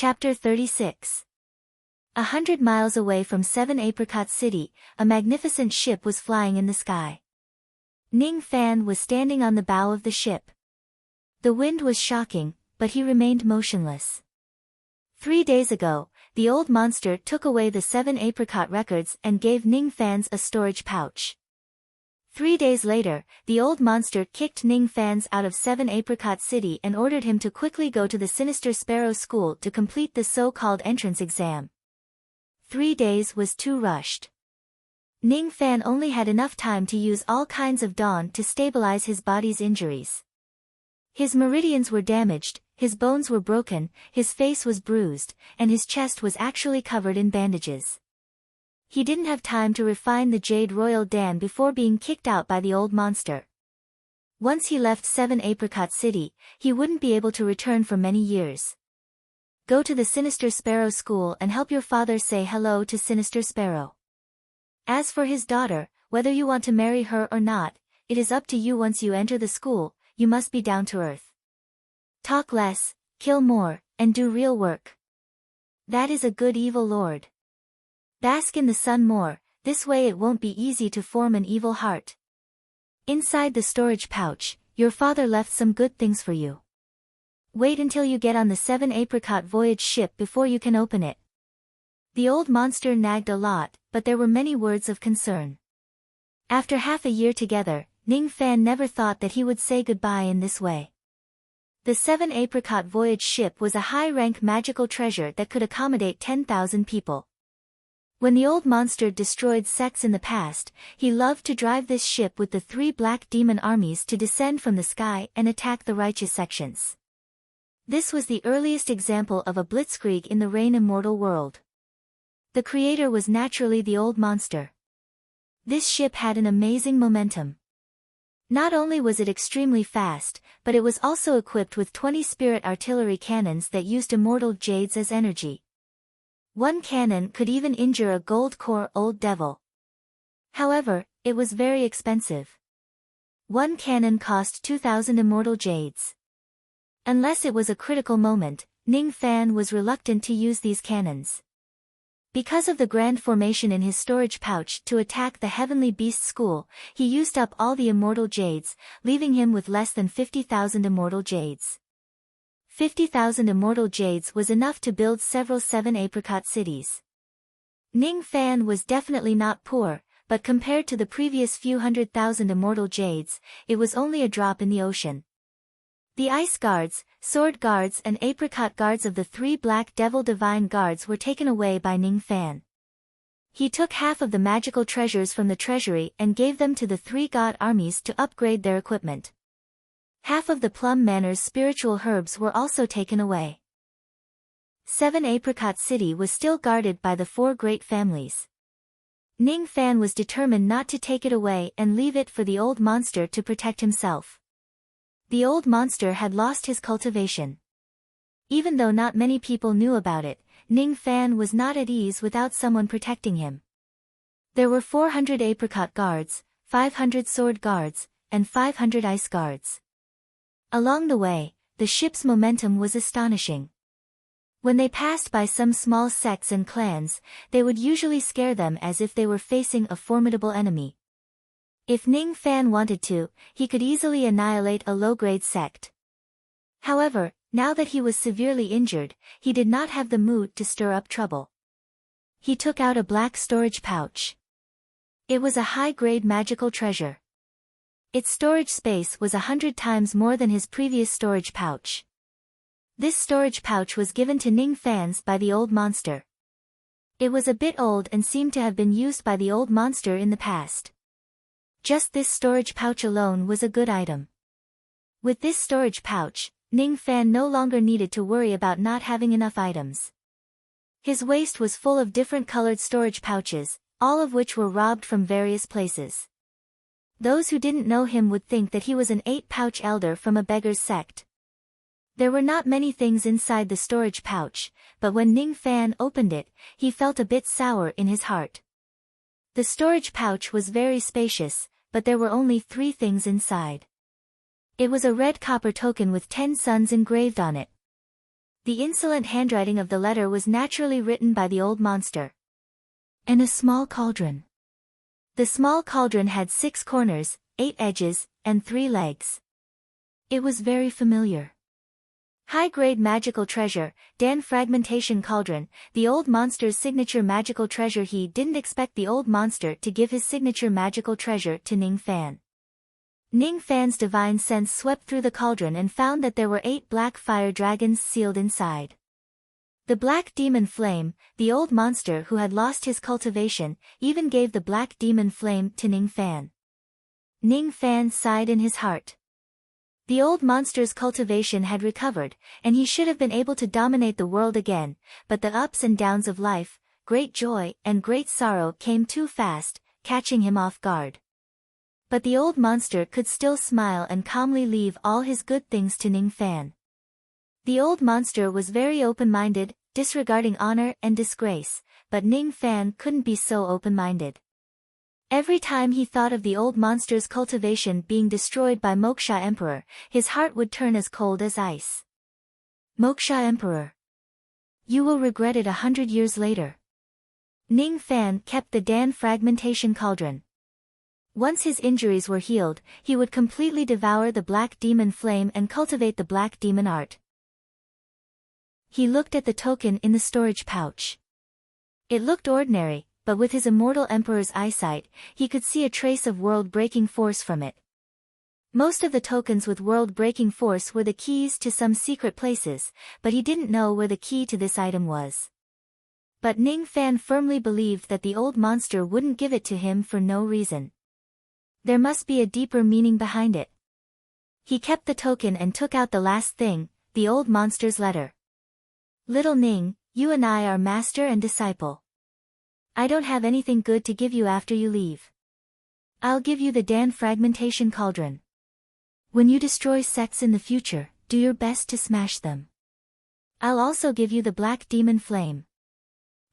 Chapter 36. 100 miles away from Seven Apricot City, a magnificent ship was flying in the sky. Ning Fan was standing on the bow of the ship. The wind was shocking, but he remained motionless. 3 days ago, the old monster took away the 7 apricot records and gave Ning Fans a storage pouch. 3 days later, the old monster kicked Ning Fans out of 7 Apricot City and ordered him to quickly go to the Sinister Sparrow School to complete the so-called entrance exam. 3 days was too rushed. Ning Fan only had enough time to use all kinds of dawn to stabilize his body's injuries. His meridians were damaged, his bones were broken, his face was bruised, and his chest was actually covered in bandages. He didn't have time to refine the Jade Royal Dan before being kicked out by the old monster. Once he left 7 Apricot City, he wouldn't be able to return for many years. Go to the Sinister Sparrow School and help your father say hello to Sinister Sparrow. As for his daughter, whether you want to marry her or not, it is up to you. Once you enter the school, you must be down to earth. Talk less, kill more, and do real work. That is a good evil lord. Bask in the sun more, this way it won't be easy to form an evil heart. Inside the storage pouch, your father left some good things for you. Wait until you get on the 7 Apricot voyage ship before you can open it. The old monster nagged a lot, but there were many words of concern. After half a year together, Ning Fan never thought that he would say goodbye in this way. The 7 Apricot voyage ship was a high-rank magical treasure that could accommodate 10,000 people. When the old monster destroyed sects in the past, he loved to drive this ship with the 3 black demon armies to descend from the sky and attack the righteous sections. This was the earliest example of a blitzkrieg in the Rain Immortal world. The creator was naturally the old monster. This ship had an amazing momentum. Not only was it extremely fast, but it was also equipped with 20 spirit artillery cannons that used immortal jades as energy. One cannon could even injure a gold-core old devil. However, it was very expensive. One cannon cost 2,000 immortal jades. Unless it was a critical moment, Ning Fan was reluctant to use these cannons. Because of the grand formation in his storage pouch to attack the Heavenly Beast School, he used up all the immortal jades, leaving him with less than 50,000 immortal jades. 50,000 immortal jades was enough to build several 7 Apricot cities. Ning Fan was definitely not poor, but compared to the previous few 100,000 immortal jades, it was only a drop in the ocean. The ice guards, sword guards and apricot guards of the 3 black devil divine guards were taken away by Ning Fan. He took half of the magical treasures from the treasury and gave them to the 3 god armies to upgrade their equipment. Half of the Plum Manor's spiritual herbs were also taken away. 7 Apricot City was still guarded by the 4 great families. Ning Fan was determined not to take it away and leave it for the old monster to protect himself. The old monster had lost his cultivation. Even though not many people knew about it, Ning Fan was not at ease without someone protecting him. There were 400 apricot guards, 500 sword guards, and 500 ice guards. Along the way, the ship's momentum was astonishing. When they passed by some small sects and clans, they would usually scare them as if they were facing a formidable enemy. If Ning Fan wanted to, he could easily annihilate a low-grade sect. However, now that he was severely injured, he did not have the mood to stir up trouble. He took out a black storage pouch. It was a high-grade magical treasure. Its storage space was 100 times more than his previous storage pouch. This storage pouch was given to Ning Fans by the old monster. It was a bit old and seemed to have been used by the old monster in the past. Just this storage pouch alone was a good item. With this storage pouch, Ning Fan no longer needed to worry about not having enough items. His waist was full of different colored storage pouches, all of which were robbed from various places. Those who didn't know him would think that he was an 8-pouch elder from a beggar's sect. There were not many things inside the storage pouch, but when Ning Fan opened it, he felt a bit sour in his heart. The storage pouch was very spacious, but there were only 3 things inside. It was a red copper token with 10 suns engraved on it. The insolent handwriting of the letter was naturally written by the old monster. And a small cauldron. The small cauldron had 6 corners, 8 edges, and 3 legs. It was very familiar. High-grade magical treasure, Dan Fragmentation Cauldron, the old monster's signature magical treasure. He didn't expect the old monster to give his signature magical treasure to Ning Fan. Ning Fan's divine sense swept through the cauldron and found that there were 8 black fire dragons sealed inside. The black demon flame, the old monster who had lost his cultivation, even gave the black demon flame to Ning Fan. Ning Fan sighed in his heart. The old monster's cultivation had recovered, and he should have been able to dominate the world again, but the ups and downs of life, great joy and great sorrow came too fast, catching him off guard. But the old monster could still smile and calmly leave all his good things to Ning Fan. The old monster was very open-minded, disregarding honor and disgrace, but Ning Fan couldn't be so open-minded. Every time he thought of the old monster's cultivation being destroyed by Moksha Emperor, his heart would turn as cold as ice. Moksha Emperor. You will regret it 100 years later. Ning Fan kept the Dan Fragmentation Cauldron. Once his injuries were healed, he would completely devour the black demon flame and cultivate the black demon art. He looked at the token in the storage pouch. It looked ordinary, but with his immortal emperor's eyesight, he could see a trace of world-breaking force from it. Most of the tokens with world-breaking force were the keys to some secret places, but he didn't know where the key to this item was. But Ning Fan firmly believed that the old monster wouldn't give it to him for no reason. There must be a deeper meaning behind it. He kept the token and took out the last thing, the old monster's letter. Little Ning, you and I are master and disciple. I don't have anything good to give you after you leave. I'll give you the Dan Fragmentation Cauldron. When you destroy sects in the future, do your best to smash them. I'll also give you the Black Demon Flame.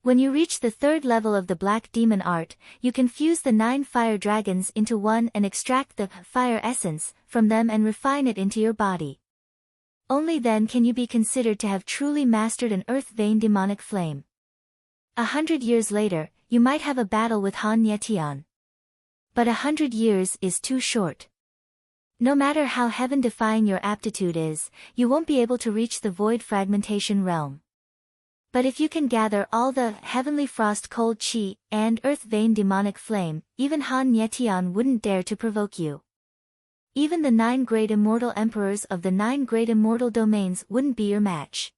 When you reach the 3rd level of the Black Demon art, you can fuse the 9 fire dragons into one and extract the fire essence from them and refine it into your body. Only then can you be considered to have truly mastered an earth vein demonic flame. 100 years later, you might have a battle with Han Yetian. But 100 years is too short. No matter how heaven-defying your aptitude is, you won't be able to reach the void fragmentation realm. But if you can gather all the heavenly frost cold chi and earth vein demonic flame, even Han Yetian wouldn't dare to provoke you. Even the 9 great immortal emperors of the 9 great immortal domains wouldn't be your match.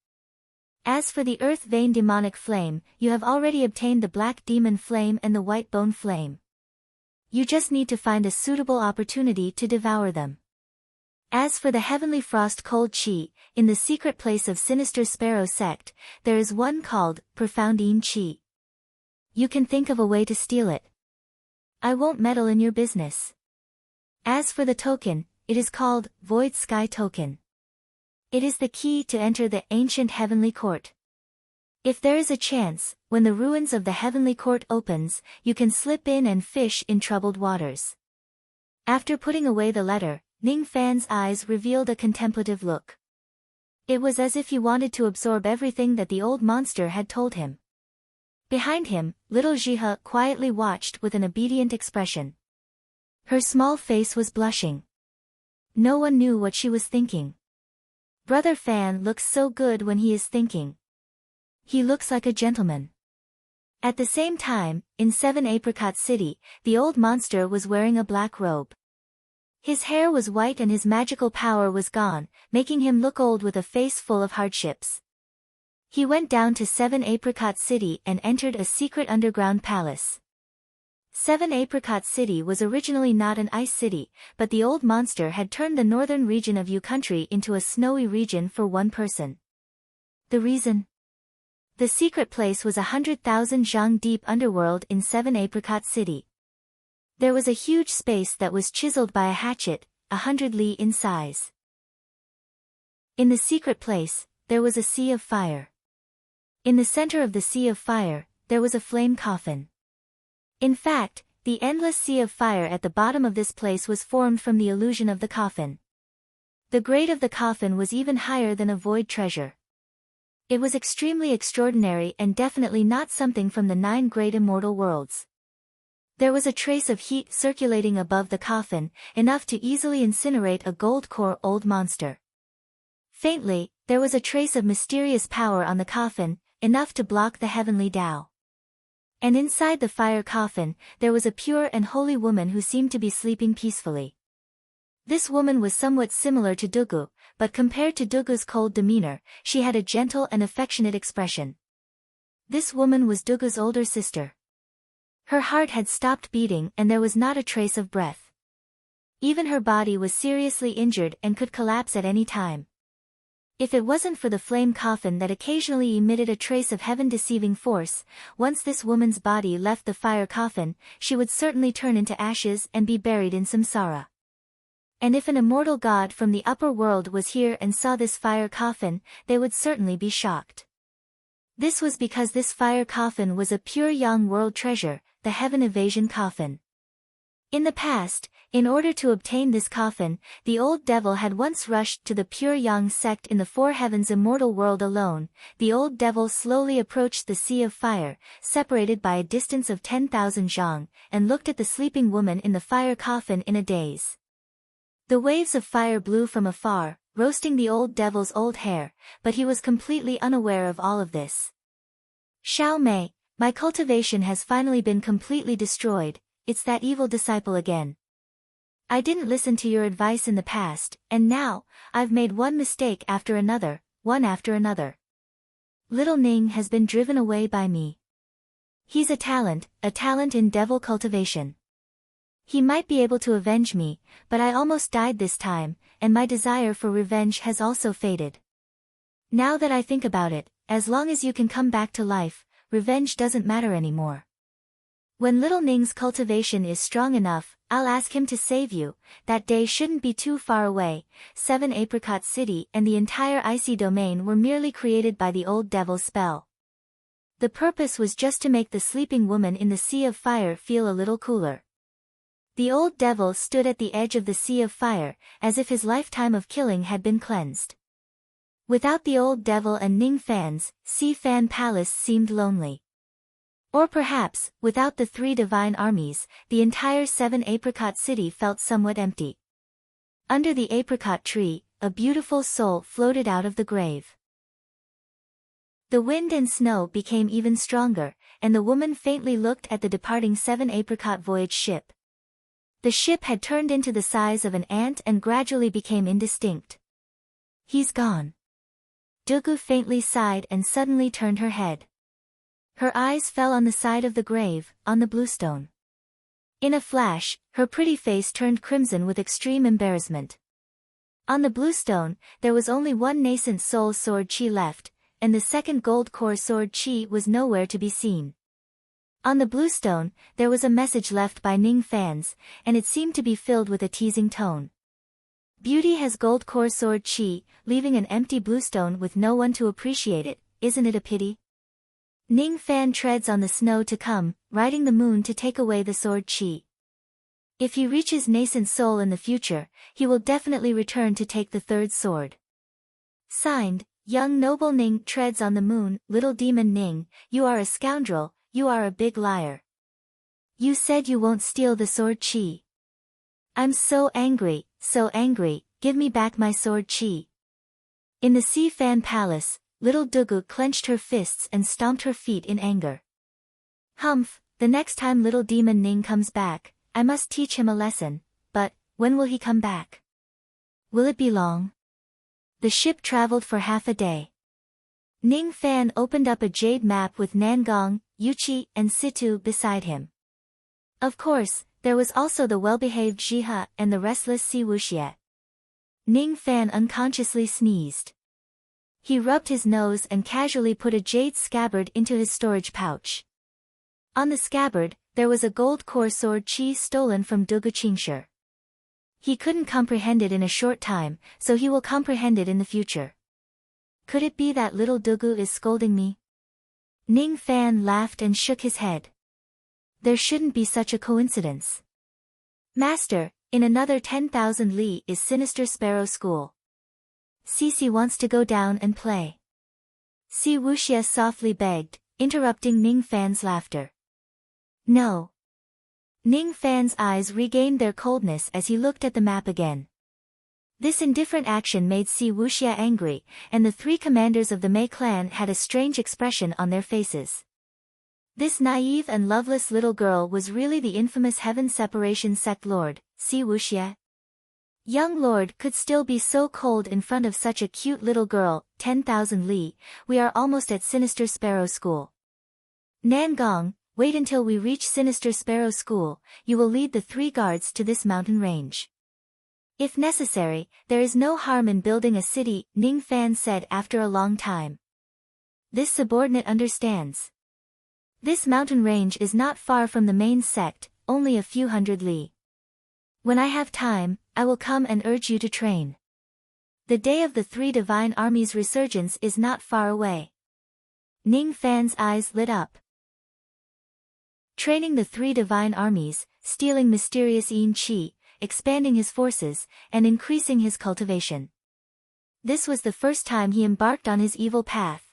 As for the earth vein demonic flame, you have already obtained the black demon flame and the white bone flame. You just need to find a suitable opportunity to devour them. As for the heavenly frost cold chi, in the secret place of Sinister Sparrow sect, there is one called Profoundine Chi. You can think of a way to steal it. I won't meddle in your business. As for the token, it is called Void Sky Token. It is the key to enter the ancient heavenly court. If there is a chance, when the ruins of the heavenly court opens, you can slip in and fish in troubled waters. After putting away the letter, Ning Fan's eyes revealed a contemplative look. It was as if he wanted to absorb everything that the old monster had told him. Behind him, little Jihe quietly watched with an obedient expression. Her small face was blushing. No one knew what she was thinking. Brother Fan looks so good when he is thinking. He looks like a gentleman. At the same time, in 7 Apricot City, the old monster was wearing a black robe. His hair was white and his magical power was gone, making him look old with a face full of hardships. He went down to 7 Apricot City and entered a secret underground palace. 7 Apricot City was originally not an ice city, but the old monster had turned the northern region of Yu country into a snowy region for one person. The reason? The secret place was 100,000 zhang deep underworld in 7 Apricot City. There was a huge space that was chiseled by a hatchet, 100 li in size. In the secret place, there was a sea of fire. In the center of the sea of fire, there was a flame coffin. In fact, the endless sea of fire at the bottom of this place was formed from the illusion of the coffin. The grade of the coffin was even higher than a void treasure. It was extremely extraordinary and definitely not something from the 9 great immortal worlds. There was a trace of heat circulating above the coffin, enough to easily incinerate a gold-core old monster. Faintly, there was a trace of mysterious power on the coffin, enough to block the heavenly Tao. And inside the fire coffin, there was a pure and holy woman who seemed to be sleeping peacefully. This woman was somewhat similar to Dugu, but compared to Dugu's cold demeanor, she had a gentle and affectionate expression. This woman was Dugu's older sister. Her heart had stopped beating and there was not a trace of breath. Even her body was seriously injured and could collapse at any time. If it wasn't for the flame coffin that occasionally emitted a trace of heaven-deceiving force, once this woman's body left the fire coffin, she would certainly turn into ashes and be buried in samsara. And if an immortal god from the upper world was here and saw this fire coffin, they would certainly be shocked. This was because this fire coffin was a pure young world treasure, the heaven evasion coffin. In the past, in order to obtain this coffin, the old devil had once rushed to the pure yang sect in the 4 heavens immortal world alone. The old devil slowly approached the sea of fire, separated by a distance of 10,000 zhang, and looked at the sleeping woman in the fire coffin in a daze. The waves of fire blew from afar, roasting the old devil's old hair, but he was completely unaware of all of this. Xiao Mei, my cultivation has finally been completely destroyed, it's that evil disciple again. I didn't listen to your advice in the past, and now, I've made one mistake after another, one after another. Little Ning has been driven away by me. He's a talent in devil cultivation. He might be able to avenge me, but I almost died this time, and my desire for revenge has also faded. Now that I think about it, as long as you can come back to life, revenge doesn't matter anymore. When little Ning's cultivation is strong enough, I'll ask him to save you. That day shouldn't be too far away. 7 Apricot City and the entire icy domain were merely created by the old devil's spell. The purpose was just to make the sleeping woman in the sea of fire feel a little cooler. The old devil stood at the edge of the sea of fire, as if his lifetime of killing had been cleansed. Without the old devil and Ning fans, Sea Fan Palace seemed lonely. Or perhaps, without the 3 divine armies, the entire 7 Apricot City felt somewhat empty. Under the apricot tree, a beautiful soul floated out of the grave. The wind and snow became even stronger, and the woman faintly looked at the departing 7 Apricot voyage ship. The ship had turned into the size of an ant and gradually became indistinct. He's gone. Dugu faintly sighed and suddenly turned her head. Her eyes fell on the side of the grave, on the bluestone. In a flash, her pretty face turned crimson with extreme embarrassment. On the bluestone, there was only one nascent soul sword chi left, and the second gold core sword chi was nowhere to be seen. On the bluestone, there was a message left by Ning fans, and it seemed to be filled with a teasing tone. Beauty has gold core sword chi, leaving an empty bluestone with no one to appreciate it, isn't it a pity? Ning fan treads on the snow to come, riding the moon to take away the sword chi. If he reaches nascent soul in the future, he will definitely return to take the third sword. Signed, Young Noble Ning treads on the moon. Little Demon Ning, you are a scoundrel, you are a big liar. You said you won't steal the sword chi. I'm so angry, give me back my sword chi. In the Sea Fan Palace, little Dugu clenched her fists and stomped her feet in anger. Humph, the next time little Demon Ning comes back, I must teach him a lesson, but, when will he come back? Will it be long? The ship traveled for half a day. Ning Fan opened up a jade map with Nangong, Yuchi, and Situ beside him. Of course, there was also the well-behaved Jiha and the restless Si Wuxie. Ning Fan unconsciously sneezed. He rubbed his nose and casually put a jade scabbard into his storage pouch. On the scabbard, there was a gold core sword chi stolen from Dugu Qingshi. He couldn't comprehend it in a short time, so he will comprehend it in the future. Could it be that little Dugu is scolding me? Ning Fan laughed and shook his head. There shouldn't be such a coincidence. Master, in another 10,000 li is Sinister Sparrow School. Cece wants to go down and play. Si Wuxia softly begged, interrupting Ning Fan's laughter. No. Ning Fan's eyes regained their coldness as he looked at the map again. This indifferent action made Si Wuxia angry, and the three commanders of the Mei clan had a strange expression on their faces. This naive and loveless little girl was really the infamous Heaven Separation Sect Lord, Si Wuxia. Young Lord could still be so cold in front of such a cute little girl. 10,000 li, we are almost at Sinister Sparrow School. Nangong, wait until we reach Sinister Sparrow School, you will lead the 3 guards to this mountain range. If necessary, there is no harm in building a city, Ning Fan said after a long time. This subordinate understands. This mountain range is not far from the main sect, only a few hundred li. When I have time, I will come and urge you to train. The day of the 3 divine armies' resurgence is not far away. Ning Fan's eyes lit up. Training the 3 divine armies, stealing mysterious Yin Qi, expanding his forces, and increasing his cultivation. This was the first time he embarked on his evil path.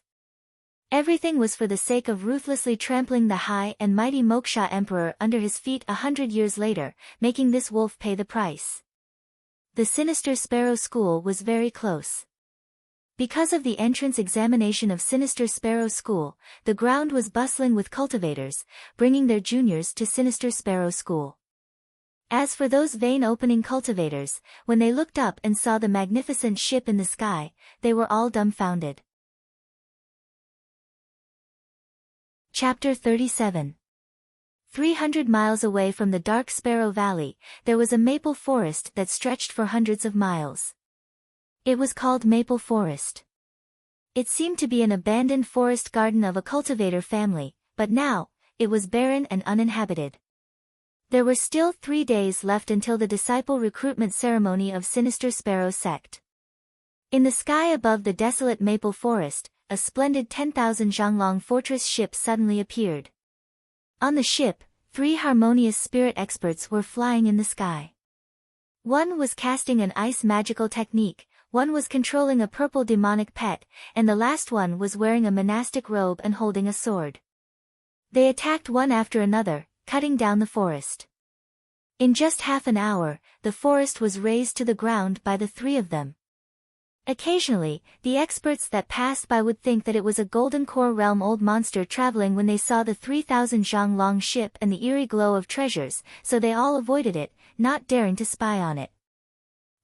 Everything was for the sake of ruthlessly trampling the high and mighty Moksha Emperor under his feet 100 years later, making this wolf pay the price. The Sinister Sparrow School was very close. Because of the entrance examination of Sinister Sparrow School, the ground was bustling with cultivators, bringing their juniors to Sinister Sparrow School. As for those vein-opening cultivators, when they looked up and saw the magnificent ship in the sky, they were all dumbfounded. Chapter 37. 300 miles away from the Dark Sparrow Valley, there was a maple forest that stretched for hundreds of miles. It was called Maple Forest. It seemed to be an abandoned forest garden of a cultivator family, but now, it was barren and uninhabited. There were still 3 days left until the disciple recruitment ceremony of Sinister Sparrow Sect. In the sky above the desolate maple forest, a splendid 10,000 Zhanglong fortress ship suddenly appeared. On the ship, 3 harmonious spirit experts were flying in the sky. One was casting an ice magical technique, one was controlling a purple demonic pet, and the last one was wearing a monastic robe and holding a sword. They attacked one after another, cutting down the forest. In just half an hour, the forest was razed to the ground by the 3 of them. Occasionally, the experts that passed by would think that it was a Golden Core Realm old monster traveling when they saw the 3,000 Zhanglong ship and the eerie glow of treasures, so they all avoided it, not daring to spy on it.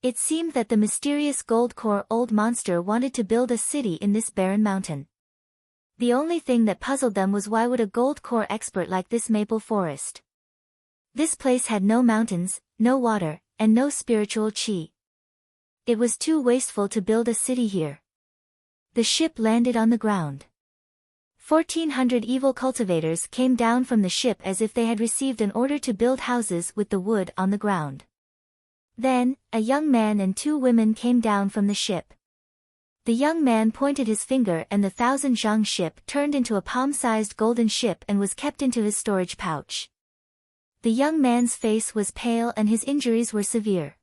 It seemed that the mysterious Gold Core old monster wanted to build a city in this barren mountain. The only thing that puzzled them was why would a Gold Core expert like this maple forest? This place had no mountains, no water, and no spiritual qi. It was too wasteful to build a city here. The ship landed on the ground. 1,400 evil cultivators came down from the ship as if they had received an order to build houses with the wood on the ground. Then, a young man and 2 women came down from the ship. The young man pointed his finger and the 1,000 zhang ship turned into a palm-sized golden ship and was kept into his storage pouch. The young man's face was pale and his injuries were severe.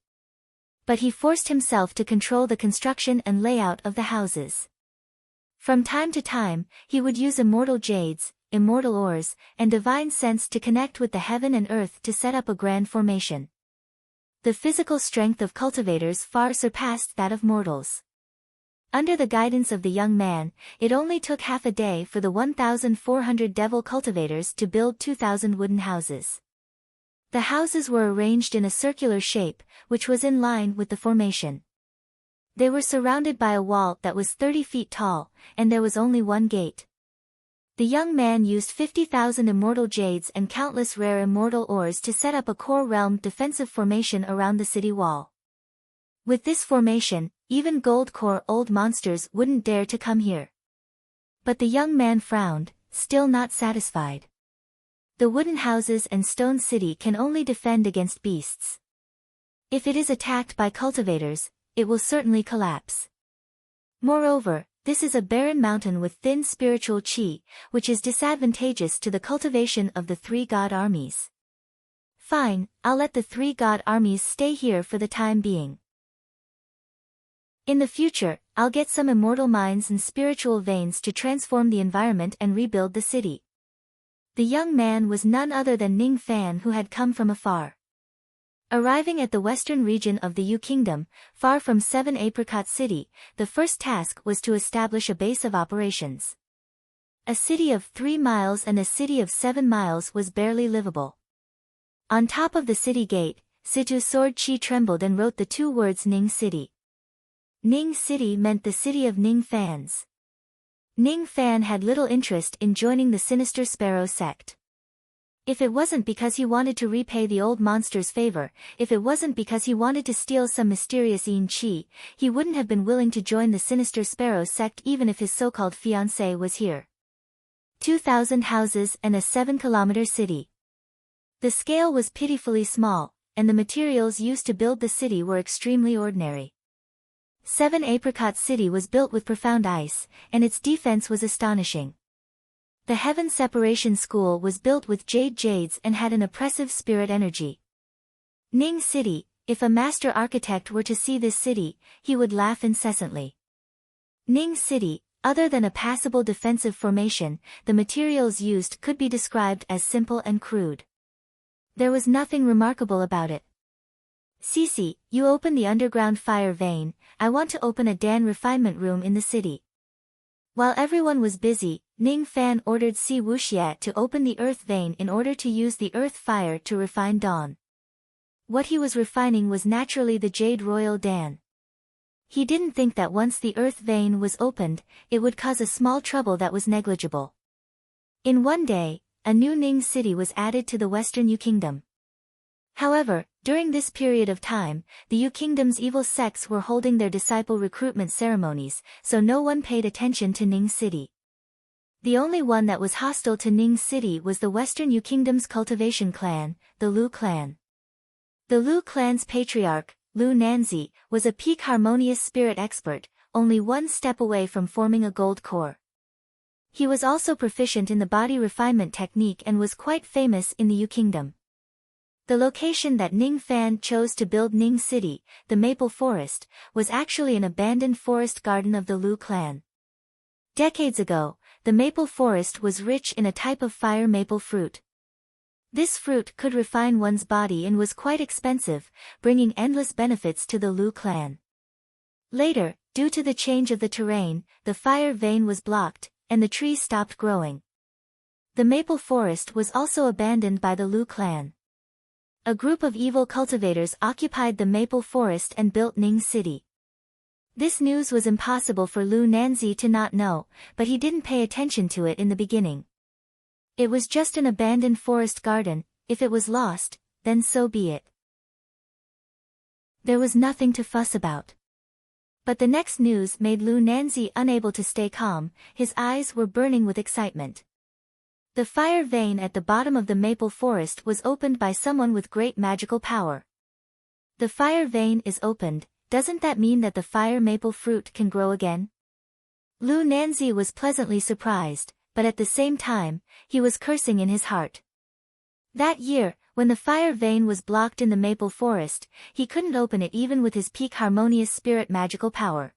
But he forced himself to control the construction and layout of the houses. From time to time, he would use immortal jades, immortal ores, and divine sense to connect with the heaven and earth to set up a grand formation. The physical strength of cultivators far surpassed that of mortals. Under the guidance of the young man, it only took half a day for the 1,400 devil cultivators to build 2,000 wooden houses. The houses were arranged in a circular shape, which was in line with the formation. They were surrounded by a wall that was 30 feet tall, and there was only one gate. The young man used 50,000 immortal jades and countless rare immortal ores to set up a core realm defensive formation around the city wall. With this formation, even gold core old monsters wouldn't dare to come here. But the young man frowned, still not satisfied. The wooden houses and stone city can only defend against beasts. If it is attacked by cultivators, it will certainly collapse. Moreover, this is a barren mountain with thin spiritual qi, which is disadvantageous to the cultivation of the 3 god armies. Fine, I'll let the 3 god armies stay here for the time being. In the future, I'll get some immortal minds and spiritual veins to transform the environment and rebuild the city. The young man was none other than Ning Fan, who had come from afar. Arriving at the western region of the Yu Kingdom, far from Seven Apricot City, the first task was to establish a base of operations. A city of 3 miles and a city of 7 miles was barely livable. On top of the city gate, Situ's sword Chi trembled and wrote the 2 words Ning City. Ning City meant the city of Ning Fans. Ning Fan had little interest in joining the Sinister Sparrow sect. If it wasn't because he wanted to repay the old monster's favor, if it wasn't because he wanted to steal some mysterious Yin Chi, he wouldn't have been willing to join the Sinister Sparrow sect even if his so-called fiancé was here. 2,000 houses and a 7-kilometer city. The scale was pitifully small, and the materials used to build the city were extremely ordinary. 7 Apricot City was built with profound ice, and its defense was astonishing. The Heaven Separation School was built with jades and had an oppressive spirit energy. Ning City, if a master architect were to see this city, he would laugh incessantly. Ning City, other than a passable defensive formation, the materials used could be described as simple and crude. There was nothing remarkable about it. Cece, you open the underground fire vein, I want to open a Dan refinement room in the city. While everyone was busy, Ning Fan ordered Si Wuxiat to open the earth vein in order to use the earth fire to refine Dawn. What he was refining was naturally the Jade Royal Dan. He didn't think that once the earth vein was opened, it would cause a small trouble that was negligible. In one day, a new Ning City was added to the Western Yu Kingdom. However, during this period of time, the Yu Kingdom's evil sects were holding their disciple recruitment ceremonies, so no one paid attention to Ning City. The only one that was hostile to Ning City was the Western Yu Kingdom's cultivation clan, the Lu clan. The Lu clan's patriarch, Lu Nanzi, was a peak harmonious spirit expert, only one step away from forming a gold core. He was also proficient in the body refinement technique and was quite famous in the Yu Kingdom. The location that Ning Fan chose to build Ning City, the Maple Forest, was actually an abandoned forest garden of the Lu clan. Decades ago, the maple forest was rich in a type of fire maple fruit. This fruit could refine one's body and was quite expensive, bringing endless benefits to the Lu clan. Later, due to the change of the terrain, the fire vein was blocked, and the tree stopped growing. The maple forest was also abandoned by the Lu clan. A group of evil cultivators occupied the maple forest and built Ning City. This news was impossible for Lu Nanzi to not know, but he didn't pay attention to it in the beginning. It was just an abandoned forest garden, if it was lost, then so be it. There was nothing to fuss about. But the next news made Lu Nanzi unable to stay calm, his eyes were burning with excitement. The fire vein at the bottom of the maple forest was opened by someone with great magical power. The fire vein is opened, doesn't that mean that the fire maple fruit can grow again? Lu Nanzi was pleasantly surprised, but at the same time, he was cursing in his heart. That year, when the fire vein was blocked in the maple forest, he couldn't open it even with his peak harmonious spirit magical power.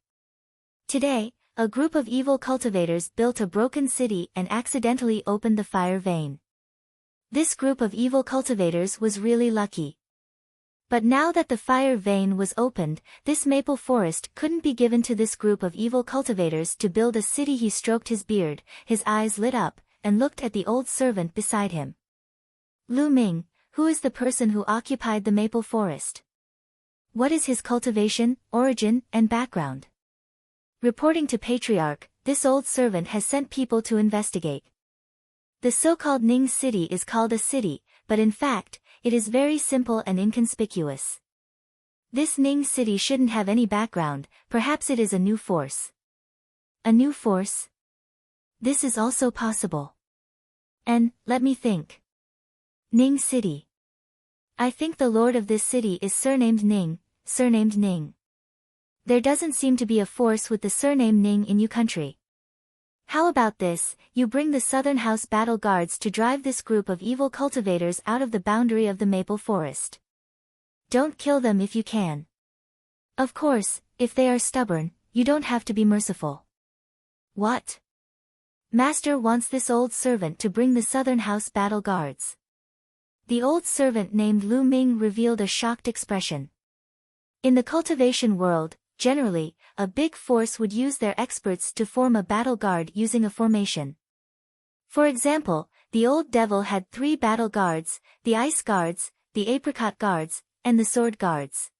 Today, a group of evil cultivators built a broken city and accidentally opened the fire vein. This group of evil cultivators was really lucky. But now that the fire vein was opened, this maple forest couldn't be given to this group of evil cultivators to build a city. He stroked his beard, his eyes lit up, and looked at the old servant beside him. Lu Ming, who is the person who occupied the maple forest? What is his cultivation, origin, and background? Reporting to Patriarch, this old servant has sent people to investigate. The so-called Ning City is called a city, but in fact, it is very simple and inconspicuous. This Ning City shouldn't have any background, perhaps it is a new force. A new force? This is also possible. And, let me think. Ning City. I think the lord of this city is surnamed Ning. There doesn't seem to be a force with the surname Ning in Yu country. How about this, you bring the Southern House Battle Guards to drive this group of evil cultivators out of the boundary of the maple forest. Don't kill them if you can. Of course, If they are stubborn, you don't have to be merciful. What? Master wants this old servant to bring the southern house battle guards. The old servant named Lu Ming revealed a shocked expression. In the cultivation world, generally, a big force would use their experts to form a battle guard using a formation. For example, the old devil had 3 battle guards, the ice guards, the apricot guards, and the sword guards.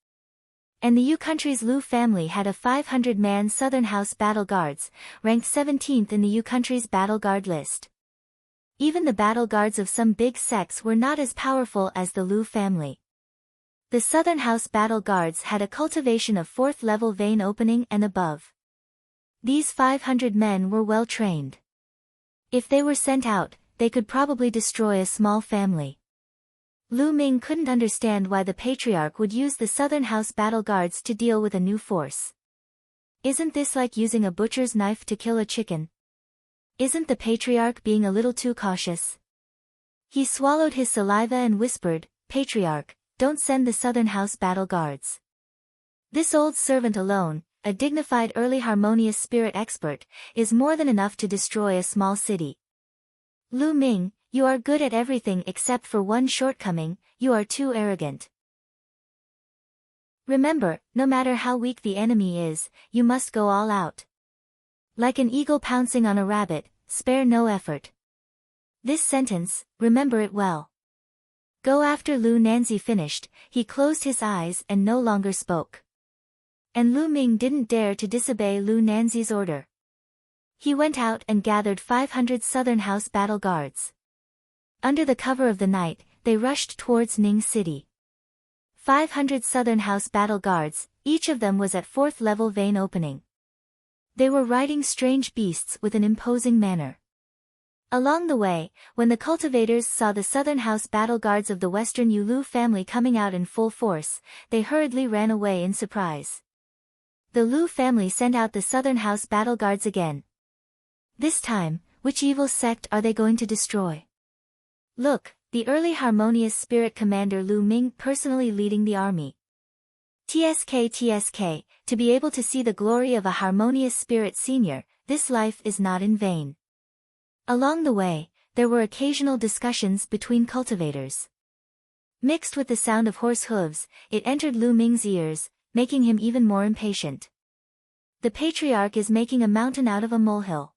And the Yu country's Lu family had a 500-man southern house battle guards, ranked 17th in the Yu country's battle guard list. Even the battle guards of some big sects were not as powerful as the Lu family. The southern house battle guards had a cultivation of 4th level vein opening and above. These 500 men were well trained. If they were sent out, they could probably destroy a small family. Lu Ming couldn't understand why the patriarch would use the southern house battle guards to deal with a new force. Isn't this like using a butcher's knife to kill a chicken? Isn't the patriarch being a little too cautious? He swallowed his saliva and whispered, "Patriarch, don't send the southern house battle guards. This old servant alone, a dignified early harmonious spirit expert, is more than enough to destroy a small city. Lu Ming, you are good at everything except for one shortcoming, you are too arrogant. Remember, no matter how weak the enemy is, you must go all out. Like an eagle pouncing on a rabbit, spare no effort." This sentence, remember it well. Go after Lu Nanzi finished, he closed his eyes and no longer spoke. And Lu Ming didn't dare to disobey Lu Nanzi's order. He went out and gathered 500 southern house battle guards. Under the cover of the night, they rushed towards Ning City. 500 southern house battle guards, each of them was at 4th level vein opening. They were riding strange beasts with an imposing manner. Along the way, when the cultivators saw the southern house battle guards of the western Yulu family coming out in full force, they hurriedly ran away in surprise. The Lu family sent out the southern house battle guards again. This time, which evil sect are they going to destroy? Look, the early harmonious spirit commander Lu Ming personally leading the army. TSK, to be able to see the glory of a harmonious spirit senior, this life is not in vain. Along the way, there were occasional discussions between cultivators. Mixed with the sound of horse hooves, it entered Lu Ming's ears, making him even more impatient. The patriarch is making a mountain out of a molehill.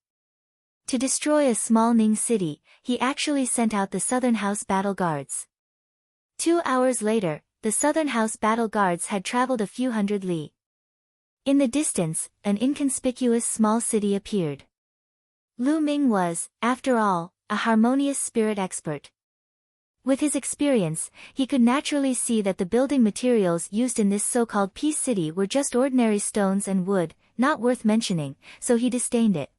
To destroy a small Ning city, he actually sent out the southern house battle guards. 2 hours later, the southern house battle guards had traveled a few hundred li. In the distance, an inconspicuous small city appeared. Lu Ming was, after all, a harmonious spirit expert. With his experience, he could naturally see that the building materials used in this so-called peace city were just ordinary stones and wood, not worth mentioning, so he disdained it.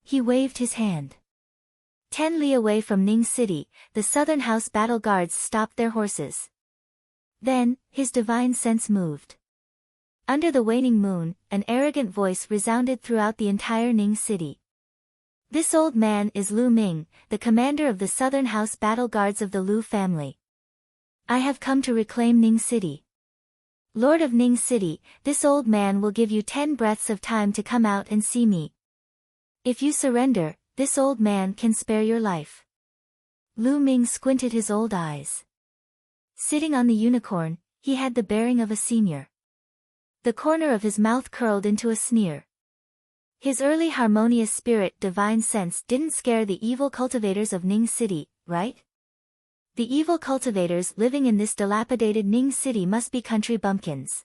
He waved his hand. 10 li away from Ning City, the southern house battle guards stopped their horses. Then, his divine sense moved. Under the waning moon, an arrogant voice resounded throughout the entire Ning City. This old man is Lu Ming, the commander of the southern house battle guards of the Lu family. I have come to reclaim Ning City. Lord of Ning City, this old man will give you 10 breaths of time to come out and see me. If you surrender, this old man can spare your life. Lu Ming squinted his old eyes. Sitting on the unicorn, he had the bearing of a senior. The corner of his mouth curled into a sneer. His early harmonious spirit divine sense didn't scare the evil cultivators of Ning City, right? The evil cultivators living in this dilapidated Ning City must be country bumpkins.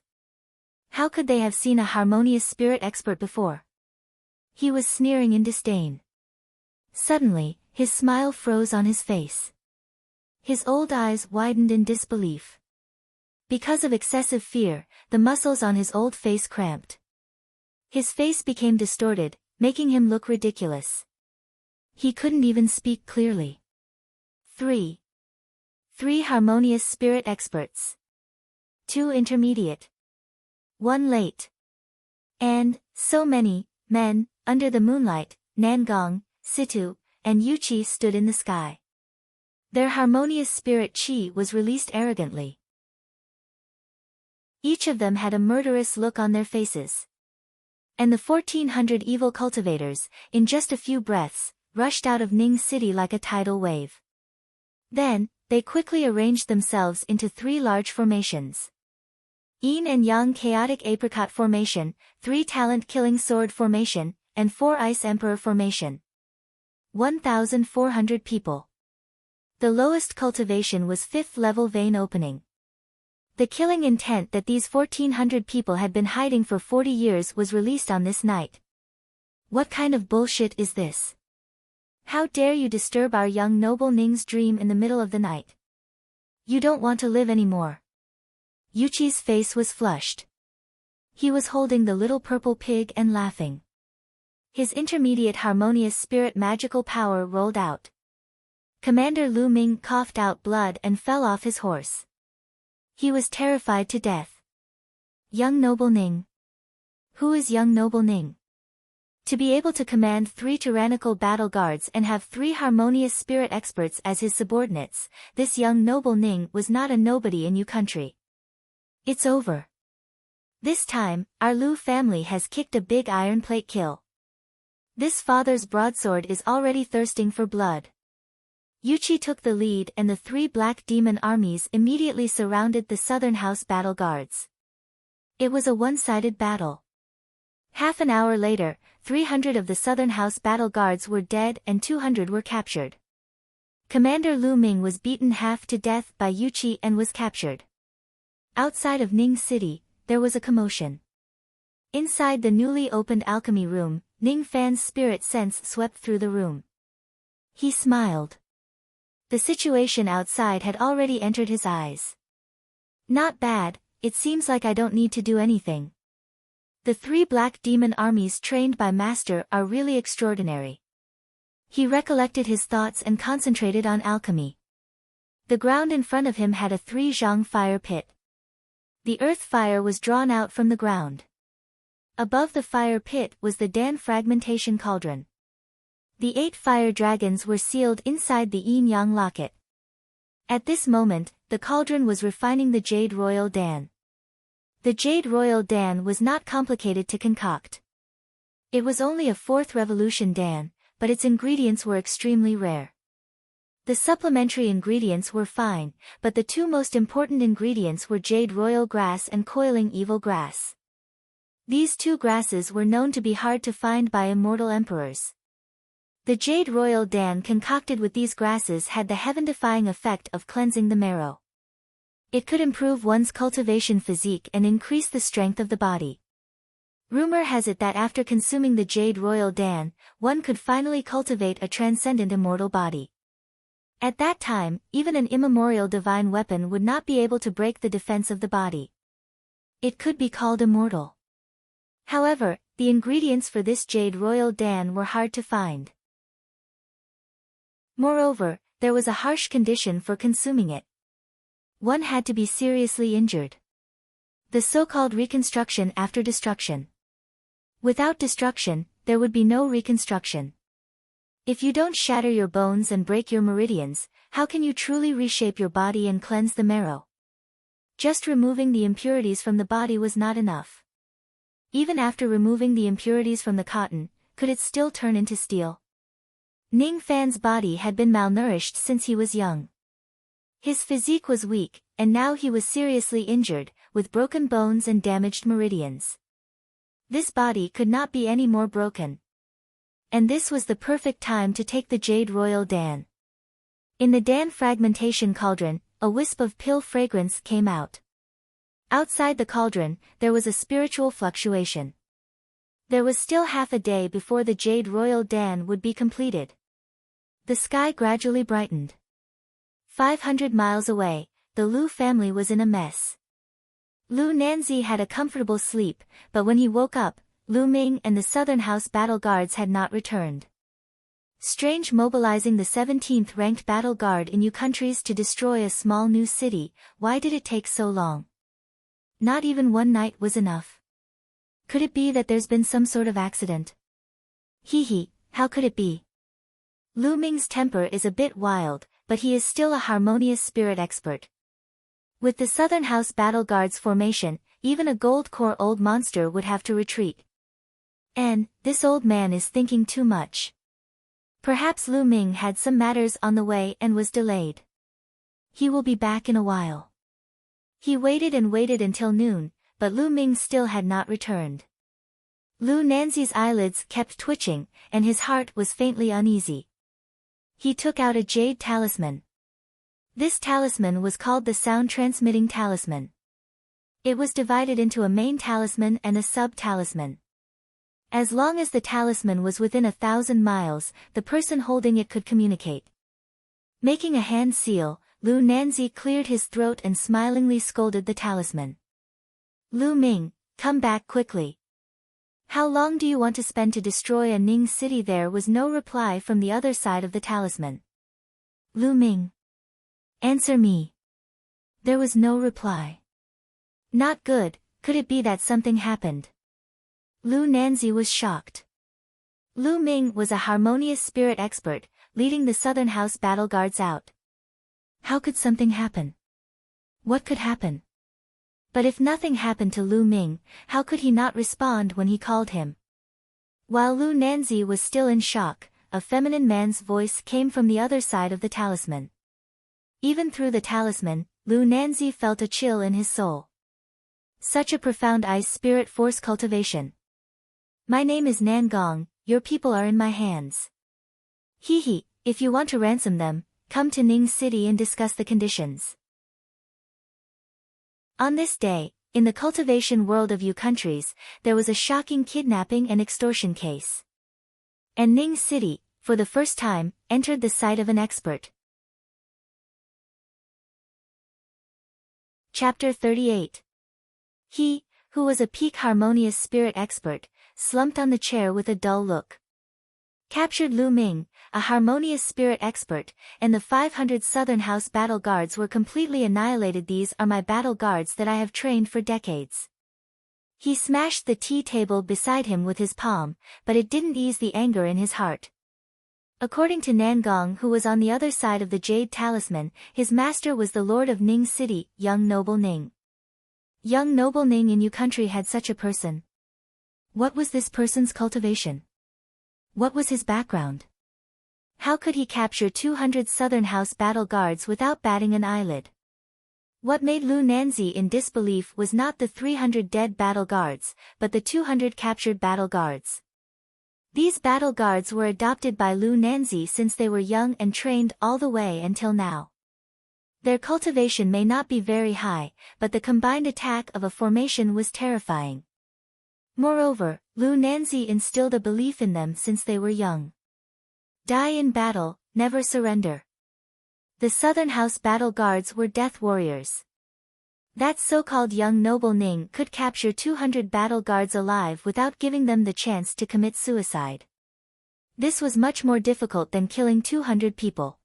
How could they have seen a harmonious spirit expert before? He was sneering in disdain. Suddenly, his smile froze on his face. His old eyes widened in disbelief. Because of excessive fear, the muscles on his old face cramped. His face became distorted, making him look ridiculous. He couldn't even speak clearly. 3 harmonious spirit experts. 2 intermediate. 1 late. And, so many, men, under the moonlight, Nangong, Situ, and Yuchi stood in the sky. Their harmonious spirit chi was released arrogantly. Each of them had a murderous look on their faces. And the 1,400 evil cultivators, in just a few breaths, rushed out of Ning City like a tidal wave. Then, they quickly arranged themselves into 3 large formations. Yin and Yang Chaotic Apricot Formation, 3 Talent Killing Sword Formation, and 4 Ice Emperor Formation. 1,400 people. The lowest cultivation was 5th level vein opening. The killing intent that these 1,400 people had been hiding for 40 years was released on this night. What kind of bullshit is this? How dare you disturb our young noble Ning's dream in the middle of the night? You don't want to live anymore. Yuchi's face was flushed. He was holding the little purple pig and laughing. His intermediate harmonious spirit magical power rolled out. Commander Lu Ming coughed out blood and fell off his horse. He was terrified to death. Young noble Ning. Who is young noble Ning? To be able to command 3 tyrannical battle guards and have 3 harmonious spirit experts as his subordinates, this young noble Ning was not a nobody in Yu country. It's over. This time, our Lu family has kicked a big iron plate kill. This father's broadsword is already thirsting for blood. Yuchi took the lead and the 3 black demon armies immediately surrounded the Southern House battle guards. It was a one-sided battle. Half an hour later, 300 of the Southern House battle guards were dead and 200 were captured. Commander Lu Ming was beaten half to death by Yuchi and was captured. Outside of Ning City, there was a commotion. Inside the newly opened alchemy room, Ning Fan's spirit sense swept through the room. He smiled. The situation outside had already entered his eyes. Not bad, it seems like I don't need to do anything. The 3 black demon armies trained by Master are really extraordinary. He recollected his thoughts and concentrated on alchemy. The ground in front of him had a 3-zhang fire pit. The earth fire was drawn out from the ground. Above the fire pit was the Dan fragmentation cauldron. The 8 fire dragons were sealed inside the yin-yang locket. At this moment, the cauldron was refining the Jade Royal Dan. The Jade Royal Dan was not complicated to concoct. It was only a 4th revolution Dan, but its ingredients were extremely rare. The supplementary ingredients were fine, but the 2 most important ingredients were Jade Royal Grass and Coiling Evil Grass. These 2 grasses were known to be hard to find by immortal emperors. The Jade Royal Dan concocted with these grasses had the heaven-defying effect of cleansing the marrow. It could improve one's cultivation physique and increase the strength of the body. Rumor has it that after consuming the Jade Royal Dan, one could finally cultivate a transcendent immortal body. At that time, even an immemorial divine weapon would not be able to break the defense of the body. It could be called immortal. However, the ingredients for this Jade Royal Dan were hard to find. Moreover, there was a harsh condition for consuming it. One had to be seriously injured. The so-called reconstruction after destruction. Without destruction, there would be no reconstruction. If you don't shatter your bones and break your meridians, how can you truly reshape your body and cleanse the marrow? Just removing the impurities from the body was not enough. Even after removing the impurities from the cotton, could it still turn into steel? Ning Fan's body had been malnourished since he was young. His physique was weak, and now he was seriously injured, with broken bones and damaged meridians. This body could not be any more broken. And this was the perfect time to take the Jade Royal Dan. In the Dan fragmentation cauldron, a wisp of pill fragrance came out. Outside the cauldron, there was a spiritual fluctuation. There was still half a day before the Jade Royal Dan would be completed. The sky gradually brightened. 500 miles away, the Lu family was in a mess. Lu Nanzi had a comfortable sleep, but when he woke up, Lu Ming and the Southern House battle guards had not returned. Strange, mobilizing the 17th ranked battle guard in Yu countries to destroy a small new city, why did it take so long? Not even one night was enough. Could it be that there's been some sort of accident? Hee, how could it be? Lu Ming's temper is a bit wild, but he is still a harmonious spirit expert. With the Southern House battle guard's formation, even a gold core old monster would have to retreat. And, this old man is thinking too much. Perhaps Lu Ming had some matters on the way and was delayed. He will be back in a while. He waited and waited until noon, but Lu Ming still had not returned. Lu Nanzi's eyelids kept twitching, and his heart was faintly uneasy. He took out a jade talisman. This talisman was called the sound-transmitting talisman. It was divided into a main talisman and a sub-talisman. As long as the talisman was within 1,000 miles, the person holding it could communicate. Making a hand seal, Lu Nanzi cleared his throat and smilingly scolded the talisman. Lu Ming, come back quickly. How long do you want to spend to destroy a Ning city? There was no reply from the other side of the talisman. Lu Ming. Answer me. There was no reply. Not good, could it be that something happened? Lu Nanzi was shocked. Lu Ming was a harmonious spirit expert, leading the Southern House battle guards out. How could something happen? What could happen? But if nothing happened to Lu Ming, how could he not respond when he called him? While Lu Nanzi was still in shock, a feminine man's voice came from the other side of the talisman. Even through the talisman, Lu Nanzi felt a chill in his soul. Such a profound ice spirit force cultivation. My name is Nan Gong, your people are in my hands. Hee, if you want to ransom them, come to Ning City and discuss the conditions. On this day, in the cultivation world of Yu countries, there was a shocking kidnapping and extortion case. And Ning City, for the first time, entered the sight of an expert. Chapter 38. He, who was a peak harmonious spirit expert, slumped on the chair with a dull look. Captured Lu Ming, a harmonious spirit expert, and the 500 Southern House battle guards were completely annihilated. These are my battle guards that I have trained for decades. He smashed the tea table beside him with his palm, but it didn't ease the anger in his heart. According to Nan Gong, who was on the other side of the jade talisman, his master was the lord of Ning City, young noble Ning. Young noble Ning in Yu country had such a person. What was this person's cultivation? What was his background? How could he capture 200 Southern House battle guards without batting an eyelid? What made Lu Nanzi in disbelief was not the 300 dead battle guards, but the 200 captured battle guards. These battle guards were adopted by Lu Nanzi since they were young and trained all the way until now. Their cultivation may not be very high, but the combined attack of a formation was terrifying. Moreover, Lu Nanzi instilled a belief in them since they were young. Die in battle, never surrender. The Southern House battle guards were death warriors. That so-called young noble Ning could capture 200 battle guards alive without giving them the chance to commit suicide. This was much more difficult than killing 200 people.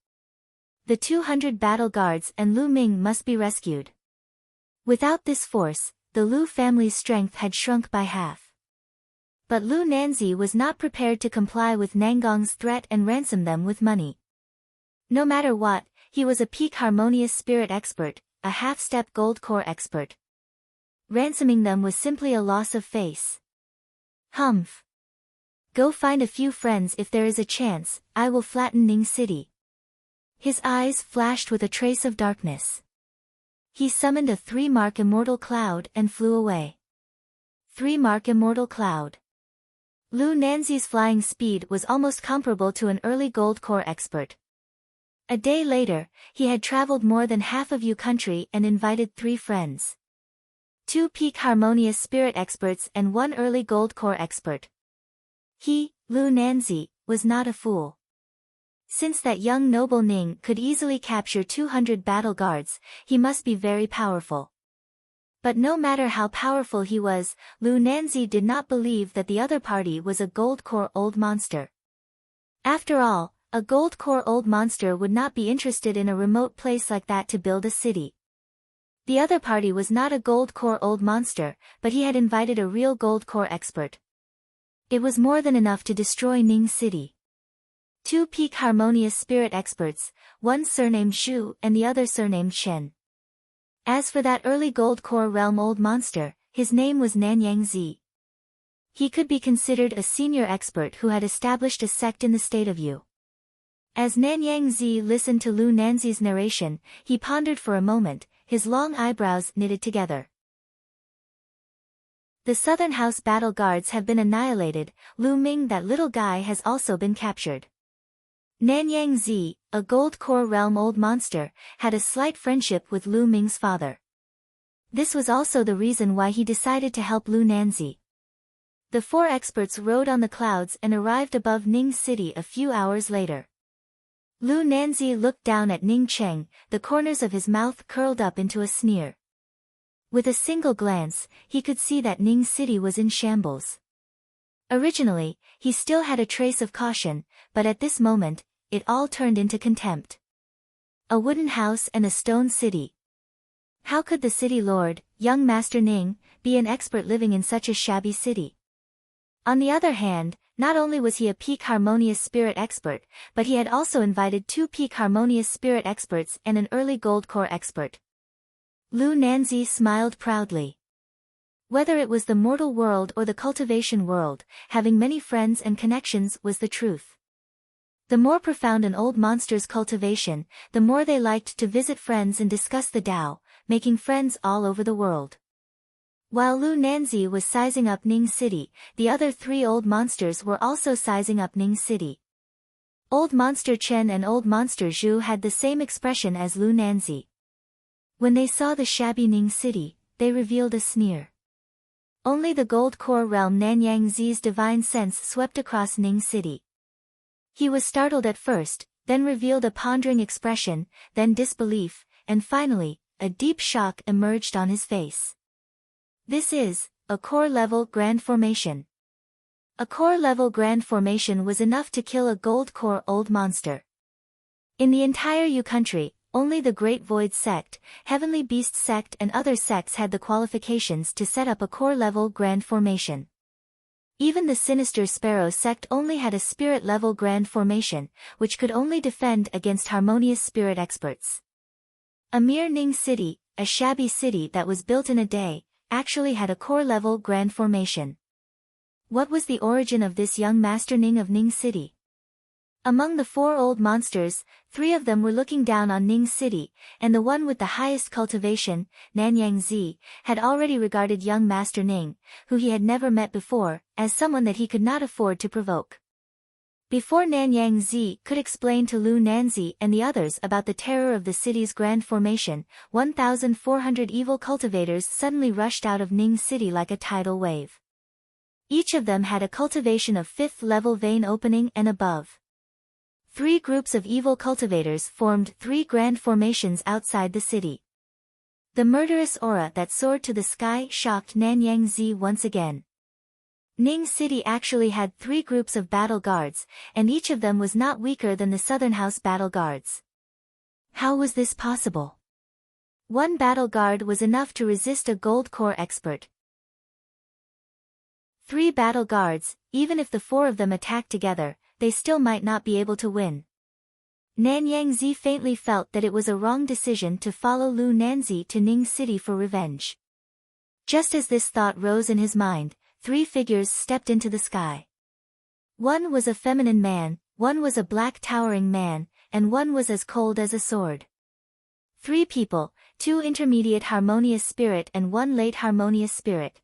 The 200 battle guards and Lu Ming must be rescued. Without this force, the Lu family's strength had shrunk by half. But Lu Nanzi was not prepared to comply with Nangong's threat and ransom them with money. No matter what, he was a peak harmonious spirit expert, a half-step gold core expert. Ransoming them was simply a loss of face. Humph. Go find a few friends if there is a chance, I will flatten Ning City. His eyes flashed with a trace of darkness. He summoned a 3-mark immortal cloud and flew away. 3-mark immortal cloud. Lu Nanzi's flying speed was almost comparable to an early gold core expert. A day later, he had traveled more than half of Yu country and invited 3 friends. 2 peak harmonious spirit experts and 1 early gold core expert. He, Lu Nanzi, was not a fool. Since that young noble Ning could easily capture 200 battle guards, he must be very powerful. But no matter how powerful he was, Lu Nanzi did not believe that the other party was a gold core old monster. After all, a gold core old monster would not be interested in a remote place like that to build a city. The other party was not a gold core old monster, but he had invited a real gold core expert. It was more than enough to destroy Ning City. 2 peak harmonious spirit experts, one surnamed Zhu and the other surnamed Shen. As for that early gold core realm old monster, his name was Nanyang Zi. He could be considered a senior expert who had established a sect in the state of Yu. As Nanyang Zi listened to Lu Nanzi's narration, he pondered for a moment, his long eyebrows knitted together. The Southern House battle guards have been annihilated, Lu Ming, that little guy, has also been captured. Nanyang Zi, a Gold Core Realm old monster, had a slight friendship with Lu Ming's father. This was also the reason why he decided to help Lu Nanzi. The four experts rode on the clouds and arrived above Ning City a few hours later. Lu Nanzi looked down at Ning Cheng, the corners of his mouth curled up into a sneer. With a single glance, he could see that Ning City was in shambles. Originally, he still had a trace of caution, but at this moment, it all turned into contempt. A wooden house and a stone city. How could the city lord, young Master Ning, be an expert living in such a shabby city? On the other hand, not only was he a peak harmonious spirit expert, but he had also invited 2 peak harmonious spirit experts and an early gold core expert. Lu Nanzi smiled proudly. Whether it was the mortal world or the cultivation world, having many friends and connections was the truth. The more profound an old monster's cultivation, the more they liked to visit friends and discuss the Tao, making friends all over the world. While Lu Nanzi was sizing up Ning City, the other 3 old monsters were also sizing up Ning City. Old Monster Chen and Old Monster Zhu had the same expression as Lu Nanzi. When they saw the shabby Ning City, they revealed a sneer. Only the Gold Core Realm Nanyang Zi's divine sense swept across Ning City. He was startled at first, then revealed a pondering expression, then disbelief, and finally, a deep shock emerged on his face. This is a core-level grand formation. A core-level grand formation was enough to kill a gold core old monster. In the entire Yu country, only the Great Void sect, Heavenly Beast sect and other sects had the qualifications to set up a core-level grand formation. Even the Sinister Sparrow sect only had a spirit-level grand formation, which could only defend against harmonious spirit experts. A mere Ning City, a shabby city that was built in a day, actually had a core-level grand formation. What was the origin of this young Master Ning of Ning City? Among the 4 old monsters, 3 of them were looking down on Ning City, and the one with the highest cultivation, Nanyang Zi, had already regarded young Master Ning, who he had never met before, as someone that he could not afford to provoke. Before Nanyang Zi could explain to Lu Nanzi and the others about the terror of the city's grand formation, 1,400 evil cultivators suddenly rushed out of Ning City like a tidal wave. Each of them had a cultivation of 5th level vein opening and above. 3 groups of evil cultivators formed 3 grand formations outside the city. The murderous aura that soared to the sky shocked Nanyang Zi once again. Ning City actually had 3 groups of battle guards, and each of them was not weaker than the Southern House battle guards. How was this possible? 1 battle guard was enough to resist a gold core expert. 3 battle guards, even if the 4 of them attacked together, they still might not be able to win. Nanyang Zi faintly felt that it was a wrong decision to follow Lu Nanzi to Ning City for revenge. Just as this thought rose in his mind, 3 figures stepped into the sky. One was a feminine man, one was a black towering man, and one was as cold as a sword. 3 people, 2 intermediate harmonious spirit and 1 late harmonious spirit.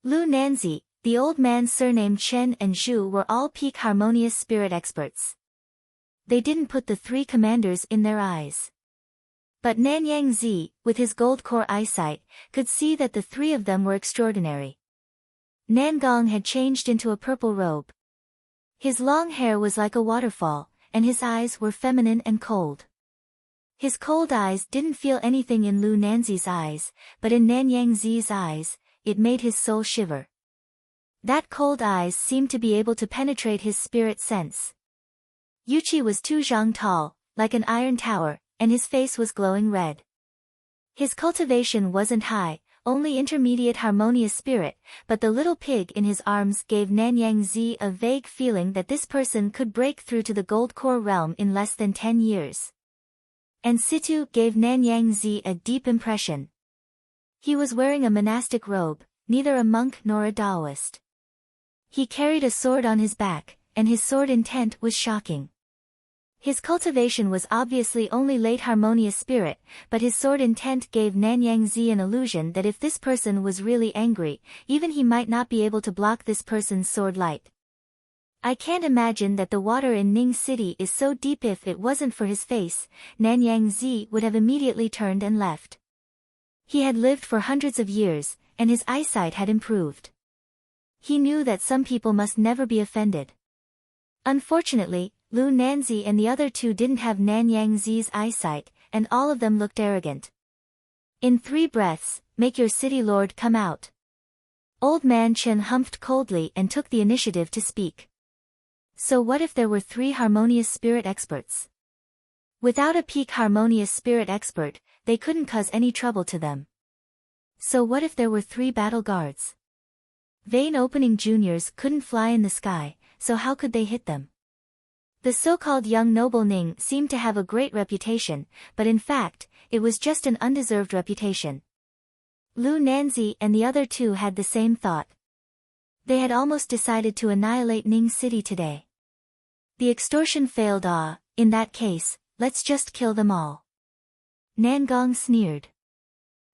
Lu Nanzi, the old man surnamed Chen and Zhu were all peak harmonious spirit experts. They didn't put the 3 commanders in their eyes. But Nanyang Zi, with his gold core eyesight, could see that the 3 of them were extraordinary. Nangong had changed into a purple robe. His long hair was like a waterfall, and his eyes were feminine and cold. His cold eyes didn't feel anything in Lu Nanzi's eyes, but in Nanyang Zi's eyes, it made his soul shiver. That cold eyes seemed to be able to penetrate his spirit sense. Yuchi was 2 zhang tall, like an iron tower, and his face was glowing red. His cultivation wasn't high, only intermediate harmonious spirit, but the little pig in his arms gave Nanyang Zi a vague feeling that this person could break through to the gold core realm in less than 10 years. And Situ gave Nanyang Zi a deep impression. He was wearing a monastic robe, neither a monk nor a Taoist. He carried a sword on his back, and his sword intent was shocking. His cultivation was obviously only late harmonious spirit, but his sword intent gave Nanyang Zi an illusion that if this person was really angry, even he might not be able to block this person's sword light. I can't imagine that the water in Ning City is so deep. If it wasn't for his face, Nanyang Zi would have immediately turned and left. He had lived for hundreds of years, and his eyesight had improved. He knew that some people must never be offended. Unfortunately, Lu Nanzi and the other two didn't have Nanyang Zi's eyesight, and all of them looked arrogant. In 3 breaths, make your city lord come out. Old man Chen humphed coldly and took the initiative to speak. So what if there were 3 harmonious spirit experts? Without a peak harmonious spirit expert, they couldn't cause any trouble to them. So what if there were 3 battle guards? Vein opening juniors couldn't fly in the sky, so how could they hit them? The so-called young noble Ning seemed to have a great reputation, but in fact, it was just an undeserved reputation. Lu Nanzi and the other two had the same thought. They had almost decided to annihilate Ning City today. The extortion failed. In that case, let's just kill them all. Nangong sneered.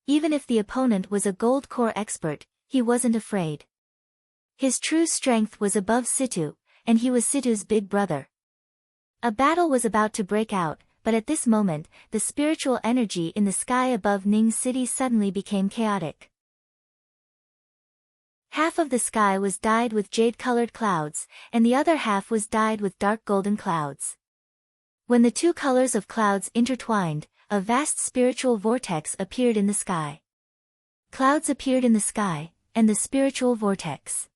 Even if the opponent was a gold core expert, he wasn't afraid. His true strength was above Situ, and he was Situ's big brother. A battle was about to break out, but at this moment, the spiritual energy in the sky above Ning City suddenly became chaotic. Half of the sky was dyed with jade-colored clouds, and the other half was dyed with dark golden clouds. When the 2 colors of clouds intertwined, a vast spiritual vortex appeared in the sky. Clouds appeared in the sky, and the spiritual vortex.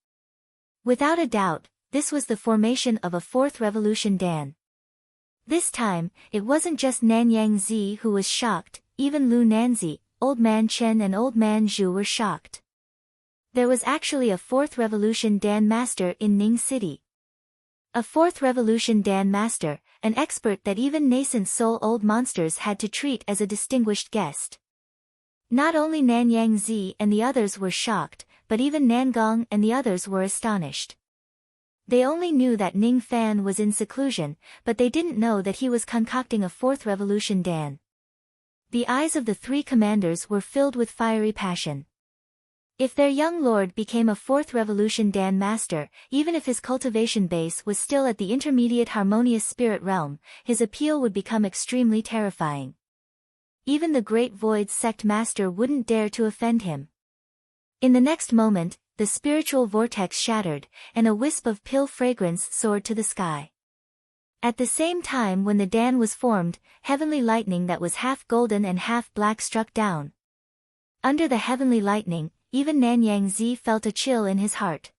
Without a doubt, this was the formation of a 4th revolution Dan. This time, it wasn't just Nanyang Zi who was shocked, even Lu Nanzi, Old Man Chen and Old Man Zhu were shocked. There was actually a 4th revolution Dan master in Ning City. A 4th revolution Dan master, an expert that even nascent soul old monsters had to treat as a distinguished guest. Not only Nanyang Zi and the others were shocked, but even Nangong and the others were astonished. They only knew that Ning Fan was in seclusion, but they didn't know that he was concocting a 4th revolution Dan. The eyes of the 3 commanders were filled with fiery passion. If their young lord became a 4th revolution Dan master, even if his cultivation base was still at the intermediate harmonious spirit realm, his appeal would become extremely terrifying. Even the Great Void sect master wouldn't dare to offend him. In the next moment, the spiritual vortex shattered, and a wisp of pill fragrance soared to the sky. At the same time when the Dan was formed, heavenly lightning that was half golden and half black struck down. Under the heavenly lightning, even Nanyang Zi felt a chill in his heart.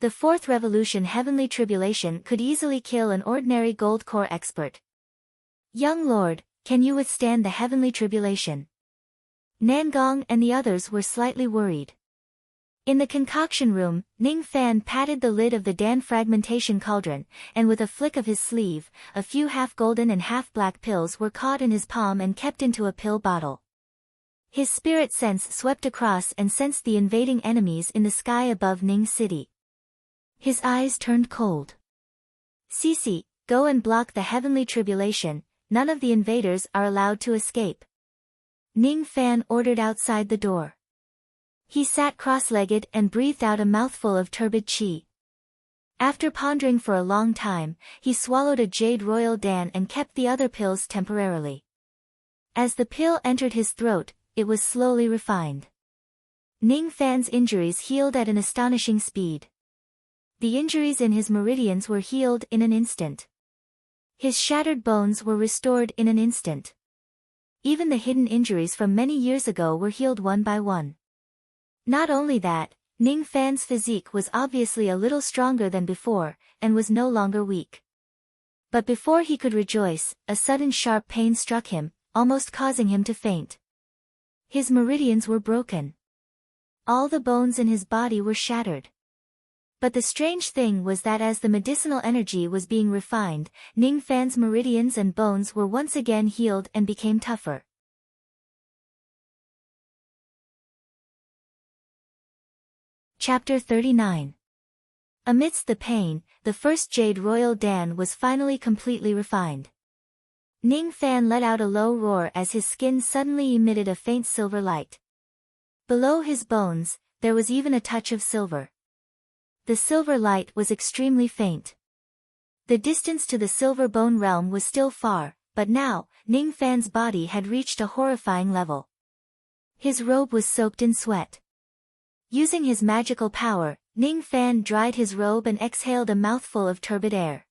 The 4th revolution heavenly tribulation could easily kill an ordinary gold core expert. Young lord, can you withstand the heavenly tribulation? Nangong and the others were slightly worried. In the concoction room, Ning Fan patted the lid of the Dan fragmentation cauldron, and with a flick of his sleeve, a few half-golden and half-black pills were caught in his palm and kept into a pill bottle. His spirit sense swept across and sensed the invading enemies in the sky above Ning City. His eyes turned cold. Cece, go and block the heavenly tribulation, none of the invaders are allowed to escape. Ning Fan ordered outside the door. He sat cross-legged and breathed out a mouthful of turbid qi. After pondering for a long time, he swallowed a jade royal Dan and kept the other pills temporarily. As the pill entered his throat, it was slowly refined. Ning Fan's injuries healed at an astonishing speed. The injuries in his meridians were healed in an instant. His shattered bones were restored in an instant. Even the hidden injuries from many years ago were healed one by one. Not only that, Ning Fan's physique was obviously a little stronger than before, and was no longer weak. But before he could rejoice, a sudden sharp pain struck him, almost causing him to faint. His meridians were broken. All the bones in his body were shattered. But the strange thing was that as the medicinal energy was being refined, Ning Fan's meridians and bones were once again healed and became tougher. Chapter 39. Amidst the pain, the first Jade Royal Dan was finally completely refined. Ning Fan let out a low roar as his skin suddenly emitted a faint silver light. Below his bones, there was even a touch of silver. The silver light was extremely faint. The distance to the silver bone realm was still far, but now, Ning Fan's body had reached a horrifying level. His robe was soaked in sweat. Using his magical power, Ning Fan dried his robe and exhaled a mouthful of turbid air.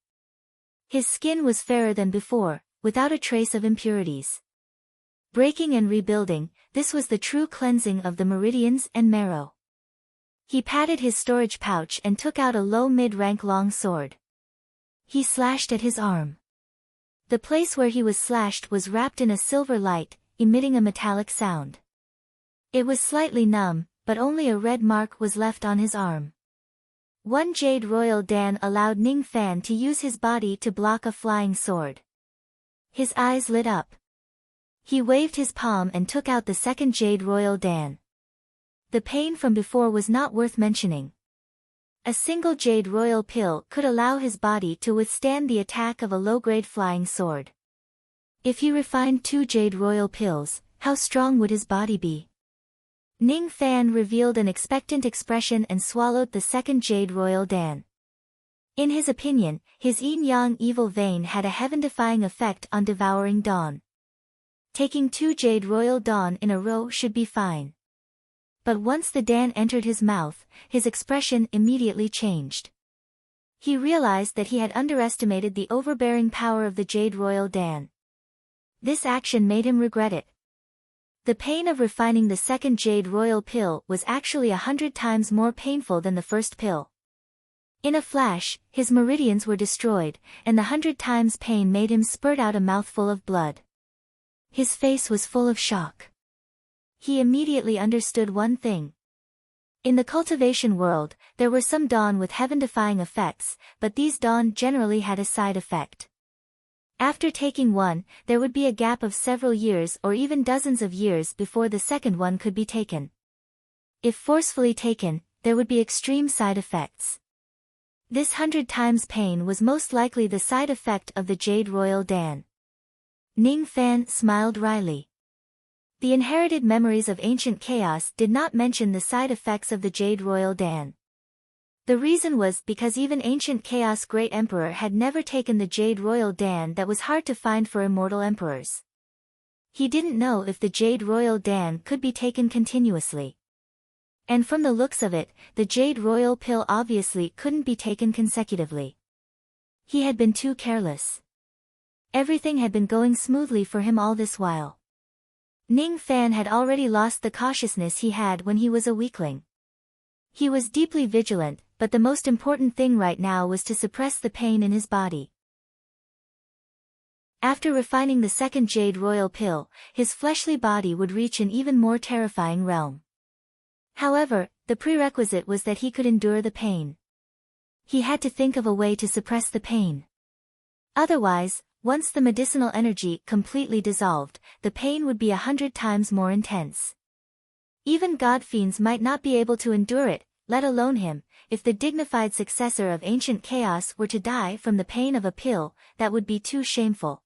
His skin was fairer than before, without a trace of impurities. Breaking and rebuilding, this was the true cleansing of the meridians and marrow. He patted his storage pouch and took out a low mid-rank long sword. He slashed at his arm. The place where he was slashed was wrapped in a silver light, emitting a metallic sound. It was slightly numb, but only a red mark was left on his arm. One Jade Royal Dan allowed Ning Fan to use his body to block a flying sword. His eyes lit up. He waved his palm and took out the second Jade Royal Dan. The pain from before was not worth mentioning. A single Jade Royal pill could allow his body to withstand the attack of a low-grade flying sword. If he refined 2 Jade Royal pills, how strong would his body be? Ning Fan revealed an expectant expression and swallowed the second Jade Royal Dan. In his opinion, his yin-yang evil vein had a heaven-defying effect on devouring dawn. Taking 2 Jade Royal Dawn in a row should be fine. But once the Dan entered his mouth, his expression immediately changed. He realized that he had underestimated the overbearing power of the Jade Royal Dan. This action made him regret it. The pain of refining the second Jade Royal pill was actually 100 times more painful than the first pill. In a flash, his meridians were destroyed, and the 100 times pain made him spurt out a mouthful of blood. His face was full of shock. He immediately understood one thing. In the cultivation world, there were some dawn with heaven-defying effects, but these dawn generally had a side effect. After taking one, there would be a gap of several years or even dozens of years before the second one could be taken. If forcefully taken, there would be extreme side effects. This 100 times pain was most likely the side effect of the Jade Royal Dan. Ning Fan smiled wryly. The inherited memories of ancient chaos did not mention the side effects of the Jade Royal Dan. The reason was because even ancient chaos great emperor had never taken the Jade Royal Dan that was hard to find for immortal emperors. He didn't know if the Jade Royal Dan could be taken continuously. And from the looks of it, the Jade Royal pill obviously couldn't be taken consecutively. He had been too careless. Everything had been going smoothly for him all this while. Ning Fan had already lost the cautiousness he had when he was a weakling. He was deeply vigilant, but the most important thing right now was to suppress the pain in his body. After refining the second Jade Royal pill, his fleshly body would reach an even more terrifying realm. However, the prerequisite was that he could endure the pain. He had to think of a way to suppress the pain. Otherwise, once the medicinal energy completely dissolved, the pain would be 100 times more intense. Even god fiends might not be able to endure it, let alone him. If the dignified successor of ancient chaos were to die from the pain of a pill, that would be too shameful.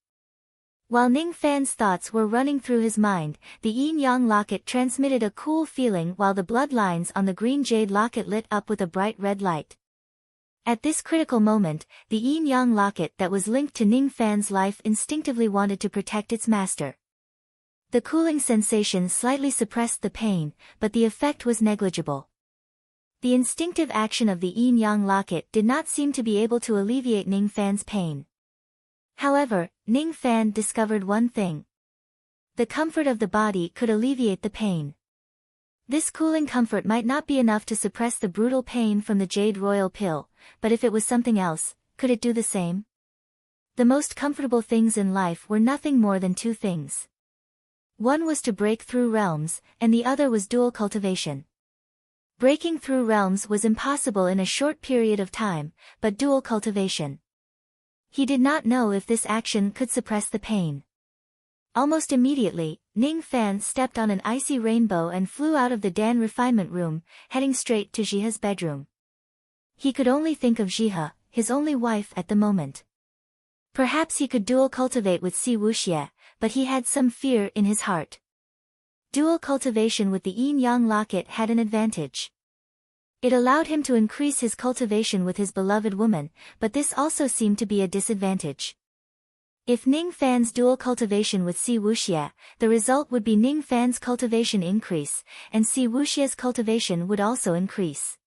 While Ning Fan's thoughts were running through his mind, the yin-yang locket transmitted a cool feeling while the bloodlines on the green jade locket lit up with a bright red light. At this critical moment, the yin-yang locket that was linked to Ning Fan's life instinctively wanted to protect its master. The cooling sensation slightly suppressed the pain, but the effect was negligible. The instinctive action of the yin-yang locket did not seem to be able to alleviate Ning Fan's pain. However, Ning Fan discovered one thing. The comfort of the body could alleviate the pain. This cooling comfort might not be enough to suppress the brutal pain from the Jade Royal pill, but if it was something else, could it do the same? The most comfortable things in life were nothing more than 2 things. One was to break through realms, and the other was dual cultivation. Breaking through realms was impossible in a short period of time, but dual cultivation. He did not know if this action could suppress the pain. Almost immediately, Ning Fan stepped on an icy rainbow and flew out of the Dan refinement room, heading straight to Jihe's bedroom. He could only think of Jihe, his only wife at the moment. Perhaps he could dual cultivate with Si Wuxie, but he had some fear in his heart. Dual cultivation with the yin-yang locket had an advantage. It allowed him to increase his cultivation with his beloved woman, but this also seemed to be a disadvantage. If Ning Fan's dual cultivation with Si Wuxie, the result would be Ning Fan's cultivation increase, and Si Wuxie's cultivation would also increase.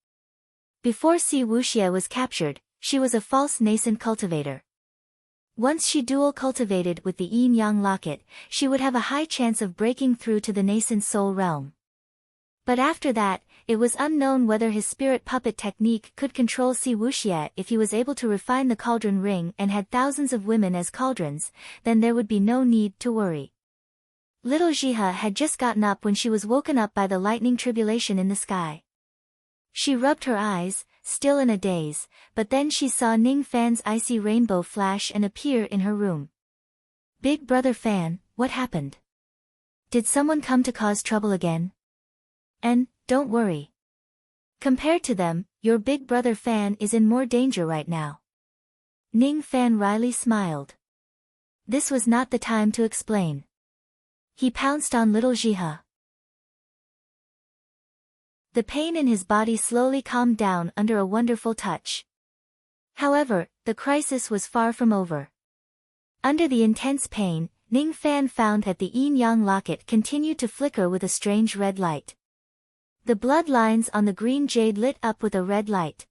Before Si Wuxie was captured, she was a false nascent cultivator. Once she dual cultivated with the yin-yang locket, she would have a high chance of breaking through to the nascent soul realm. But after that, it was unknown whether his spirit puppet technique could control Si Wuxie. If he was able to refine the cauldron ring and had thousands of women as cauldrons, then there would be no need to worry. Little Jihe had just gotten up when she was woken up by the lightning tribulation in the sky. She rubbed her eyes, still in a daze, but then she saw Ning Fan's icy rainbow flash and appear in her room. Big Brother Fan, what happened? Did someone come to cause trouble again? And, don't worry. Compared to them, your Big Brother Fan is in more danger right now. Ning Fan wryly smiled. This was not the time to explain. He pounced on little Jihe. The pain in his body slowly calmed down under a wonderful touch. However, the crisis was far from over. Under the intense pain, Ning Fan found that the yin-yang locket continued to flicker with a strange red light. The blood lines on the green jade lit up with a red light.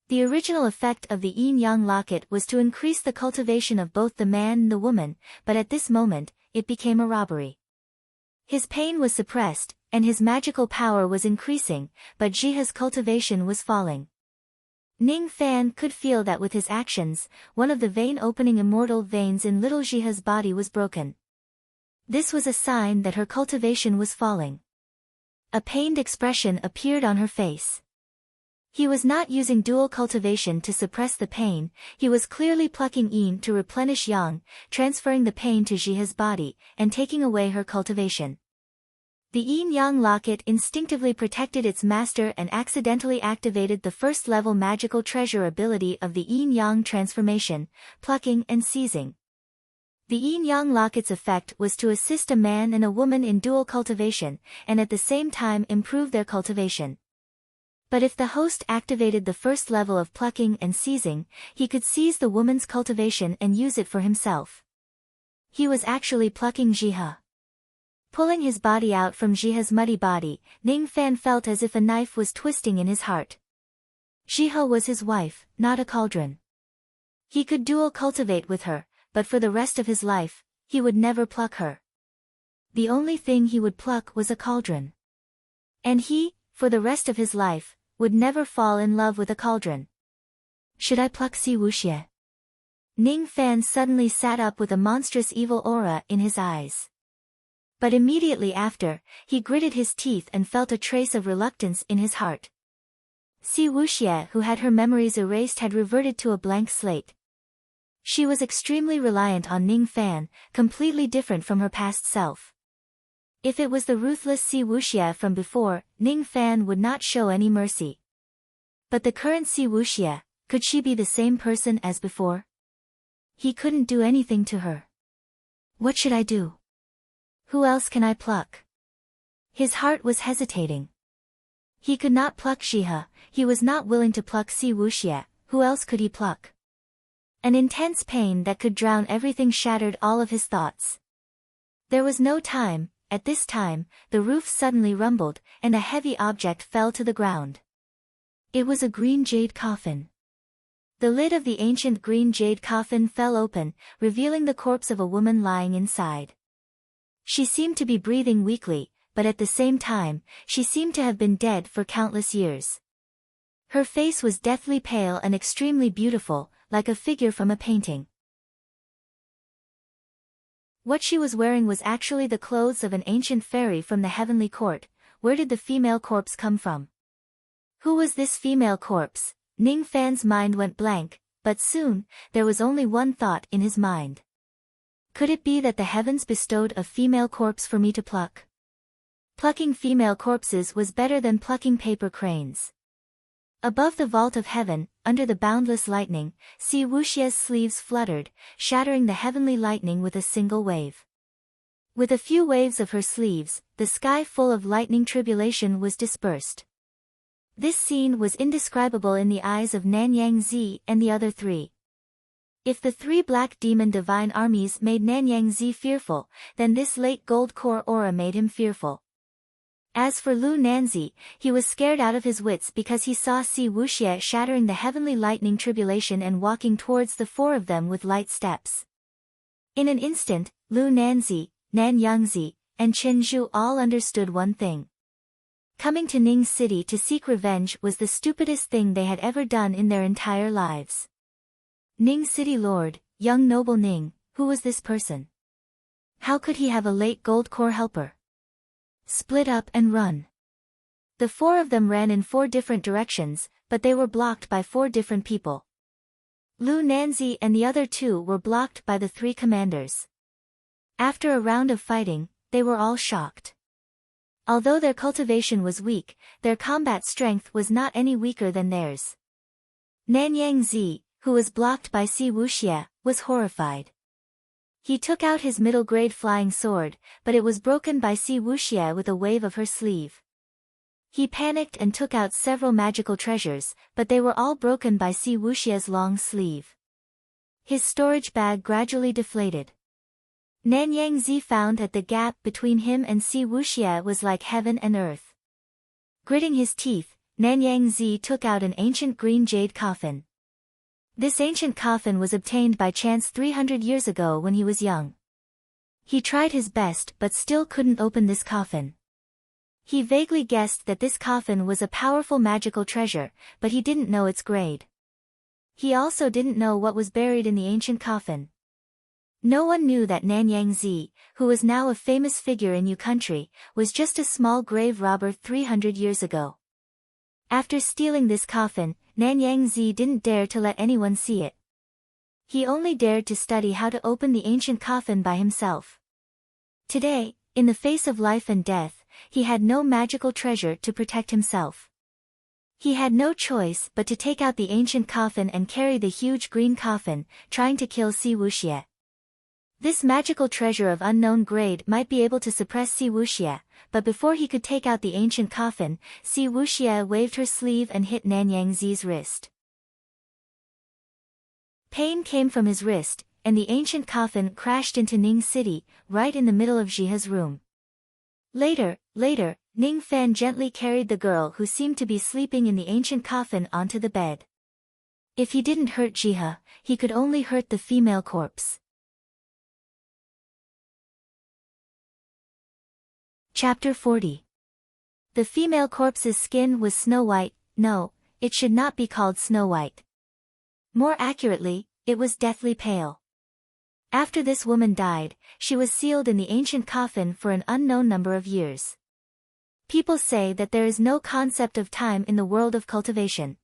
The original effect of the yin-yang locket was to increase the cultivation of both the man and the woman, but at this moment, it became a robbery. His pain was suppressed, and his magical power was increasing, but Jihe's cultivation was falling. Ning Fan could feel that with his actions, one of the vein-opening immortal veins in little Jihe's body was broken. This was a sign that her cultivation was falling. A pained expression appeared on her face. He was not using dual cultivation to suppress the pain, he was clearly plucking yin to replenish yang, transferring the pain to Jihe's body, and taking away her cultivation. The yin-yang locket instinctively protected its master and accidentally activated the first-level magical treasure ability of the yin-yang transformation, plucking and seizing. The yin-yang locket's effect was to assist a man and a woman in dual cultivation, and at the same time improve their cultivation. But if the host activated the first level of plucking and seizing, he could seize the woman's cultivation and use it for himself. He was actually plucking Jihe. Pulling his body out from Jihe's muddy body, Ning Fan felt as if a knife was twisting in his heart. Jihe was his wife, not a cauldron. He could dual cultivate with her, but for the rest of his life, he would never pluck her. The only thing he would pluck was a cauldron. And he, for the rest of his life, would never fall in love with a cauldron. Should I pluck Si Wuxie? Ning Fan suddenly sat up with a monstrous evil aura in his eyes. But immediately after, he gritted his teeth and felt a trace of reluctance in his heart. Si Wuxie, who had her memories erased, had reverted to a blank slate. She was extremely reliant on Ning Fan, completely different from her past self. If it was the ruthless Si Wuxie from before, Ning Fan would not show any mercy. But the current Si Wuxie, could she be the same person as before? He couldn't do anything to her. What should I do? Who else can I pluck? His heart was hesitating. He could not pluck Jihe, he was not willing to pluck Si Wuxie, who else could he pluck? An intense pain that could drown everything shattered all of his thoughts. There was no time. At this time, the roof suddenly rumbled, and a heavy object fell to the ground. It was a green jade coffin. The lid of the ancient green jade coffin fell open, revealing the corpse of a woman lying inside. She seemed to be breathing weakly, but at the same time, she seemed to have been dead for countless years. Her face was deathly pale and extremely beautiful, like a figure from a painting. What she was wearing was actually the clothes of an ancient fairy from the heavenly court. Where did the female corpse come from? Who was this female corpse? Ning Fan's mind went blank, but soon, there was only one thought in his mind. Could it be that the heavens bestowed a female corpse for me to pluck? Plucking female corpses was better than plucking paper cranes. Above the vault of heaven, under the boundless lightning, Si Wuxia's sleeves fluttered, shattering the heavenly lightning with a single wave. With a few waves of her sleeves, the sky full of lightning tribulation was dispersed. This scene was indescribable in the eyes of Nanyang Zi and the other three. If the three black demon divine armies made Nanyang Zi fearful, then this late gold core aura made him fearful. As for Lu Nanzi, he was scared out of his wits because he saw Si Wuxia shattering the heavenly lightning tribulation and walking towards the four of them with light steps. In an instant, Lu Nanzi, Nan Yangzi, and Chen Zhu all understood one thing. Coming to Ning City to seek revenge was the stupidest thing they had ever done in their entire lives. Ning City Lord, young noble Ning, who was this person? How could he have a late gold core helper? Split up and run. The four of them ran in 4 different directions, but they were blocked by 4 different people. Lu Nanzi and the other 2 were blocked by the 3 commanders. After a round of fighting, they were all shocked. Although their cultivation was weak, their combat strength was not any weaker than theirs. Nanyang Zi, who was blocked by Si Wuxia, was horrified. He took out his middle-grade flying sword, but it was broken by Si Wuxia with a wave of her sleeve. He panicked and took out several magical treasures, but they were all broken by Si Wuxia's long sleeve. His storage bag gradually deflated. Nanyang Zi found that the gap between him and Si Wuxia was like heaven and earth. Gritting his teeth, Nanyang Zi took out an ancient green jade coffin. This ancient coffin was obtained by chance 300 years ago when he was young. He tried his best but still couldn't open this coffin. He vaguely guessed that this coffin was a powerful magical treasure, but he didn't know its grade. He also didn't know what was buried in the ancient coffin. No one knew that Nanyang Zi, who was now a famous figure in Yu country, was just a small grave robber 300 years ago. After stealing this coffin, Nanyang Zi didn't dare to let anyone see it. He only dared to study how to open the ancient coffin by himself. Today, in the face of life and death, he had no magical treasure to protect himself. He had no choice but to take out the ancient coffin and carry the huge green coffin, trying to kill Si Wuxia. This magical treasure of unknown grade might be able to suppress Si Wuxia, but before he could take out the ancient coffin, Si Wuxia waved her sleeve and hit Nanyang Zi's wrist. Pain came from his wrist, and the ancient coffin crashed into Ning City, right in the middle of Jihe's room. Later, Ning Fan gently carried the girl who seemed to be sleeping in the ancient coffin onto the bed. If he didn't hurt Jihe, he could only hurt the female corpse. Chapter 40. The female corpse's skin was snow white. No, it should not be called snow white. More accurately, it was deathly pale. After this woman died, she was sealed in the ancient coffin for an unknown number of years. People say that there is no concept of time in the world of cultivation.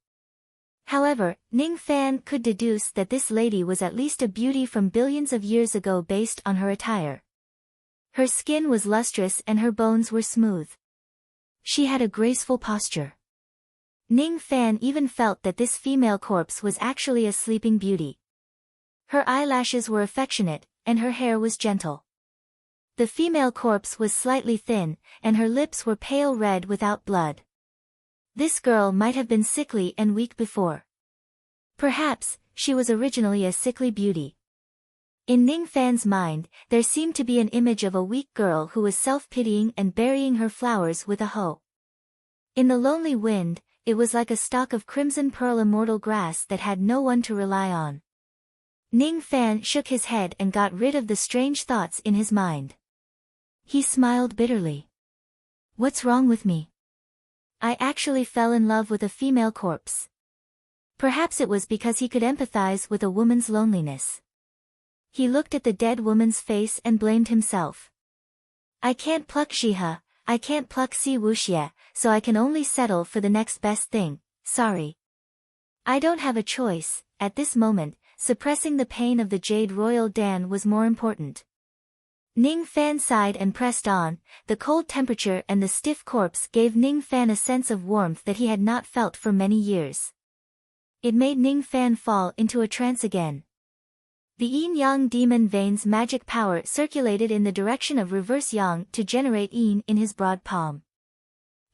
However, Ning Fan could deduce that this lady was at least a beauty from billions of years ago based on her attire. Her skin was lustrous and her bones were smooth. She had a graceful posture. Ning Fan even felt that this female corpse was actually a sleeping beauty. Her eyelashes were affectionate, and her hair was gentle. The female corpse was slightly thin, and her lips were pale red without blood. This girl might have been sickly and weak before. Perhaps, she was originally a sickly beauty. In Ning Fan's mind, there seemed to be an image of a weak girl who was self-pitying and burying her flowers with a hoe. In the lonely wind, it was like a stalk of crimson pearl immortal grass that had no one to rely on. Ning Fan shook his head and got rid of the strange thoughts in his mind. He smiled bitterly. What's wrong with me? I actually fell in love with a female corpse. Perhaps it was because he could empathize with a woman's loneliness. He looked at the dead woman's face and blamed himself. I can't pluck Jihe, I can't pluck Si Wuxia, so I can only settle for the next best thing, sorry. I don't have a choice. At this moment, suppressing the pain of the Jade Royal Dan was more important. Ning Fan sighed and pressed on. The cold temperature and the stiff corpse gave Ning Fan a sense of warmth that he had not felt for many years. It made Ning Fan fall into a trance again. The yin-yang demon Vane's magic power circulated in the direction of reverse yang to generate yin in his broad palm.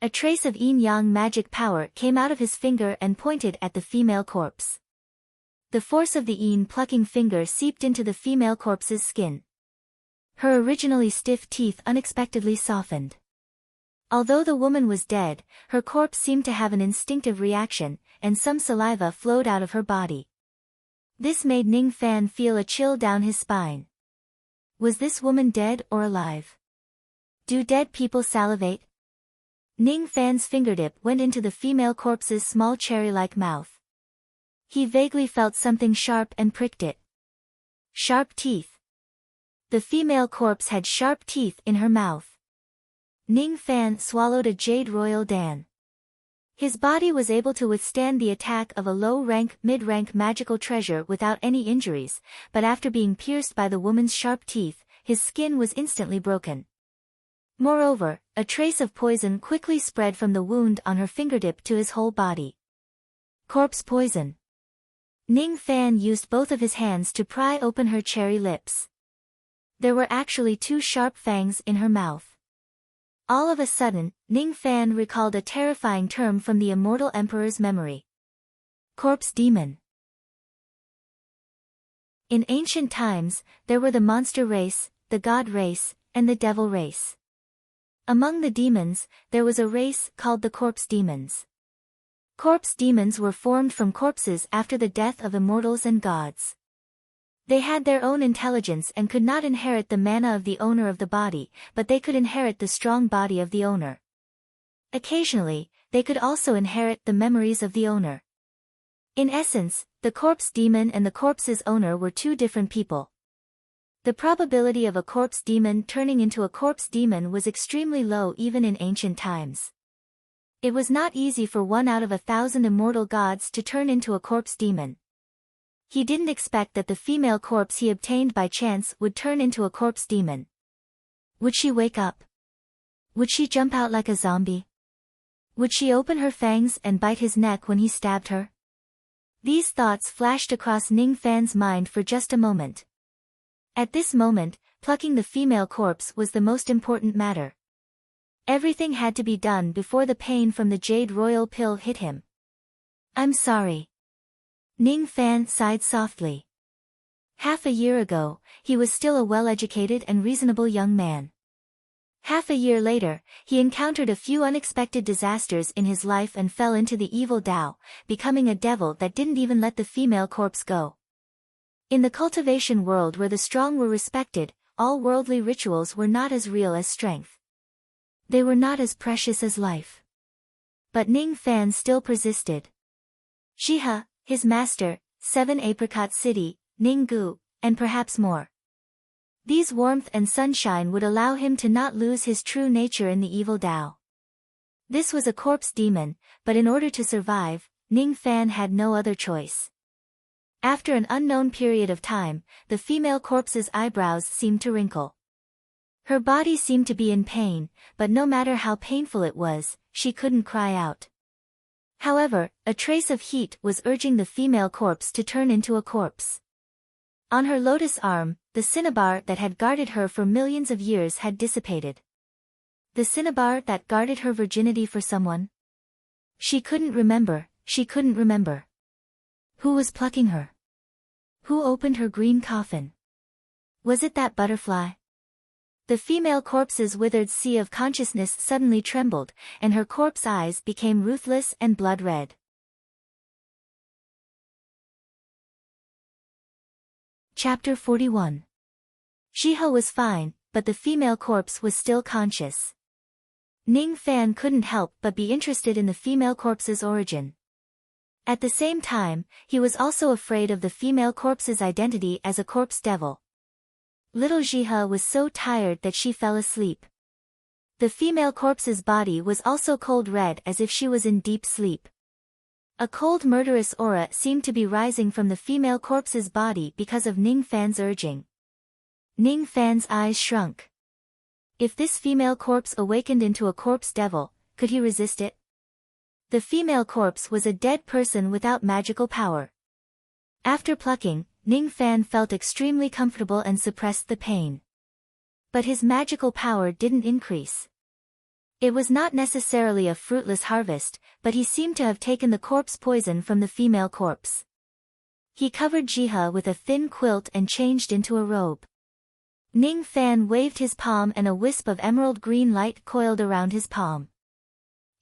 A trace of yin-yang magic power came out of his finger and pointed at the female corpse. The force of the yin plucking finger seeped into the female corpse's skin. Her originally stiff teeth unexpectedly softened. Although the woman was dead, her corpse seemed to have an instinctive reaction, and some saliva flowed out of her body. This made Ning Fan feel a chill down his spine. Was this woman dead or alive? Do dead people salivate? Ning Fan's fingertip went into the female corpse's small cherry-like mouth. He vaguely felt something sharp and pricked it. Sharp teeth. The female corpse had sharp teeth in her mouth. Ning Fan swallowed a Jade Royal Dan. His body was able to withstand the attack of a low-rank, mid-rank magical treasure without any injuries, but after being pierced by the woman's sharp teeth, his skin was instantly broken. Moreover, a trace of poison quickly spread from the wound on her fingertip to his whole body. Corpse poison. Ning Fan used both of his hands to pry open her cherry lips. There were actually 2 sharp fangs in her mouth. All of a sudden, Ning Fan recalled a terrifying term from the immortal emperor's memory. Corpse demon. In ancient times, there were the monster race, the god race, and the devil race. Among the demons, there was a race called the corpse demons. Corpse demons were formed from corpses after the death of immortals and gods. They had their own intelligence and could not inherit the mana of the owner of the body, but they could inherit the strong body of the owner. Occasionally, they could also inherit the memories of the owner. In essence, the corpse demon and the corpse's owner were 2 different people. The probability of a corpse demon turning into a corpse demon was extremely low even in ancient times. It was not easy for 1 out of 1,000 immortal gods to turn into a corpse demon. He didn't expect that the female corpse he obtained by chance would turn into a corpse demon. Would she wake up? Would she jump out like a zombie? Would she open her fangs and bite his neck when he stabbed her? These thoughts flashed across Ning Fan's mind for just a moment. At this moment, plucking the female corpse was the most important matter. Everything had to be done before the pain from the Jade Royal pill hit him. I'm sorry. Ning Fan sighed softly. Half a year ago, he was still a well-educated and reasonable young man. Half a year later, he encountered a few unexpected disasters in his life and fell into the evil Tao, becoming a devil that didn't even let the female corpse go. In the cultivation world where the strong were respected, all worldly rituals were not as real as strength. They were not as precious as life. But Ning Fan still persisted. Shiha, his master, 7 Apricot City, Ninggu, and perhaps more. These warmth and sunshine would allow him to not lose his true nature in the evil Tao. This was a corpse demon, but in order to survive, Ning Fan had no other choice. After an unknown period of time, the female corpse's eyebrows seemed to wrinkle. Her body seemed to be in pain, but no matter how painful it was, she couldn't cry out. However, a trace of heat was urging the female corpse to turn into a corpse. On her lotus arm, the cinnabar that had guarded her for millions of years had dissipated. The cinnabar that guarded her virginity for someone? She couldn't remember, she couldn't remember. Who was plucking her? Who opened her green coffin? Was it that butterfly? The female corpse's withered sea of consciousness suddenly trembled, and her corpse eyes became ruthless and blood-red. Chapter 41. Shiha was fine, but the female corpse was still conscious. Ning Fan couldn't help but be interested in the female corpse's origin. At the same time, he was also afraid of the female corpse's identity as a corpse devil. Little Jiha was so tired that she fell asleep. The female corpse's body was also cold red as if she was in deep sleep. A cold murderous aura seemed to be rising from the female corpse's body because of Ning Fan's urging. Ning Fan's eyes shrunk. If this female corpse awakened into a corpse devil, could he resist it? The female corpse was a dead person without magical power. After plucking, Ning Fan felt extremely comfortable and suppressed the pain. But his magical power didn't increase. It was not necessarily a fruitless harvest, but he seemed to have taken the corpse poison from the female corpse. He covered Jiha with a thin quilt and changed into a robe. Ning Fan waved his palm and a wisp of emerald green light coiled around his palm.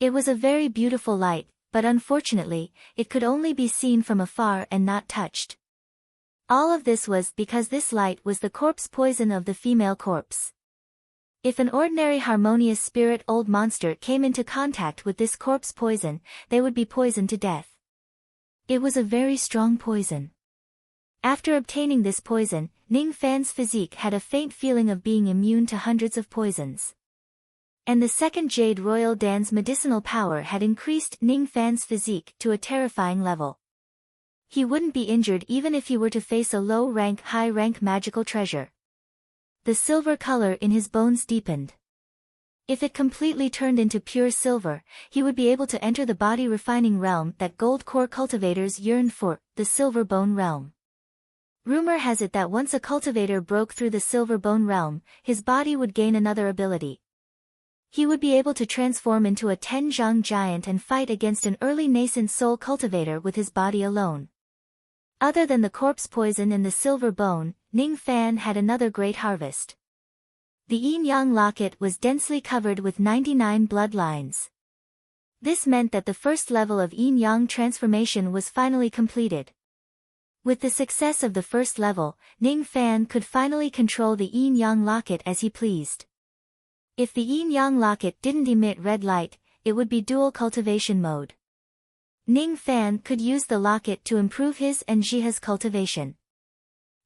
It was a very beautiful light, but unfortunately, it could only be seen from afar and not touched. All of this was because this light was the corpse poison of the female corpse. If an ordinary harmonious spirit old monster came into contact with this corpse poison, they would be poisoned to death. It was a very strong poison. After obtaining this poison, Ning Fan's physique had a faint feeling of being immune to hundreds of poisons. And the second Jade Royal Dan's medicinal power had increased Ning Fan's physique to a terrifying level. He wouldn't be injured even if he were to face a low-rank, high-rank magical treasure. The silver color in his bones deepened. If it completely turned into pure silver, he would be able to enter the body refining realm that gold core cultivators yearned for, the silver bone realm. Rumor has it that once a cultivator broke through the silver bone realm, his body would gain another ability. He would be able to transform into a Tenjiang giant and fight against an early nascent soul cultivator with his body alone. Other than the corpse poison and the silver bone, Ning Fan had another great harvest. The yin-yang locket was densely covered with 99 bloodlines. This meant that the first level of yin-yang transformation was finally completed. With the success of the first level, Ning Fan could finally control the yin-yang locket as he pleased. If the yin-yang locket didn't emit red light, it would be dual cultivation mode. Ning Fan could use the locket to improve his and Jiha's cultivation.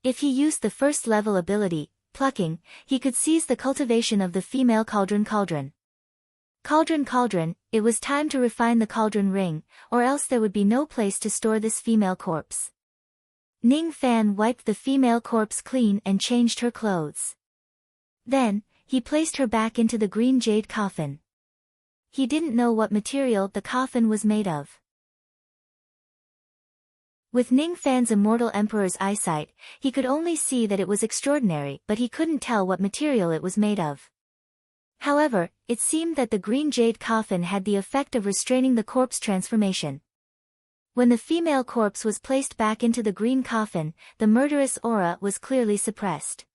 If he used the first level ability, plucking, he could seize the cultivation of the female cauldron. Cauldron, it was time to refine the cauldron ring, or else there would be no place to store this female corpse. Ning Fan wiped the female corpse clean and changed her clothes. Then, he placed her back into the green jade coffin. He didn't know what material the coffin was made of. With Ning Fan's immortal emperor's eyesight, he could only see that it was extraordinary, but he couldn't tell what material it was made of. However, it seemed that the green jade coffin had the effect of restraining the corpse transformation. When the female corpse was placed back into the green coffin, the murderous aura was clearly suppressed.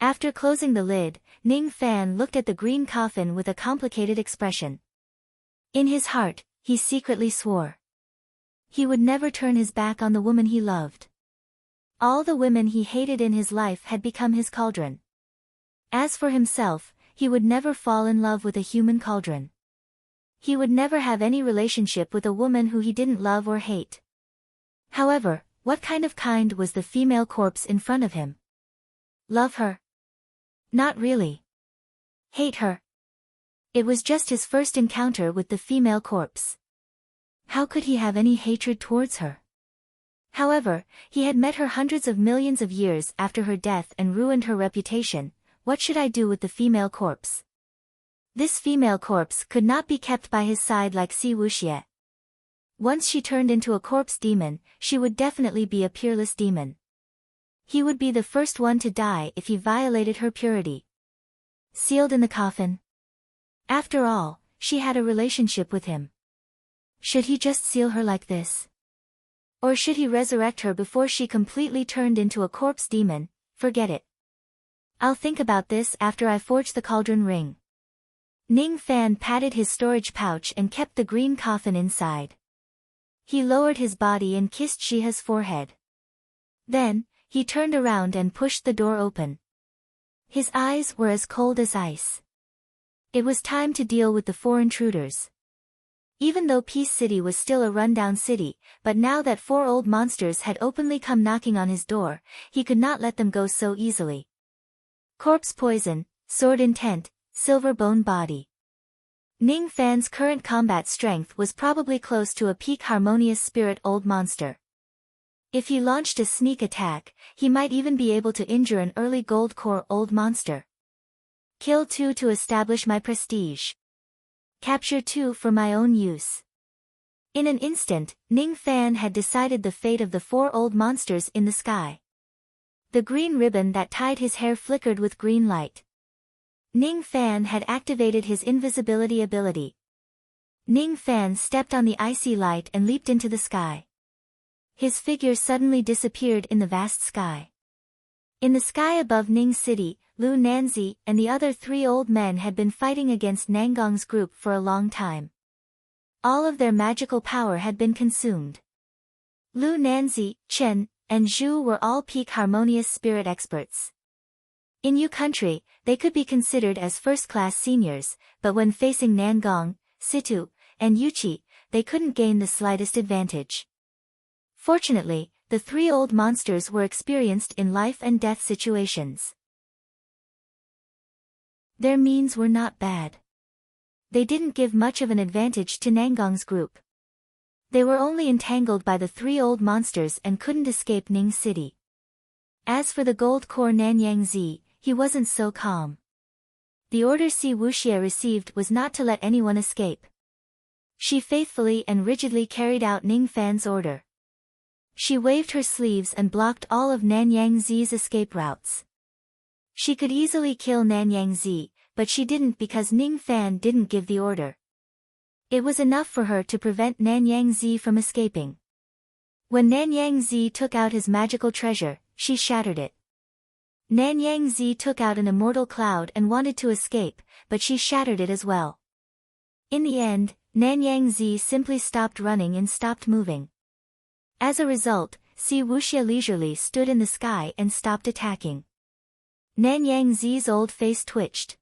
After closing the lid, Ning Fan looked at the green coffin with a complicated expression. In his heart, he secretly swore. He would never turn his back on the woman he loved. All the women he hated in his life had become his cauldron. As for himself, he would never fall in love with a human cauldron. He would never have any relationship with a woman who he didn't love or hate. However, what kind was the female corpse in front of him? Love her? Not really. Hate her? It was just his first encounter with the female corpse. How could he have any hatred towards her? However, he had met her hundreds of millions of years after her death and ruined her reputation. What should I do with the female corpse? This female corpse could not be kept by his side like Si Wuxie. Once she turned into a corpse demon, she would definitely be a peerless demon. He would be the first one to die if he violated her purity. Sealed in the coffin? After all, she had a relationship with him. Should he just seal her like this? Or should he resurrect her before she completely turned into a corpse demon? Forget it. I'll think about this after I forge the cauldron ring. Ning Fan patted his storage pouch and kept the green coffin inside. He lowered his body and kissed Jiha's forehead. Then, he turned around and pushed the door open. His eyes were as cold as ice. It was time to deal with the 4 intruders. Even though Peace City was still a rundown city, but now that 4 old monsters had openly come knocking on his door, he could not let them go so easily. Corpse poison, sword intent, silver bone body. Ning Fan's current combat strength was probably close to a peak harmonious spirit old monster. If he launched a sneak attack, he might even be able to injure an early gold core old monster. Kill 2 to establish my prestige. Capture 2 for my own use. In an instant, Ning Fan had decided the fate of the 4 old monsters in the sky. The green ribbon that tied his hair flickered with green light. Ning Fan had activated his invisibility ability. Ning Fan stepped on the icy light and leaped into the sky. His figure suddenly disappeared in the vast sky. In the sky above Ning City, Lu Nanzi and the other 3 old men had been fighting against Nangong's group for a long time. All of their magical power had been consumed. Lu Nanzi, Chen, and Zhu were all peak harmonious spirit experts. In Yu country, they could be considered as first-class seniors, but when facing Nangong, Situ, and Yuqi, they couldn't gain the slightest advantage. Fortunately, the 3 old monsters were experienced in life and death situations. Their means were not bad. They didn't give much of an advantage to Nangong's group. They were only entangled by the 3 old monsters and couldn't escape Ning City. As for the gold core Nanyang Zi, he wasn't so calm. The order Si Wuxia received was not to let anyone escape. She faithfully and rigidly carried out Ning Fan's order. She waved her sleeves and blocked all of Nanyang Zi's escape routes. She could easily kill Nanyang Zi, but she didn't because Ning Fan didn't give the order. It was enough for her to prevent Nanyang Zi from escaping. When Nanyang Zi took out his magical treasure, she shattered it. Nanyang Zi took out an immortal cloud and wanted to escape, but she shattered it as well. In the end, Nanyang Zi simply stopped running and stopped moving. As a result, Si Wuxia leisurely stood in the sky and stopped attacking. Nanyang Zi's old face twitched.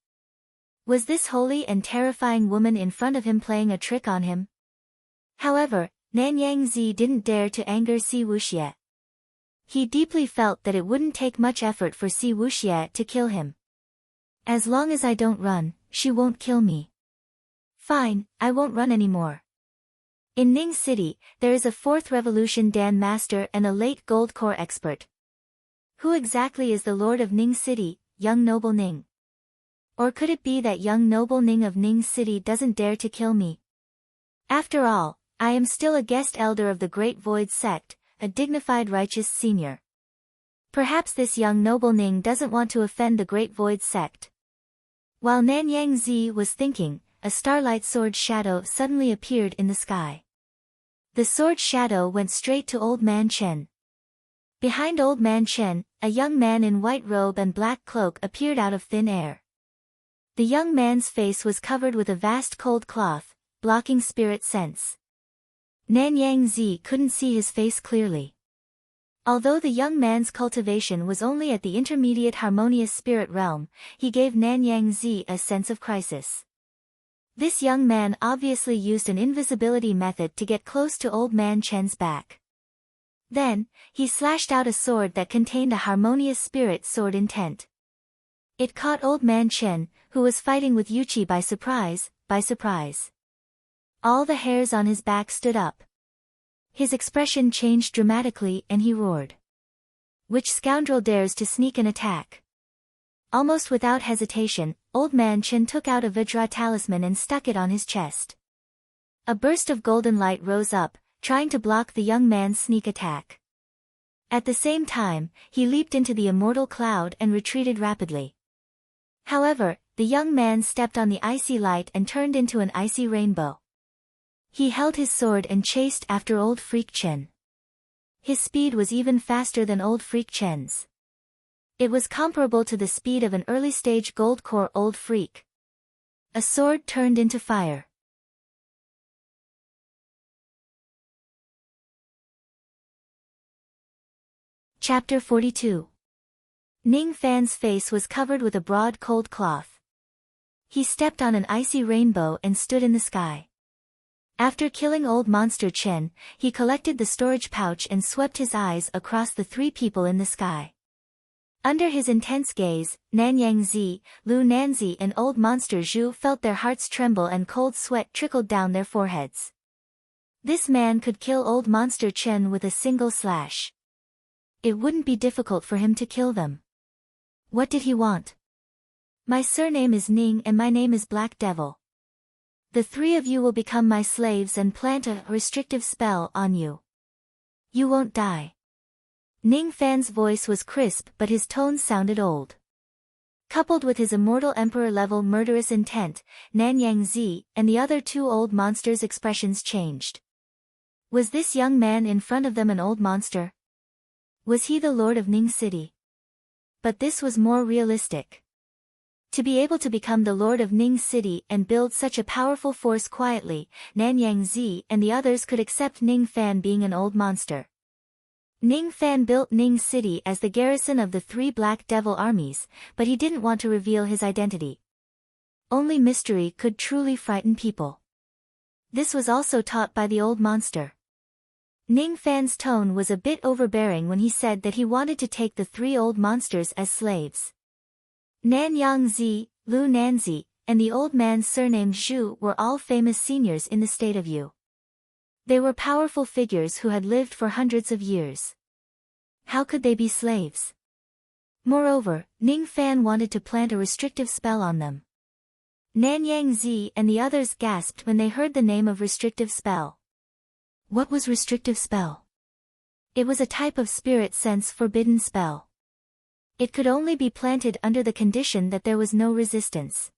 Was this holy and terrifying woman in front of him playing a trick on him? However, Nanyang Zi didn't dare to anger Si Wuxia. He deeply felt that it wouldn't take much effort for Si Wuxia to kill him. As long as I don't run, she won't kill me. Fine, I won't run anymore. In Ning City, there is a 4th Revolution Dan Master and a late Gold Core expert. Who exactly is the Lord of Ning City, young noble Ning? Or could it be that young noble Ning of Ning City doesn't dare to kill me? After all, I am still a guest elder of the Great Void Sect, a dignified righteous senior. Perhaps this young noble Ning doesn't want to offend the Great Void Sect. While Nanyang Zi was thinking, a starlight sword shadow suddenly appeared in the sky. The sword shadow went straight to Old Man Chen. Behind Old Man Chen, a young man in white robe and black cloak appeared out of thin air. The young man's face was covered with a vast cold cloth, blocking spirit sense. Nanyang Zi couldn't see his face clearly. Although the young man's cultivation was only at the intermediate harmonious spirit realm, he gave Nanyang Zi a sense of crisis. This young man obviously used an invisibility method to get close to Old Man Chen's back. Then, he slashed out a sword that contained a harmonious spirit sword intent. It caught Old Man Chen, who was fighting with Yuqi by surprise. All the hairs on his back stood up. His expression changed dramatically and he roared. Which scoundrel dares to sneak an attack? Almost without hesitation, Old Man Chen took out a Vajra talisman and stuck it on his chest. A burst of golden light rose up, trying to block the young man's sneak attack. At the same time, he leaped into the immortal cloud and retreated rapidly. However, the young man stepped on the icy light and turned into an icy rainbow. He held his sword and chased after Old Freak Chen. His speed was even faster than Old Freak Chen's. It was comparable to the speed of an early-stage gold core Old Freak. A sword turned into fire. Chapter 42. Ning Fan's face was covered with a broad cold cloth. He stepped on an icy rainbow and stood in the sky. After killing Old Monster Chen, he collected the storage pouch and swept his eyes across the 3 people in the sky. Under his intense gaze, Nanyang Zi, Lu Nanzi and old monster Zhu felt their hearts tremble and cold sweat trickled down their foreheads. This man could kill old monster Chen with a single slash. It wouldn't be difficult for him to kill them. What did he want? My surname is Ning and my name is Black Devil. The three of you will become my slaves and plant a restrictive spell on you. You won't die. Ning Fan's voice was crisp but his tones sounded old. Coupled with his immortal emperor-level murderous intent, Nanyang Zi and the other two old monsters' expressions changed. Was this young man in front of them an old monster? Was he the lord of Ning City? But this was more realistic. To be able to become the lord of Ning City and build such a powerful force quietly, Nanyang Zi and the others could accept Ning Fan being an old monster. Ning Fan built Ning City as the garrison of the three Black Devil armies, but he didn't want to reveal his identity. Only mystery could truly frighten people. This was also taught by the old monster. Ning Fan's tone was a bit overbearing when he said that he wanted to take the three old monsters as slaves. Nanyang Zi, Lu Nanzi, and the old man's surname Zhu were all famous seniors in the state of Yu. They were powerful figures who had lived for hundreds of years. How could they be slaves? Moreover, Ning Fan wanted to plant a restrictive spell on them. Nanyang Zi and the others gasped when they heard the name of restrictive spell. What was restrictive spell? It was a type of spirit sense forbidden spell. It could only be planted under the condition that there was no resistance.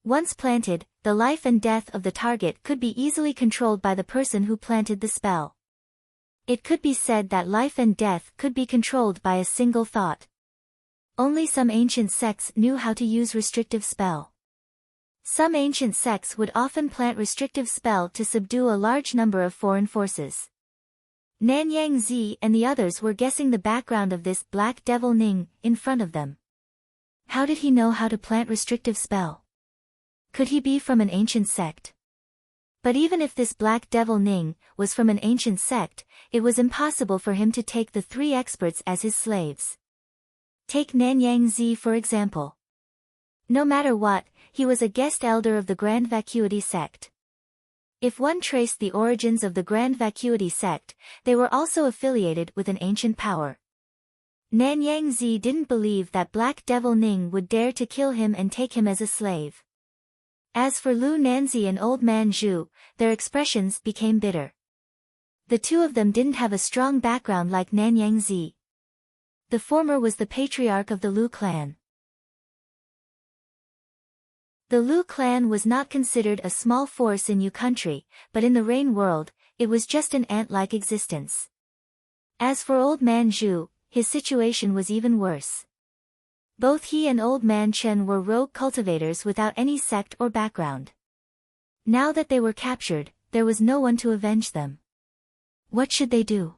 Once planted, the life and death of the target could be easily controlled by the person who planted the spell. It could be said that life and death could be controlled by a single thought. Only some ancient sects knew how to use restrictive spell. Some ancient sects would often plant restrictive spell to subdue a large number of foreign forces. Nanyang Zi and the others were guessing the background of this Black Devil Ning in front of them. How did he know how to plant restrictive spell? Could he be from an ancient sect? But even if this Black Devil Ning was from an ancient sect, it was impossible for him to take the three experts as his slaves. Take Nanyang Zi for example. No matter what, he was a guest elder of the Grand Vacuity sect. If one traced the origins of the Grand Vacuity sect, they were also affiliated with an ancient power. Nanyang Zi didn't believe that Black Devil Ning would dare to kill him and take him as a slave. As for Lu Nanzi and Old Man Zhu, their expressions became bitter. The two of them didn't have a strong background like Nanyang Zi. The former was the patriarch of the Lu clan. The Lu clan was not considered a small force in Yu country, but in the Rain world, it was just an ant-like existence. As for Old Man Zhu, his situation was even worse. Both he and Old Man Chen were rogue cultivators without any sect or background. Now that they were captured, there was no one to avenge them. What should they do?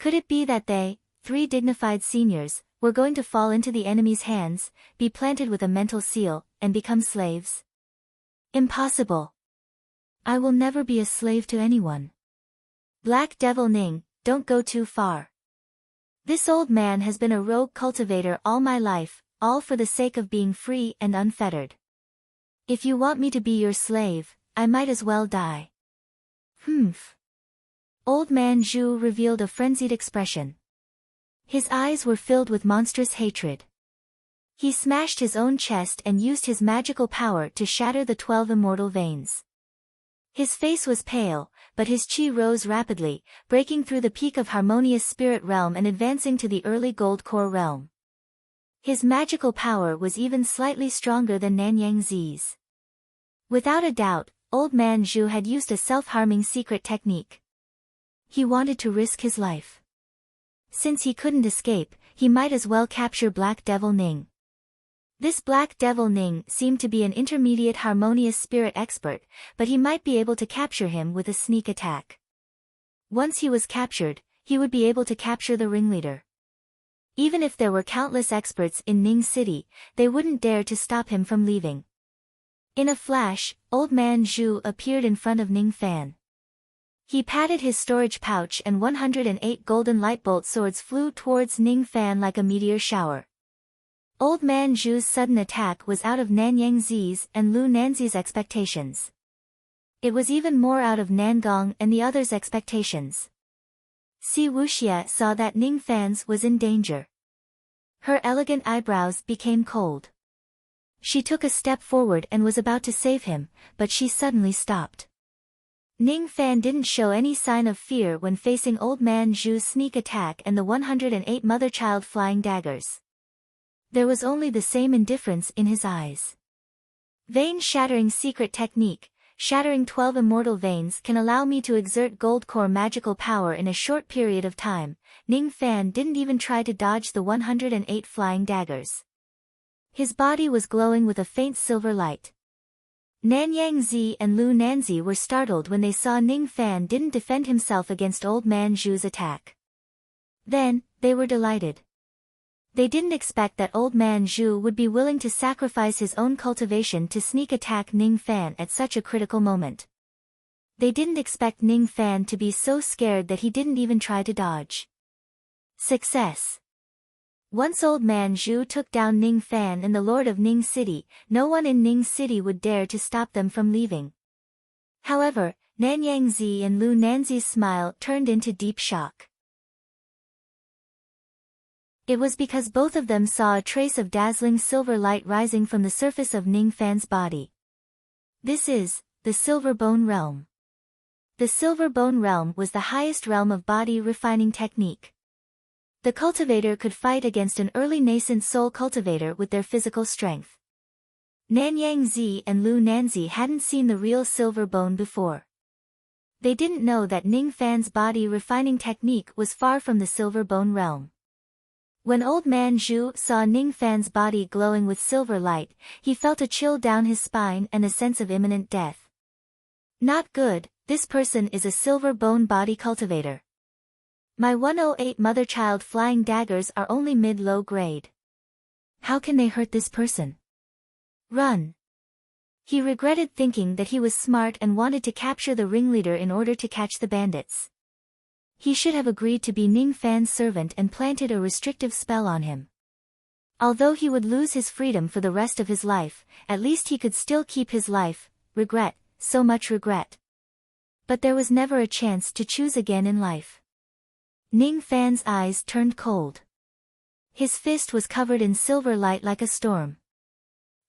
Could it be that they, three dignified seniors, were going to fall into the enemy's hands, be planted with a mental seal, and become slaves? Impossible. I will never be a slave to anyone. Black Devil Ning, don't go too far. This old man has been a rogue cultivator all my life, all for the sake of being free and unfettered. If you want me to be your slave, I might as well die. Humph. Old Man Zhu revealed a frenzied expression. His eyes were filled with monstrous hatred. He smashed his own chest and used his magical power to shatter the 12 immortal veins. His face was pale, but his chi rose rapidly, breaking through the peak of harmonious spirit realm and advancing to the early gold core realm. His magical power was even slightly stronger than Nanyang Zi's. Without a doubt, Old Man Zhu had used a self-harming secret technique. He wanted to risk his life. Since he couldn't escape, he might as well capture Black Devil Ning. This Black Devil Ning seemed to be an intermediate harmonious spirit expert, but he might be able to capture him with a sneak attack. Once he was captured, he would be able to capture the ringleader. Even if there were countless experts in Ning City, they wouldn't dare to stop him from leaving. In a flash, Old Man Zhu appeared in front of Ning Fan. He patted his storage pouch and 108 golden lightbolt swords flew towards Ning Fan like a meteor shower. Old Man Zhu's sudden attack was out of Nanyang Zi's and Lu Nanzi's expectations. It was even more out of Nangong and the others' expectations. Si Wuxia saw that Ning Fan's was in danger. Her elegant eyebrows became cold. She took a step forward and was about to save him, but she suddenly stopped. Ning Fan didn't show any sign of fear when facing Old Man Zhu's sneak attack and the 108 mother-child flying daggers. There was only the same indifference in his eyes. Vein-shattering secret technique. Shattering 12 immortal veins can allow me to exert gold core magical power in a short period of time. Ning Fan didn't even try to dodge the 108 flying daggers. His body was glowing with a faint silver light. Nanyang Zi and Lu Nanzi were startled when they saw Ning Fan didn't defend himself against Old Man Zhu's attack. Then, they were delighted. They didn't expect that Old Man Zhu would be willing to sacrifice his own cultivation to sneak attack Ning Fan at such a critical moment. They didn't expect Ning Fan to be so scared that he didn't even try to dodge. Success. Once Old Man Zhu took down Ning Fan and the Lord of Ning City, no one in Ning City would dare to stop them from leaving. However, Nanyang Zi and Lu Nanzi's smile turned into deep shock. It was because both of them saw a trace of dazzling silver light rising from the surface of Ning Fan's body. This is the Silver Bone Realm. The Silver Bone Realm was the highest realm of body refining technique. The cultivator could fight against an early nascent soul cultivator with their physical strength. Nanyang Zi and Lu Nanzi hadn't seen the real silver bone before. They didn't know that Ning Fan's body refining technique was far from the Silver Bone Realm. When Old Man Zhu saw Ning Fan's body glowing with silver light, he felt a chill down his spine and a sense of imminent death. Not good, this person is a silver bone body cultivator. My 108 mother-child flying daggers are only mid-low grade. How can they hurt this person? Run. He regretted thinking that he was smart and wanted to capture the ringleader in order to catch the bandits. He should have agreed to be Ning Fan's servant and planted a restrictive spell on him. Although he would lose his freedom for the rest of his life, at least he could still keep his life. Regret, so much regret. But there was never a chance to choose again in life. Ning Fan's eyes turned cold. His fist was covered in silver light like a storm.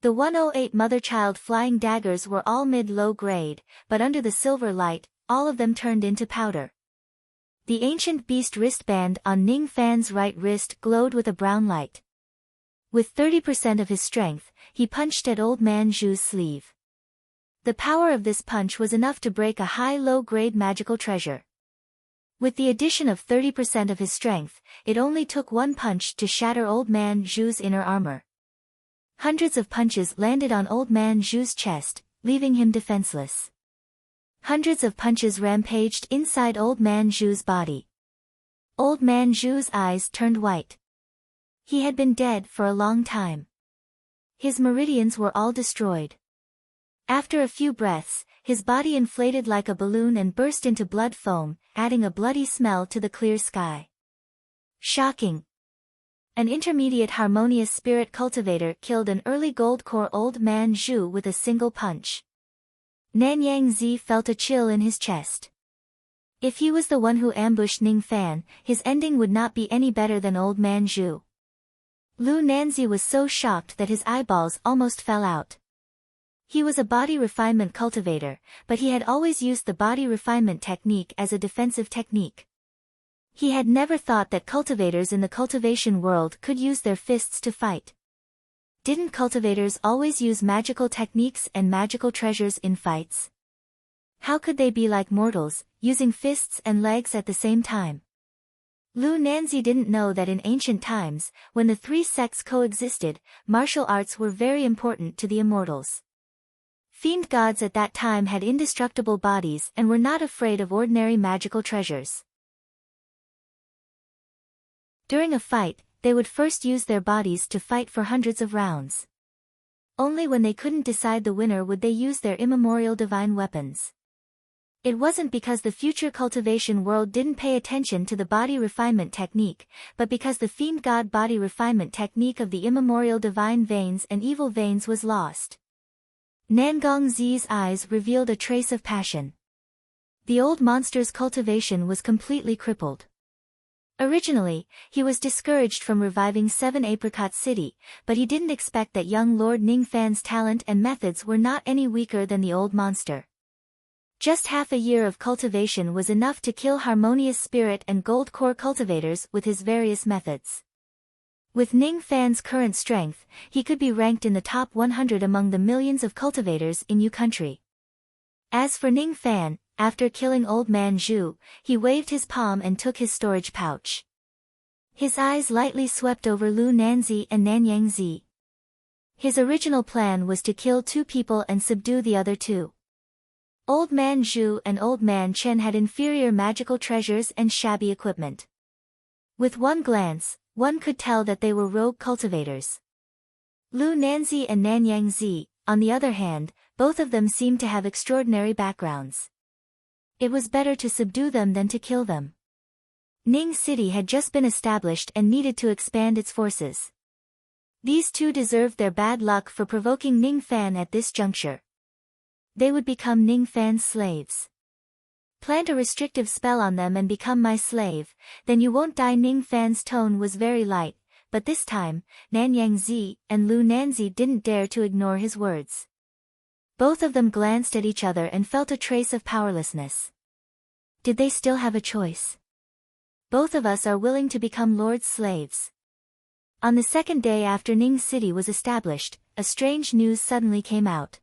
The 108 mother-child flying daggers were all mid-low grade, but under the silver light, all of them turned into powder. The ancient beast wristband on Ning Fan's right wrist glowed with a brown light. With 30% of his strength, he punched at Old Man Zhu's sleeve. The power of this punch was enough to break a high-low-grade magical treasure. With the addition of 30% of his strength, it only took one punch to shatter Old Man Zhu's inner armor. Hundreds of punches landed on Old Man Zhu's chest, leaving him defenseless. Hundreds of punches rampaged inside Old Man Zhu's body. Old Man Zhu's eyes turned white. He had been dead for a long time. His meridians were all destroyed. After a few breaths, his body inflated like a balloon and burst into blood foam, adding a bloody smell to the clear sky. Shocking. An intermediate harmonious spirit cultivator killed an early gold core Old Man Zhu with a single punch. Nanyang Zi felt a chill in his chest. If he was the one who ambushed Ning Fan, his ending would not be any better than Old Man Zhu. Lu Nanzi was so shocked that his eyeballs almost fell out. He was a body refinement cultivator, but he had always used the body refinement technique as a defensive technique. He had never thought that cultivators in the cultivation world could use their fists to fight. Didn't cultivators always use magical techniques and magical treasures in fights? How could they be like mortals, using fists and legs at the same time? Lu Nanzi didn't know that in ancient times, when the three sects coexisted, martial arts were very important to the immortals. Fiend gods at that time had indestructible bodies and were not afraid of ordinary magical treasures. During a fight, they would first use their bodies to fight for hundreds of rounds. Only when they couldn't decide the winner would they use their immemorial divine weapons. It wasn't because the future cultivation world didn't pay attention to the body refinement technique, but because the fiend god body refinement technique of the immemorial divine veins and evil veins was lost. Nangong Zi's eyes revealed a trace of passion. The old monster's cultivation was completely crippled. Originally, he was discouraged from reviving 7 Apricot City, but he didn't expect that young Lord Ningfan's talent and methods were not any weaker than the old monster. Just half a year of cultivation was enough to kill Harmonious Spirit and Gold Core cultivators with his various methods. With Ningfan's current strength, he could be ranked in the top 100 among the millions of cultivators in Yu country. As for Ningfan, after killing Old Man Zhu, he waved his palm and took his storage pouch. His eyes lightly swept over Lu Nanzi and Nanyang Zi. His original plan was to kill 2 people and subdue the other 2. Old Man Zhu and Old Man Chen had inferior magical treasures and shabby equipment. With one glance, one could tell that they were rogue cultivators. Lu Nanzi and Nanyang Zi, on the other hand, both of them seemed to have extraordinary backgrounds. It was better to subdue them than to kill them. Ning City had just been established and needed to expand its forces. These 2 deserved their bad luck for provoking Ningfan at this juncture. They would become Ningfan's slaves. Plant a restrictive spell on them and become my slave, then you won't die. Ningfan's tone was very light, but this time, Nanyang Zi and Lu Nanzi didn't dare to ignore his words. Both of them glanced at each other and felt a trace of powerlessness. Did they still have a choice? Both of us are willing to become Lord's slaves. On the second day after Ning City was established, a strange news suddenly came out.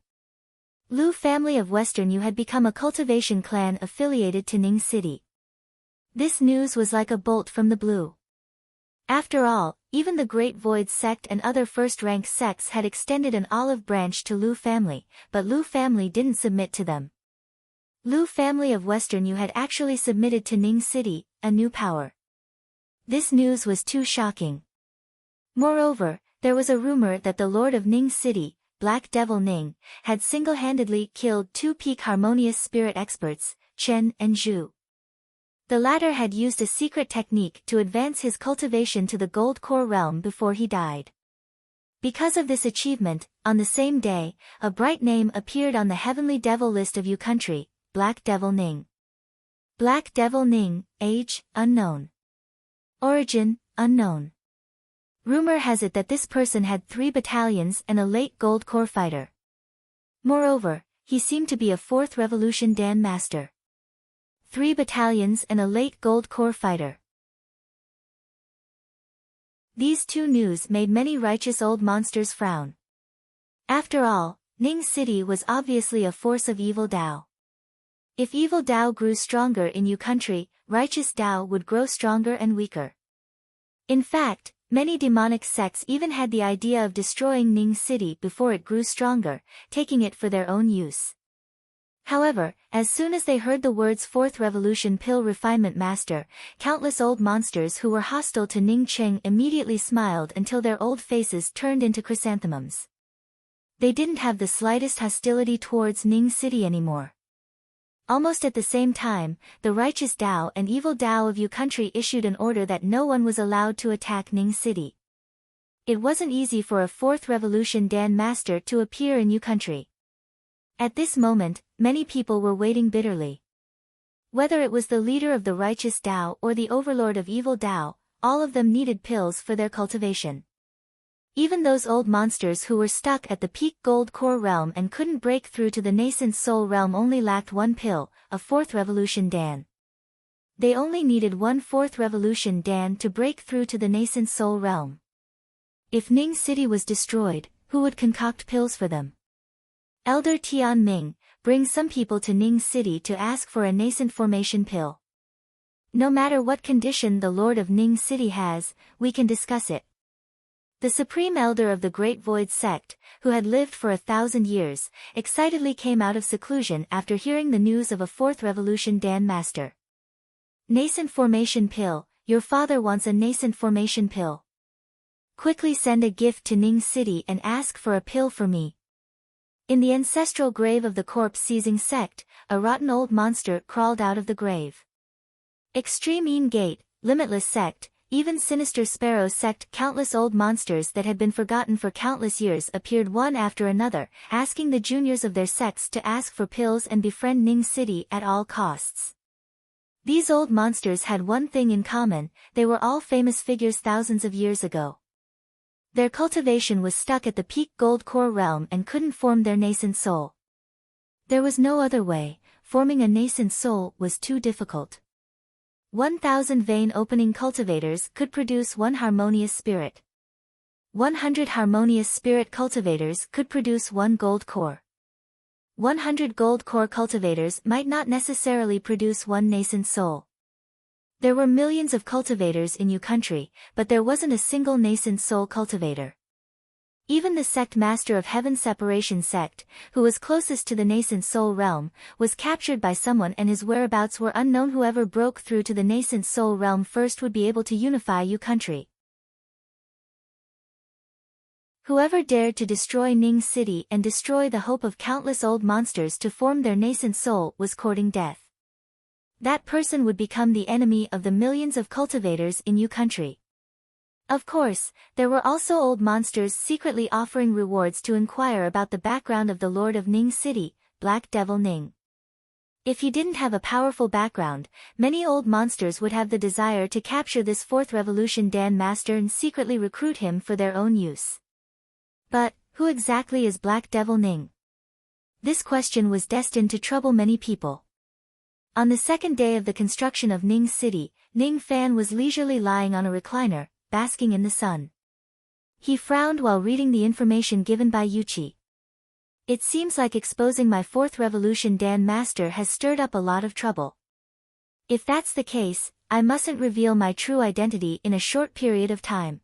Lu family of Western Yu had become a cultivation clan affiliated to Ning City. This news was like a bolt from the blue. After all, even the Great Void sect and other first-rank sects had extended an olive branch to Lu family, but Lu family didn't submit to them. Lu family of Western Yu had actually submitted to Ning City, a new power. This news was too shocking. Moreover, there was a rumor that the Lord of Ning City, Black Devil Ning, had single-handedly killed 2 peak Harmonious Spirit experts, Chen and Zhu. The latter had used a secret technique to advance his cultivation to the Gold Core realm before he died. Because of this achievement, on the same day, a bright name appeared on the Heavenly Devil list of Yu country, Black Devil Ning. Black Devil Ning, age, unknown. Origin, unknown. Rumor has it that this person had 3 battalions and a late Gold Core fighter. Moreover, he seemed to be a 4th Revolution Dan master. 3 battalions and a late Gold Core fighter. These 2 news made many righteous old monsters frown. After all, Ning City was obviously a force of evil Dao. If evil Dao grew stronger in Yu country, righteous Dao would grow stronger and weaker. In fact, many demonic sects even had the idea of destroying Ning City before it grew stronger, taking it for their own use. However, as soon as they heard the words 4th Revolution Pill Refinement Master, countless old monsters who were hostile to Ning Cheng immediately smiled until their old faces turned into chrysanthemums. They didn't have the slightest hostility towards Ning City anymore. Almost at the same time, the righteous Dao and evil Dao of Yu country issued an order that no one was allowed to attack Ning City. It wasn't easy for a 4th Revolution Dan master to appear in Yu country. At this moment, many people were waiting bitterly. Whether it was the leader of the righteous Dao or the overlord of evil Dao, all of them needed pills for their cultivation. Even those old monsters who were stuck at the peak Gold Core realm and couldn't break through to the nascent Soul realm only lacked 1 pill, a 4th Revolution Dan. They only needed 1 4th Revolution Dan to break through to the nascent Soul realm. If Ning City was destroyed, who would concoct pills for them? Elder Tian Ming, bring some people to Ning City to ask for a nascent formation pill. No matter what condition the Lord of Ning City has, we can discuss it. The Supreme Elder of the Great Void sect, who had lived for 1,000 years, excitedly came out of seclusion after hearing the news of a 4th Revolution Dan master. Nascent formation pill, your father wants a nascent formation pill. Quickly send a gift to Ning City and ask for a pill for me. In the ancestral grave of the corpse-seizing sect, a rotten old monster crawled out of the grave. Extreme Ean Gate, Limitless Sect, even Sinister Sparrow Sect. Countless old monsters that had been forgotten for countless years appeared one after another, asking the juniors of their sects to ask for pills and befriend Ning City at all costs. These old monsters had one thing in common: they were all famous figures thousands of years ago. Their cultivation was stuck at the peak gold core realm and couldn't form their nascent soul. There was no other way, forming a nascent soul was too difficult. 1,000 vein opening cultivators could produce one harmonious spirit. 100 harmonious spirit cultivators could produce one gold core. 100 gold core cultivators might not necessarily produce one nascent soul. There were millions of cultivators in Yu country, but there wasn't a single nascent soul cultivator. Even the sect master of Heaven Separation Sect, who was closest to the nascent soul realm, was captured by someone and his whereabouts were unknown. Whoever broke through to the nascent soul realm first would be able to unify Yu country. Whoever dared to destroy Ning City and destroy the hope of countless old monsters to form their nascent soul was courting death. That person would become the enemy of the millions of cultivators in Yu country. Of course, there were also old monsters secretly offering rewards to inquire about the background of the Lord of Ning City, Black Devil Ning. If he didn't have a powerful background, many old monsters would have the desire to capture this Fourth Revolution Dan Master and secretly recruit him for their own use. But, who exactly is Black Devil Ning? This question was destined to trouble many people. On the second day of the construction of Ning City, Ning Fan was leisurely lying on a recliner, basking in the sun. He frowned while reading the information given by Yuchi. It seems like exposing my Fourth Revolution Dan Master has stirred up a lot of trouble. If that's the case, I mustn't reveal my true identity in a short period of time.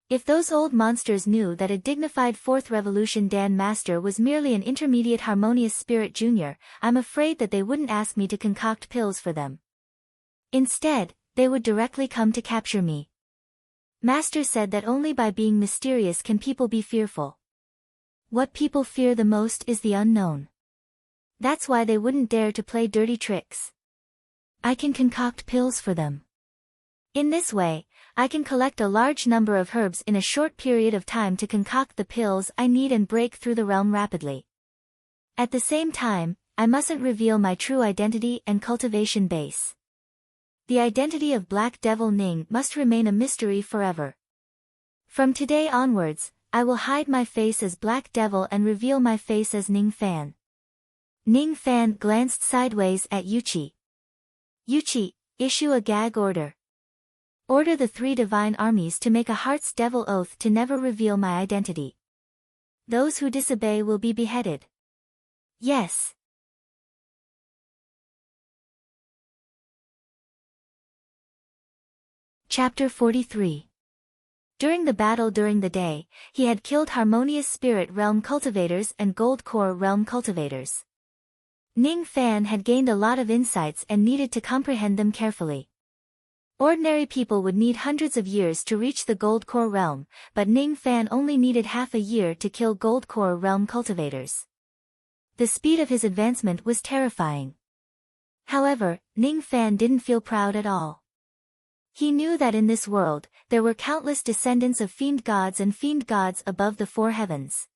If those old monsters knew that a dignified Fourth Revolution Dan Master was merely an intermediate harmonious spirit junior, I'm afraid that they wouldn't ask me to concoct pills for them. Instead, they would directly come to capture me. Master said that only by being mysterious can people be fearful. What people fear the most is the unknown. That's why they wouldn't dare to play dirty tricks. I can concoct pills for them. In this way, I can collect a large number of herbs in a short period of time to concoct the pills I need and break through the realm rapidly. At the same time, I mustn't reveal my true identity and cultivation base. The identity of Black Devil Ning must remain a mystery forever. From today onwards, I will hide my face as Black Devil and reveal my face as Ning Fan. Ning Fan glanced sideways at Yuchi. Yuchi, issue a gag order. Order the 3 divine armies to make a Heart's Devil oath to never reveal my identity. Those who disobey will be beheaded. Yes. Chapter 43. During the battle during the day, he had killed Harmonious Spirit Realm cultivators and Gold Core Realm cultivators. Ning Fan had gained a lot of insights and needed to comprehend them carefully. Ordinary people would need hundreds of years to reach the Gold Core Realm, but Ning Fan only needed half a year to kill Gold Core Realm cultivators. The speed of his advancement was terrifying. However, Ning Fan didn't feel proud at all. He knew that in this world, there were countless descendants of fiend gods and fiend gods above the 4 heavens.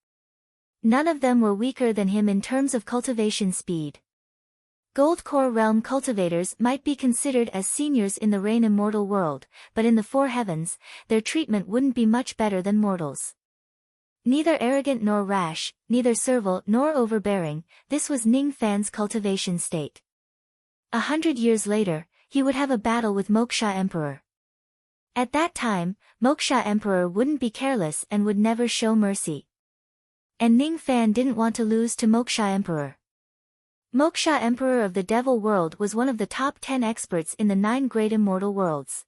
None of them were weaker than him in terms of cultivation speed. Gold Core Realm cultivators might be considered as seniors in the Rain Immortal world, but in the 4 heavens, their treatment wouldn't be much better than mortals. Neither arrogant nor rash, neither servile nor overbearing, this was Ning Fan's cultivation state. 100 years later, he would have a battle with Moksha Emperor. At that time, Moksha Emperor wouldn't be careless and would never show mercy. And Ning Fan didn't want to lose to Moksha Emperor. Moksha Emperor of the Devil World was one of the top 10 experts in the 9 great immortal worlds.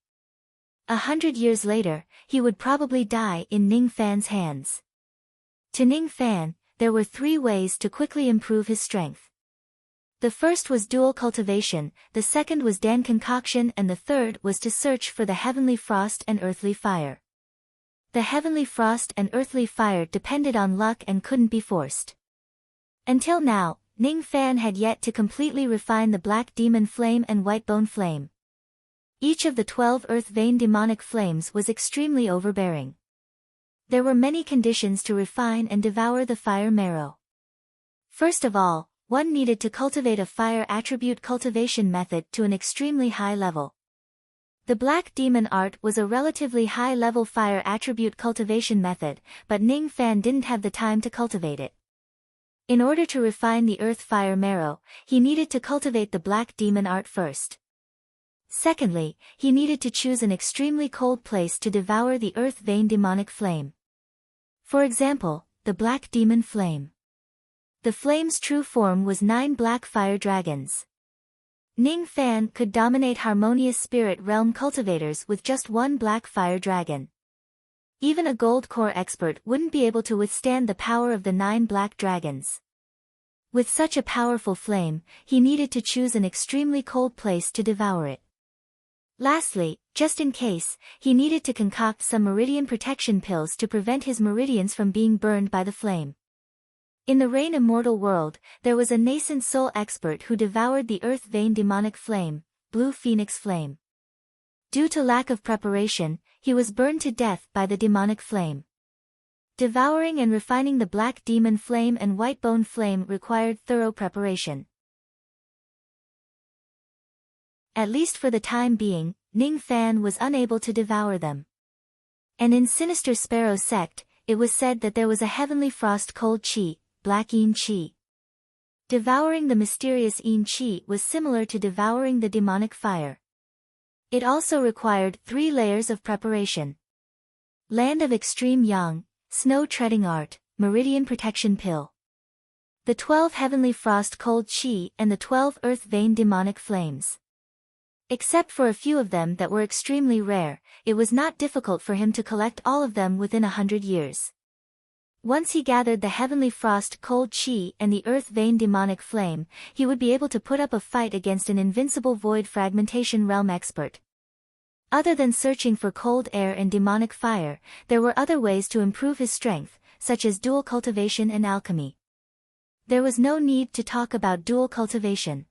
100 years later, he would probably die in Ning Fan's hands. To Ning Fan, there were 3 ways to quickly improve his strength. The first was dual cultivation, the second was Dan concoction, and the third was to search for the heavenly frost and earthly fire. The heavenly frost and earthly fire depended on luck and couldn't be forced. Until now, Ning Fan had yet to completely refine the Black Demon Flame and White Bone Flame. Each of the 12 Earth Vein demonic flames was extremely overbearing. There were many conditions to refine and devour the fire marrow. First of all, one needed to cultivate a fire attribute cultivation method to an extremely high level. The Black Demon Art was a relatively high-level fire attribute cultivation method, but Ning Fan didn't have the time to cultivate it. In order to refine the Earth Fire Marrow, he needed to cultivate the Black Demon Art first. Secondly, he needed to choose an extremely cold place to devour the Earth Vein demonic flame. For example, the Black Demon Flame. The flame's true form was 9 black fire dragons. Ning Fan could dominate harmonious spirit realm cultivators with just one black fire dragon. Even a gold core expert wouldn't be able to withstand the power of the 9 black dragons. With such a powerful flame, he needed to choose an extremely cold place to devour it. Lastly, just in case, he needed to concoct some meridian protection pills to prevent his meridians from being burned by the flame. In the Rain Immortal world, there was a nascent soul expert who devoured the Earth Vein demonic flame, Blue Phoenix Flame. Due to lack of preparation, he was burned to death by the demonic flame. Devouring and refining the Black Demon Flame and White Bone Flame required thorough preparation. At least for the time being, Ning Fan was unable to devour them. And in Sinister Sparrow sect, it was said that there was a heavenly frost cold chi, Black Yin Chi. Devouring the mysterious Yin Chi was similar to devouring the demonic fire. It also required 3 layers of preparation. Land of Extreme Yang, Snow Treading Art, Meridian Protection Pill. The 12 Heavenly Frost Cold Chi and the 12 Earth Vein Demonic Flames. Except for a few of them that were extremely rare, it was not difficult for him to collect all of them within 100 years. Once he gathered the Heavenly Frost Cold Chi and the Earth Vein Demonic Flame, he would be able to put up a fight against an invincible Void Fragmentation Realm expert. Other than searching for cold air and demonic fire, there were other ways to improve his strength, such as dual cultivation and alchemy. There was no need to talk about dual cultivation.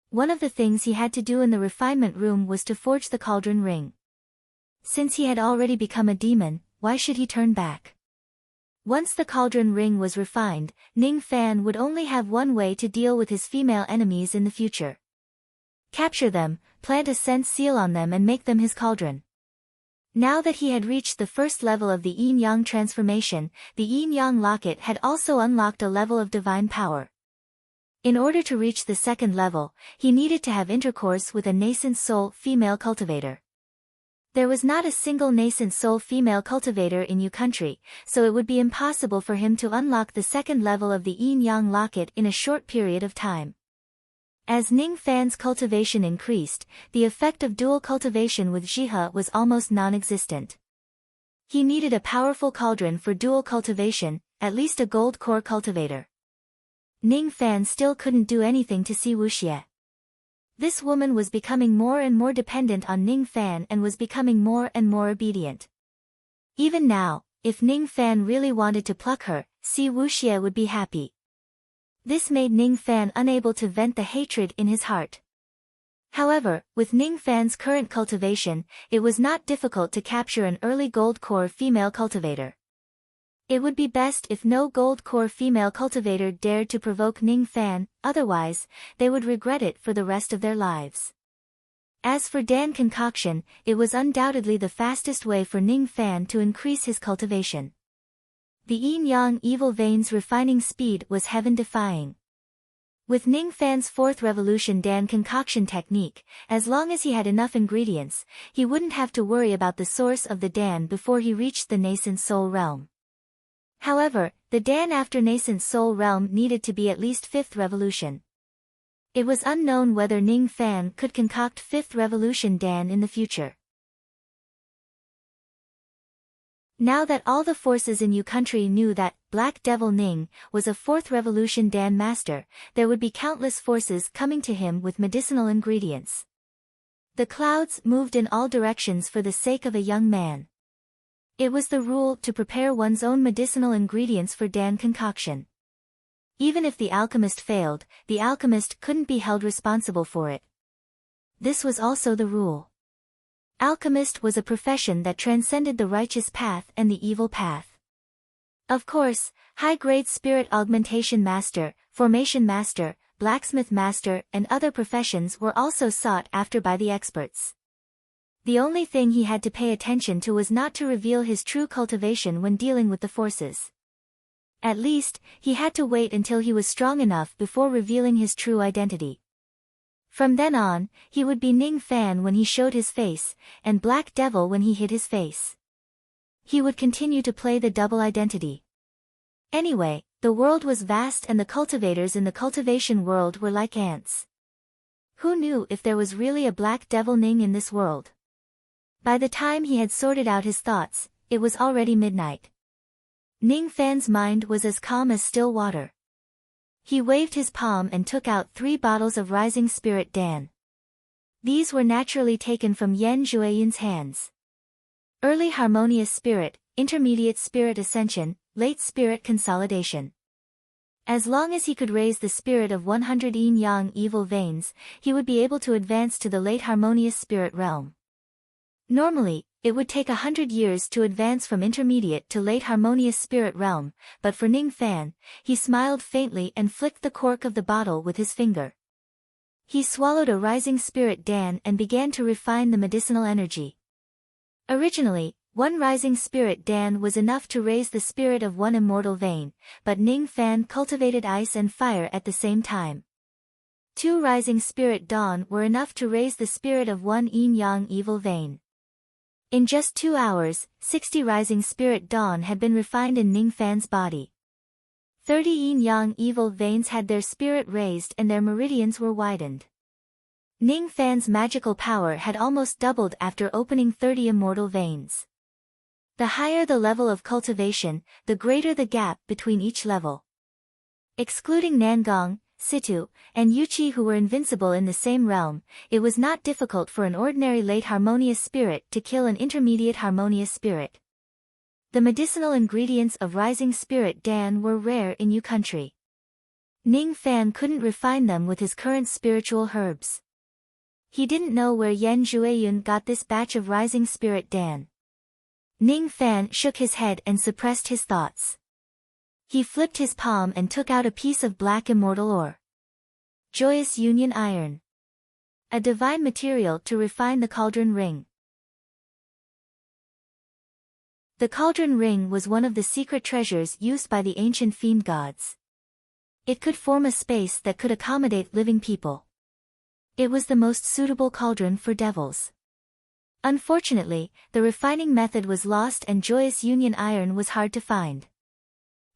One of the things he had to do in the refinement room was to forge the cauldron ring. Since he had already become a demon, why should he turn back? Once the cauldron ring was refined, Ning Fan would only have one way to deal with his female enemies in the future. Capture them, plant a scent seal on them and make them his cauldron. Now that he had reached the first level of the Yin-Yang transformation, the Yin-Yang locket had also unlocked a level of divine power. In order to reach the second level, he needed to have intercourse with a nascent soul female cultivator. There was not a single nascent soul female cultivator in Yu country, so it would be impossible for him to unlock the second level of the Yin-Yang locket in a short period of time. As Ning Fan's cultivation increased, the effect of dual cultivation with Jihe was almost non-existent. He needed a powerful cauldron for dual cultivation, at least a gold core cultivator. Ning Fan still couldn't do anything to see Wuxie. This woman was becoming more and more dependent on Ning Fan and was becoming more and more obedient. Even now, if Ning Fan really wanted to pluck her, Si Wuxie would be happy. This made Ning Fan unable to vent the hatred in his heart. However, with Ning Fan's current cultivation, it was not difficult to capture an early gold core female cultivator. It would be best if no gold core female cultivator dared to provoke Ning Fan, otherwise, they would regret it for the rest of their lives. As for Dan concoction, it was undoubtedly the fastest way for Ning Fan to increase his cultivation. The Yin-Yang evil vein's refining speed was heaven-defying. With Ning Fan's 4th revolution Dan concoction technique, as long as he had enough ingredients, he wouldn't have to worry about the source of the Dan before he reached the nascent soul realm. However, the Dan after nascent soul realm needed to be at least 5th revolution. It was unknown whether Ning Fan could concoct 5th revolution Dan in the future. Now that all the forces in Yu country knew that Black Devil Ning was a 4th revolution Dan master, there would be countless forces coming to him with medicinal ingredients. The clouds moved in all directions for the sake of a young man. It was the rule to prepare one's own medicinal ingredients for Dan concoction. Even if the alchemist failed, the alchemist couldn't be held responsible for it. This was also the rule. Alchemist was a profession that transcended the righteous path and the evil path. Of course, high-grade spirit augmentation master, formation master, blacksmith master, and other professions were also sought after by the experts. The only thing he had to pay attention to was not to reveal his true cultivation when dealing with the forces. At least, he had to wait until he was strong enough before revealing his true identity. From then on, he would be Ning Fan when he showed his face, and Black Devil when he hid his face. He would continue to play the double identity. Anyway, the world was vast and the cultivators in the cultivation world were like ants. Who knew if there was really a Black Devil Ning in this world? By the time he had sorted out his thoughts, it was already midnight. Ning Fan's mind was as calm as still water. He waved his palm and took out 3 bottles of Rising Spirit Dan. These were naturally taken from Yan Zhuiyun's hands. Early Harmonious Spirit, Intermediate Spirit Ascension, Late Spirit Consolidation. As long as he could raise the spirit of 100 yin-yang evil veins, he would be able to advance to the Late Harmonious Spirit realm. Normally, it would take 100 years to advance from Intermediate to Late Harmonious Spirit realm, but for Ning Fan, he smiled faintly and flicked the cork of the bottle with his finger. He swallowed a Rising Spirit Dan and began to refine the medicinal energy. Originally, 1 Rising Spirit Dan was enough to raise the spirit of 1 immortal vein, but Ning Fan cultivated ice and fire at the same time. 2 Rising Spirit Dawn were enough to raise the spirit of 1 yin-yang evil vein. In just 2 hours, 60 Rising Spirit Dawn had been refined in Ning Fan's body. 30 yin-yang evil veins had their spirit raised and their meridians were widened. Ning Fan's magical power had almost doubled after opening 30 immortal veins. The higher the level of cultivation, the greater the gap between each level. Excluding Nangong, Situ, and Yuchi who were invincible in the same realm, it was not difficult for an ordinary late harmonious spirit to kill an intermediate harmonious spirit. The medicinal ingredients of Rising Spirit Dan were rare in Yu country. Ning Fan couldn't refine them with his current spiritual herbs. He didn't know where Yan Zhuiyun got this batch of Rising Spirit Dan. Ning Fan shook his head and suppressed his thoughts. He flipped his palm and took out a piece of black immortal ore. Joyous Union Iron. A divine material to refine the cauldron ring. The cauldron ring was one of the secret treasures used by the ancient fiend gods. It could form a space that could accommodate living people. It was the most suitable cauldron for devils. Unfortunately, the refining method was lost and Joyous Union Iron was hard to find.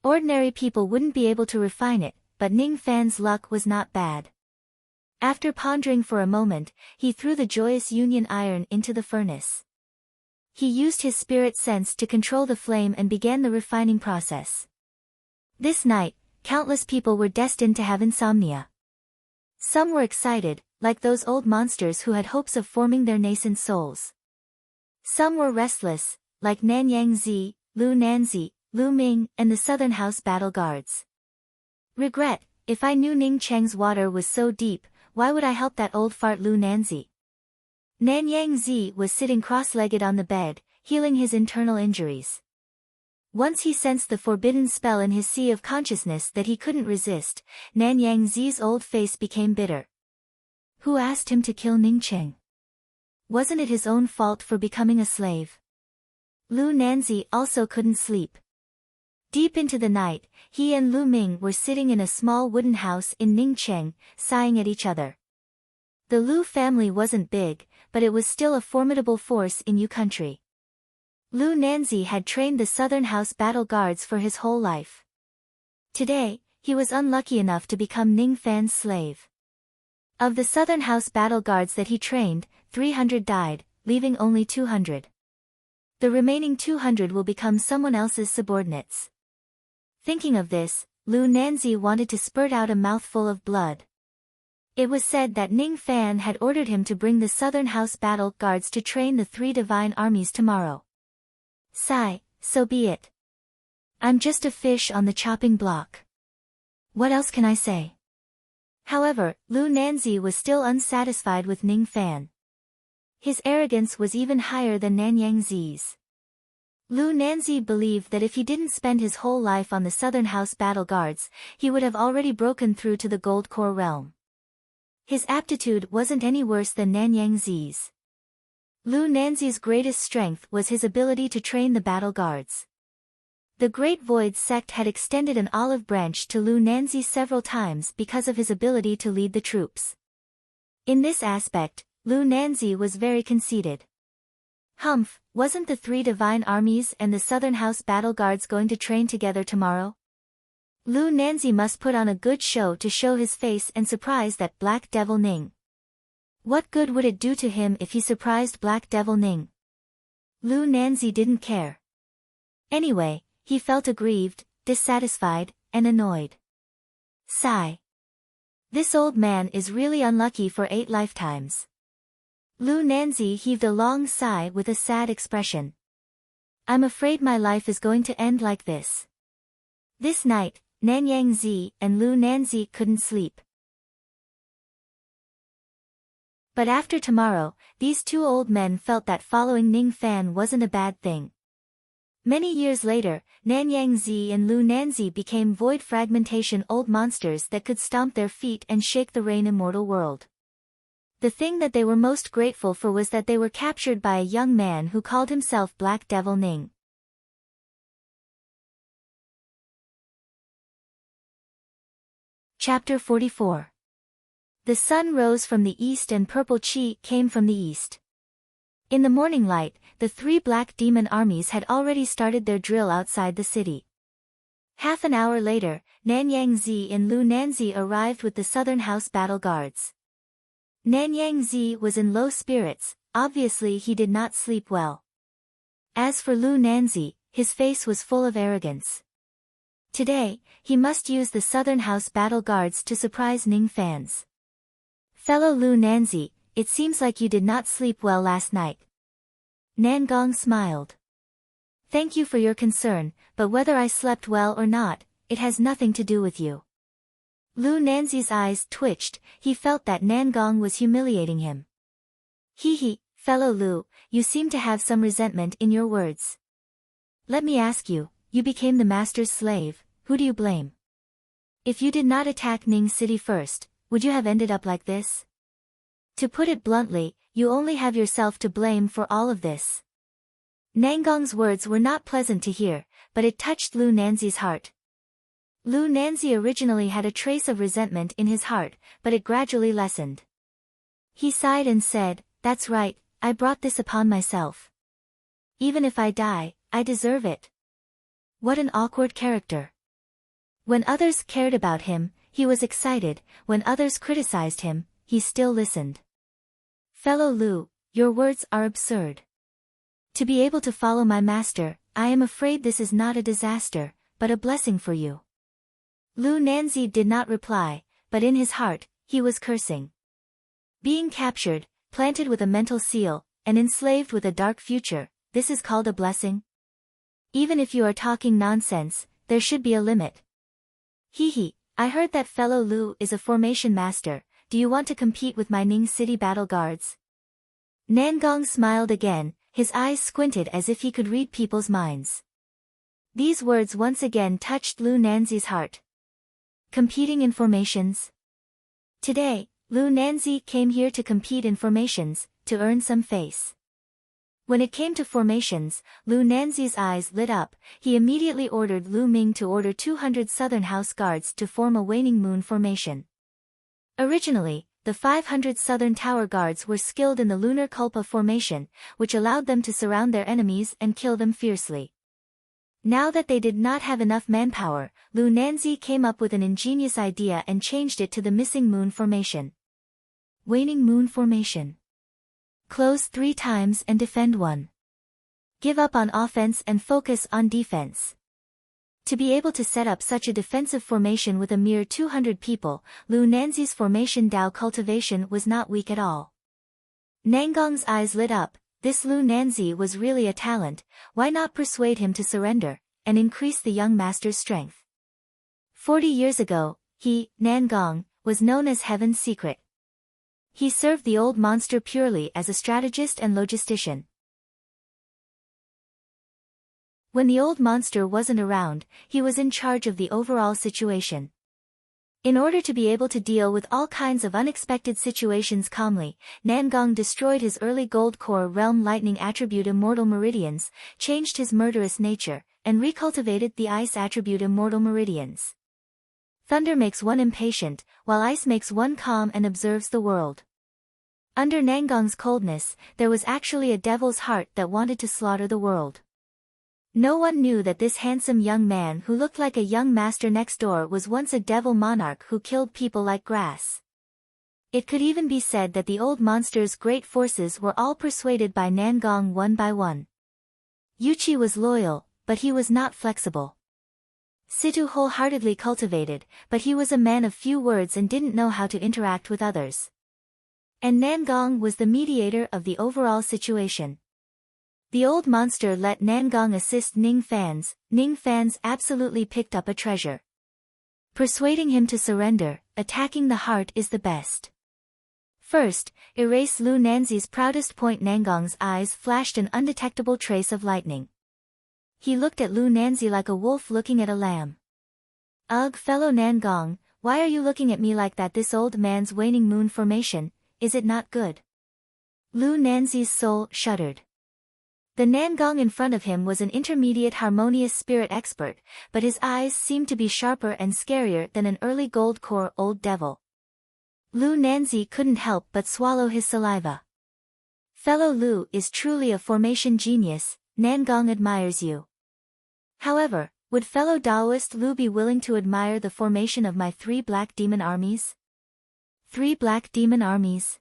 Ordinary people wouldn't be able to refine it, but Ning Fan's luck was not bad. After pondering for a moment, he threw the Joyous Union Iron into the furnace. He used his spirit sense to control the flame and began the refining process. This night, countless people were destined to have insomnia. Some were excited, like those old monsters who had hopes of forming their nascent souls. Some were restless, like Nanyang Zi, Lu Nanzi, Lu Ming, and the Southern House Battle Guards. Regret, if I knew Ning Cheng's water was so deep, why would I help that old fart Lu Nanzi? Nanyang Zi was sitting cross-legged on the bed, healing his internal injuries. Once he sensed the forbidden spell in his sea of consciousness that he couldn't resist, Nanyang Zi's old face became bitter. Who asked him to kill Ning Cheng? Wasn't it his own fault for becoming a slave? Lu Nanzi also couldn't sleep. Deep into the night, he and Lu Ming were sitting in a small wooden house in Ningcheng, sighing at each other. The Lu family wasn't big, but it was still a formidable force in Yu country. Lu Nanzi had trained the Southern House Battle Guards for his whole life. Today, he was unlucky enough to become Ning Fan's slave. Of the Southern House Battle Guards that he trained, 300 died, leaving only 200. The remaining 200 will become someone else's subordinates. Thinking of this, Lu Nanzi wanted to spurt out a mouthful of blood. It was said that Ning Fan had ordered him to bring the Southern House Battle Guards to train the 3 divine armies tomorrow. Sigh, so be it. I'm just a fish on the chopping block. What else can I say? However, Lu Nanzi was still unsatisfied with Ning Fan. His arrogance was even higher than Nanyang Zi's. Lu Nanzi believed that if he didn't spend his whole life on the Southern House Battle Guards, he would have already broken through to the Gold Core realm. His aptitude wasn't any worse than Nanyang Zi's. Lu Nanzi's greatest strength was his ability to train the battle guards. The Great Void sect had extended an olive branch to Lu Nanzi several times because of his ability to lead the troops. In this aspect, Lu Nanzi was very conceited. Humph, wasn't the 3 divine armies and the Southern House battle guards going to train together tomorrow? Lu Nanzi must put on a good show to show his face and surprise that Black Devil Ning. What good would it do to him if he surprised Black Devil Ning? Lu Nanzi didn't care. Anyway, he felt aggrieved, dissatisfied, and annoyed. Sigh. This old man is really unlucky for 8 lifetimes. Lu Nanzi heaved a long sigh with a sad expression. I'm afraid my life is going to end like this. This night, Nanyang Zi and Lu Nanzi couldn't sleep. But after tomorrow, these 2 old men felt that following Ning Fan wasn't a bad thing. Many years later, Nanyang Zi and Lu Nanzi became void fragmentation old monsters that could stomp their feet and shake the rain immortal world. The thing that they were most grateful for was that they were captured by a young man who called himself Black Devil Ning. Chapter 44. The sun rose from the east and purple chi came from the east. In the morning light, the 3 black demon armies had already started their drill outside the city. Half an hour later, Nanyang Zi and Lu Nanzi arrived with the Southern House battle guards. Nanyang Zi was in low spirits, obviously he did not sleep well. As for Lu Nanzi, his face was full of arrogance. Today, he must use the Southern House battle guards to surprise Ning fans. Fellow Lu Nanzi, it seems like you did not sleep well last night. Nangong smiled. Thank you for your concern, but whether I slept well or not, it has nothing to do with you. Lu Nanzi's eyes twitched, he felt that Nangong was humiliating him. Hee, fellow Lu, you seem to have some resentment in your words. Let me ask you, you became the master's slave, who do you blame? If you did not attack Ning City first, would you have ended up like this? To put it bluntly, you only have yourself to blame for all of this. Nangong's words were not pleasant to hear, but it touched Lu Nanzi's heart. Lu Nanzi originally had a trace of resentment in his heart, but it gradually lessened. He sighed and said, that's right, I brought this upon myself. Even if I die, I deserve it. What an awkward character. When others cared about him, he was excited, when others criticized him, he still listened. Fellow Lu, your words are absurd. To be able to follow my master, I am afraid this is not a disaster, but a blessing for you. Lu Nanzi did not reply, but in his heart, he was cursing. Being captured, planted with a mental seal, and enslaved with a dark future, this is called a blessing? Even if you are talking nonsense, there should be a limit. Hee, I heard that fellow Lu is a formation master, do you want to compete with my Ning City battle guards? Nangong smiled again, his eyes squinted as if he could read people's minds. These words once again touched Lu Nanzi's heart. Competing in formations? Today, Lu Nanzi came here to compete in formations, to earn some face. When it came to formations, Lu Nanzi's eyes lit up, he immediately ordered Lu Ming to order 200 Southern House Guards to form a waning moon formation. Originally, the 500 Southern Tower Guards were skilled in the Lunar Kulpa formation, which allowed them to surround their enemies and kill them fiercely. Now that they did not have enough manpower, Lu Nanzi came up with an ingenious idea and changed it to the missing moon formation. Waning moon formation. Close 3 times and defend 1. Give up on offense and focus on defense. To be able to set up such a defensive formation with a mere 200 people, Lu Nanzi's formation Dao cultivation was not weak at all. Nangong's eyes lit up. This Lu Nanzi was really a talent, why not persuade him to surrender, and increase the young master's strength? 40 years ago, He, Nangong, was known as Heaven's Secret. He served the old monster purely as a strategist and logistician. When the old monster wasn't around, he was in charge of the overall situation. In order to be able to deal with all kinds of unexpected situations calmly, Nangong destroyed his early gold core realm lightning attribute immortal meridians, changed his murderous nature, and recultivated the ice attribute immortal meridians. Thunder makes one impatient, while ice makes one calm and observes the world. Under Nangong's coldness, there was actually a devil's heart that wanted to slaughter the world. No one knew that this handsome young man who looked like a young master next door was once a devil monarch who killed people like grass. It could even be said that the old monster's great forces were all persuaded by Nangong one by one. Yuchi was loyal, but he was not flexible. Situ wholeheartedly cultivated, but he was a man of few words and didn't know how to interact with others. And Nangong was the mediator of the overall situation. The old monster let Nangong assist Ning Fans. Ning Fans absolutely picked up a treasure. Persuading him to surrender, attacking the heart is the best. First, erase Lu Nanzi's proudest point. Nangong's eyes flashed an undetectable trace of lightning. He looked at Lu Nanzi like a wolf looking at a lamb. Ugh, fellow Nangong, why are you looking at me like that? This old man's waning moon formation, is it not good? Lu Nanzi's soul shuddered. The Nangong in front of him was an intermediate harmonious spirit expert, but his eyes seemed to be sharper and scarier than an early gold core old devil. Lu Nanzi couldn't help but swallow his saliva. Fellow Lu is truly a formation genius, Nangong admires you. However, would fellow Taoist Lu be willing to admire the formation of my 3 black demon armies? 3 black demon armies?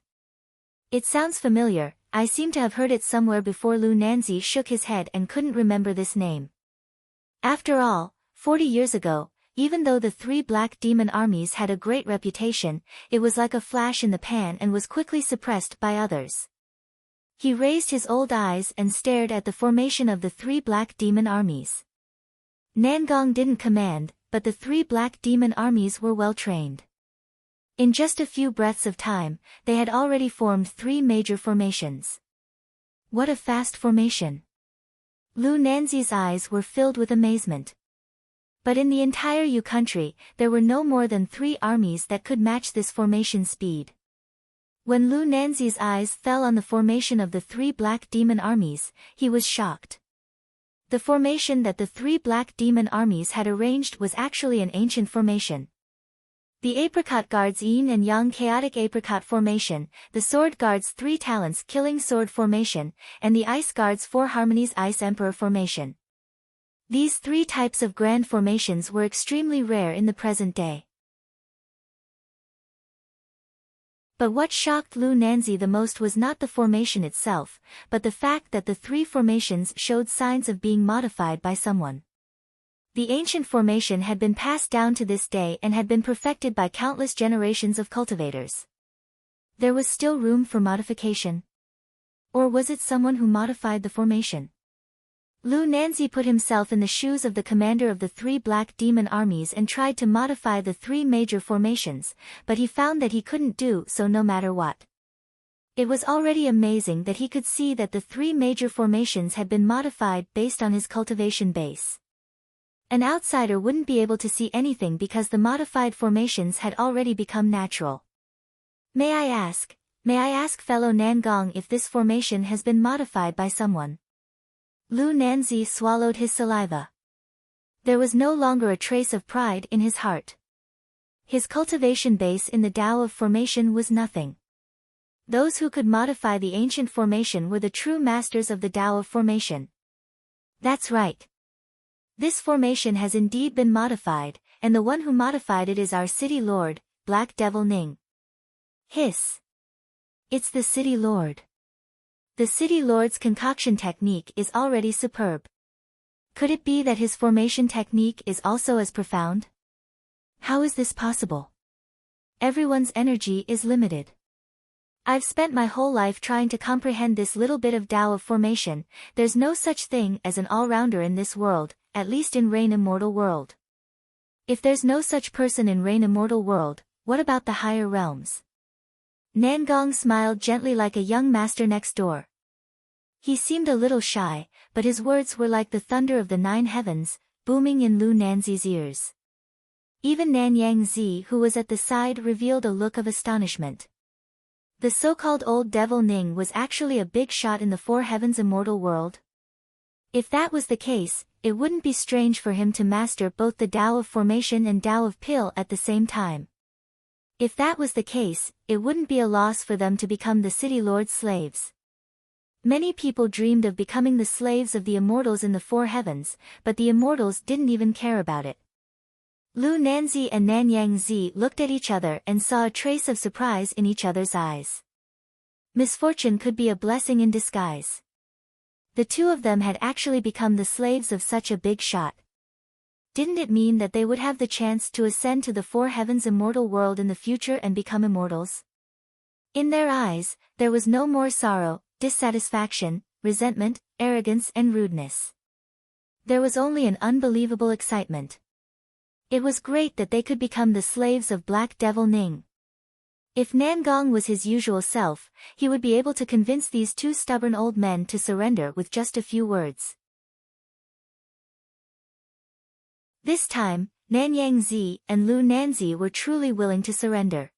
It sounds familiar. I seem to have heard it somewhere before. Lu Nanzi shook his head and couldn't remember this name. After all, 40 years ago, even though the 3 black demon armies had a great reputation, it was like a flash in the pan and was quickly suppressed by others. He raised his old eyes and stared at the formation of the 3 black demon armies. Nangong didn't command, but the 3 black demon armies were well trained. In just a few breaths of time, they had already formed 3 major formations. What a fast formation! Lu Nanzi's eyes were filled with amazement. But in the entire Yu country, there were no more than 3 armies that could match this formation speed. When Lu Nanzi's eyes fell on the formation of the 3 black demon armies, he was shocked. The formation that the 3 black demon armies had arranged was actually an ancient formation. The Apricot Guard's Yin and Yang Chaotic Apricot Formation, the Sword Guard's 3 Talents Killing Sword Formation, and the Ice Guard's 4 Harmonies Ice Emperor Formation. These 3 types of grand formations were extremely rare in the present day. But what shocked Lu Nanzi the most was not the formation itself, but the fact that the 3 formations showed signs of being modified by someone. The ancient formation had been passed down to this day and had been perfected by countless generations of cultivators. There was still room for modification. Or was it someone who modified the formation? Lu Nanzi put himself in the shoes of the commander of the 3 black demon armies and tried to modify the 3 major formations, but he found that he couldn't do so no matter what. It was already amazing that he could see that the 3 major formations had been modified based on his cultivation base. An outsider wouldn't be able to see anything because the modified formations had already become natural. May I ask fellow Nangong if this formation has been modified by someone? Lu Nanzi swallowed his saliva. There was no longer a trace of pride in his heart. His cultivation base in the Tao of formation was nothing. Those who could modify the ancient formation were the true masters of the Tao of formation. That's right. This formation has indeed been modified, and the one who modified it is our city lord, Black Devil Ning. Hiss. It's the city lord. The city lord's concoction technique is already superb. Could it be that his formation technique is also as profound? How is this possible? Everyone's energy is limited. I've spent my whole life trying to comprehend this little bit of Tao of formation. There's no such thing as an all-rounder in this world, at least in Rain Immortal World. If there's no such person in Rain Immortal World, what about the higher realms? Nangong smiled gently like a young master next door. He seemed a little shy, but his words were like the thunder of the 9 heavens, booming in Lu Nanzi's ears. Even Nanyang Zi, who was at the side, revealed a look of astonishment. The so-called old devil Ning was actually a big shot in the 4 heavens immortal world? If that was the case, it wouldn't be strange for him to master both the Tao of Formation and Tao of Pill at the same time. If that was the case, it wouldn't be a loss for them to become the City Lord's slaves. Many people dreamed of becoming the slaves of the immortals in the 4 heavens, but the immortals didn't even care about it. Lu Nanzi and Nanyang Zi looked at each other and saw a trace of surprise in each other's eyes. Misfortune could be a blessing in disguise. The two of them had actually become the slaves of such a big shot. Didn't it mean that they would have the chance to ascend to the 4 heavens immortal world in the future and become immortals? In their eyes, there was no more sorrow, dissatisfaction, resentment, arrogance and rudeness. There was only an unbelievable excitement. It was great that they could become the slaves of Black Devil Ning. If Nangong was his usual self, he would be able to convince these 2 stubborn old men to surrender with just a few words. This time, Nanyang Zi and Lu Nanzi were truly willing to surrender.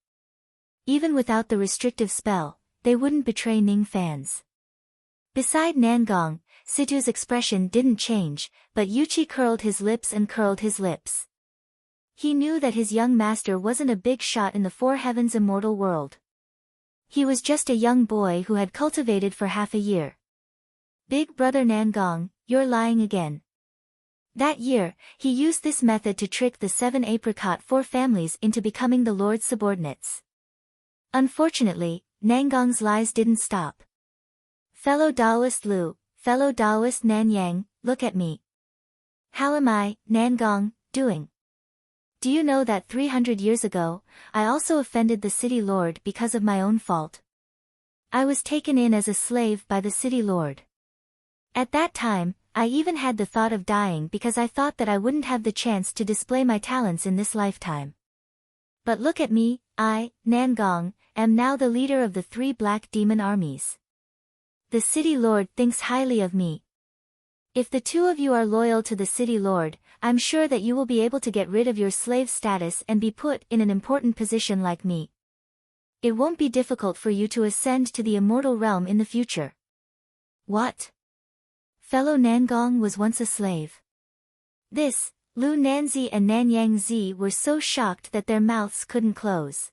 Even without the restrictive spell, they wouldn't betray Ning fans. Beside Nangong, Situ's expression didn't change, but Yuchi curled his lips and curled his lips. He knew that his young master wasn't a big shot in the 4 heavens immortal world. He was just a young boy who had cultivated for half a year. Big brother Nangong, you're lying again. That year, he used this method to trick the 7 apricot 4 families into becoming the Lord's subordinates. Unfortunately, Nangong's lies didn't stop. Fellow Taoist Lu, fellow Taoist Nanyang, look at me. How am I, Nangong, doing? Do you know that 300 years ago, I also offended the City Lord because of my own fault? I was taken in as a slave by the City Lord. At that time, I even had the thought of dying because I thought that I wouldn't have the chance to display my talents in this lifetime. But look at me, I, Nangong, am now the leader of the 3 black demon armies. The City Lord thinks highly of me. If the 2 of you are loyal to the City Lord, I'm sure that you will be able to get rid of your slave status and be put in an important position like me. It won't be difficult for you to ascend to the immortal realm in the future. What? Fellow Nangong was once a slave. This, Lu Nanzi and Nanyang Zi were so shocked that their mouths couldn't close.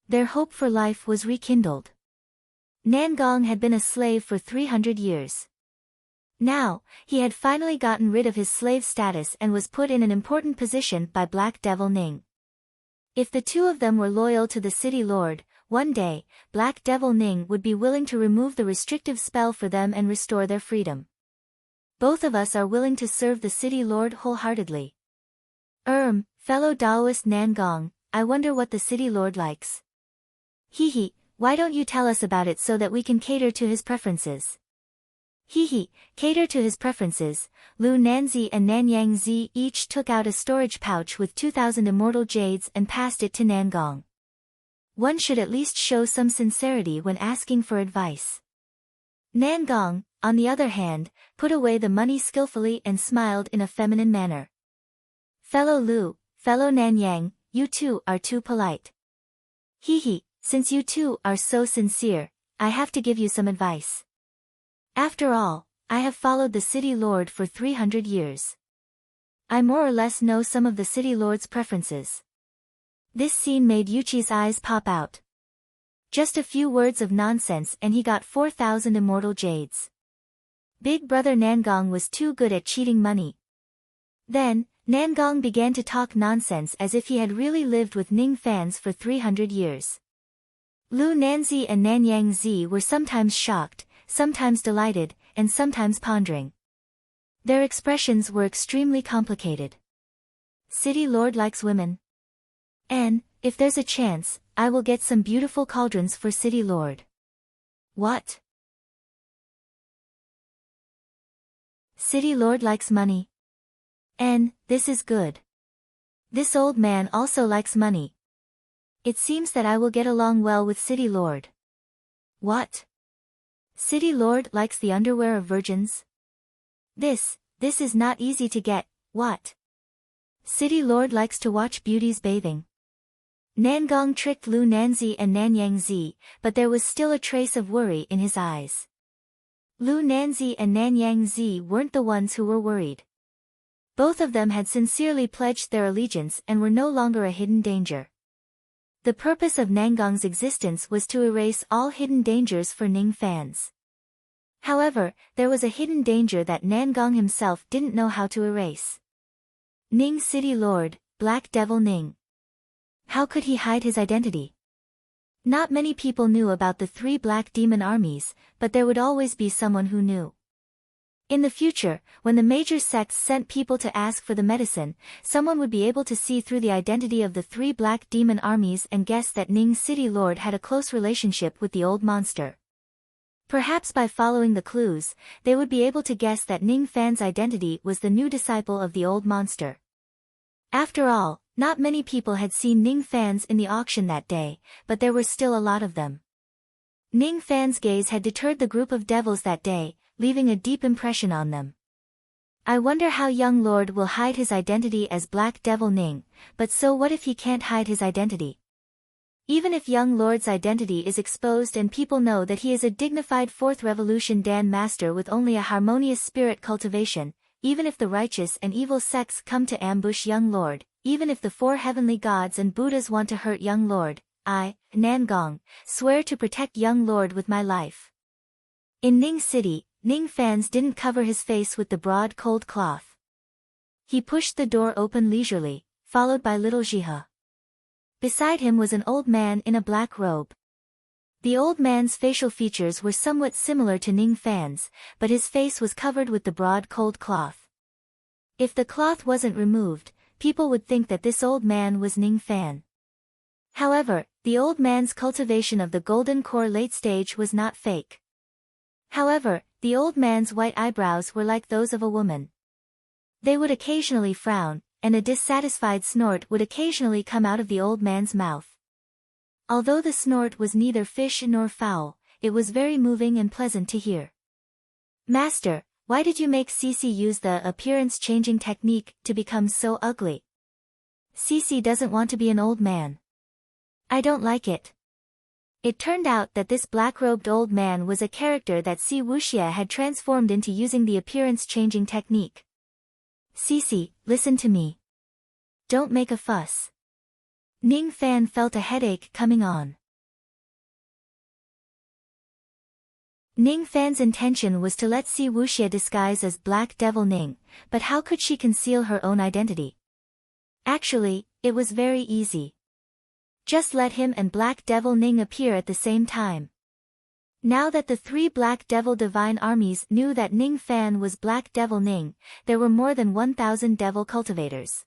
Their hope for life was rekindled. Nangong had been a slave for 300 years. Now, he had finally gotten rid of his slave status and was put in an important position by Black Devil Ning. If the 2 of them were loyal to the City Lord, one day, Black Devil Ning would be willing to remove the restrictive spell for them and restore their freedom. Both of us are willing to serve the City Lord wholeheartedly. Fellow Taoist Nangong, I wonder what the City Lord likes. Hee, why don't you tell us about it so that we can cater to his preferences? Hee, cater to his preferences. Lu Nanzi and Nanyang Zi each took out a storage pouch with 2,000 immortal jades and passed it to Nangong. One should at least show some sincerity when asking for advice. Nangong, on the other hand, put away the money skillfully and smiled in a feminine manner. Fellow Lu, fellow Nanyang, you 2 are too polite. Hee, since you 2 are so sincere, I have to give you some advice. After all, I have followed the City Lord for 300 years. I more or less know some of the City Lord's preferences. This scene made Yuchi's eyes pop out. Just a few words of nonsense and he got 4,000 immortal jades. Big brother Nangong was too good at cheating money. Then, Nangong began to talk nonsense as if he had really lived with Ning fans for 300 years. Lu Nanzi and Nanyang Zi were sometimes shocked, sometimes delighted, and sometimes pondering. Their expressions were extremely complicated. City Lord likes women. And, if there's a chance, I will get some beautiful cauldrons for City Lord. What? City Lord likes money. And, this is good. This old man also likes money. It seems that I will get along well with City Lord. What? City Lord likes the underwear of virgins? This is not easy to get, what? City Lord likes to watch beauties bathing. Nangong tricked Lu Nanzi and Nanyang Zi, but there was still a trace of worry in his eyes. Lu Nanzi and Nanyang Zi weren't the ones who were worried. Both of them had sincerely pledged their allegiance and were no longer a hidden danger. The purpose of Nangong's existence was to erase all hidden dangers for Ning fans. However, there was a hidden danger that Nangong himself didn't know how to erase. Ning City Lord, Black Devil Ning. How could he hide his identity? Not many people knew about the 3 black demon armies, but there would always be someone who knew. In the future, when the major sects sent people to ask for the medicine, someone would be able to see through the identity of the 3 black demon armies and guess that Ning City Lord had a close relationship with the old monster. Perhaps by following the clues, they would be able to guess that Ning Fan's identity was the new disciple of the old monster. After all, not many people had seen Ning fans in the auction that day, but there were still a lot of them. Ning fans' gaze had deterred the group of devils that day, leaving a deep impression on them. I wonder how young Lord will hide his identity as Black Devil Ning, but so what if he can't hide his identity? Even if young Lord's identity is exposed and people know that he is a dignified 4th Revolution Dan Master with only a harmonious spirit cultivation, even if the righteous and evil sects come to ambush young Lord, even if the 4 heavenly gods and Buddhas want to hurt young Lord, I, Nangong, swear to protect young Lord with my life. In Ning City, Ning fans didn't cover his face with the broad cold cloth. He pushed the door open leisurely, followed by little Jihe. Beside him was an old man in a black robe. The old man's facial features were somewhat similar to Ning fans, but his face was covered with the broad cold cloth. If the cloth wasn't removed, people would think that this old man was Ning fan. However, the old man's cultivation of the golden core late stage was not fake. However, the old man's white eyebrows were like those of a woman. They would occasionally frown, and a dissatisfied snort would occasionally come out of the old man's mouth. Although the snort was neither fish nor fowl, it was very moving and pleasant to hear. Master, why did you make Cici use the appearance-changing technique to become so ugly? Cici doesn't want to be an old man. I don't like it. It turned out that this black-robed old man was a character that Si Wuxia had transformed into using the appearance-changing technique. Cici, listen to me. Don't make a fuss. Ning fan felt a headache coming on. Ning fan's intention was to let Si Wuxia disguise as Black Devil Ning, but how could she conceal her own identity? Actually, it was very easy. Just let him and Black Devil Ning appear at the same time. Now that the 3 Black Devil Divine armies knew that Ning fan was Black Devil Ning, there were more than 1,000 devil cultivators.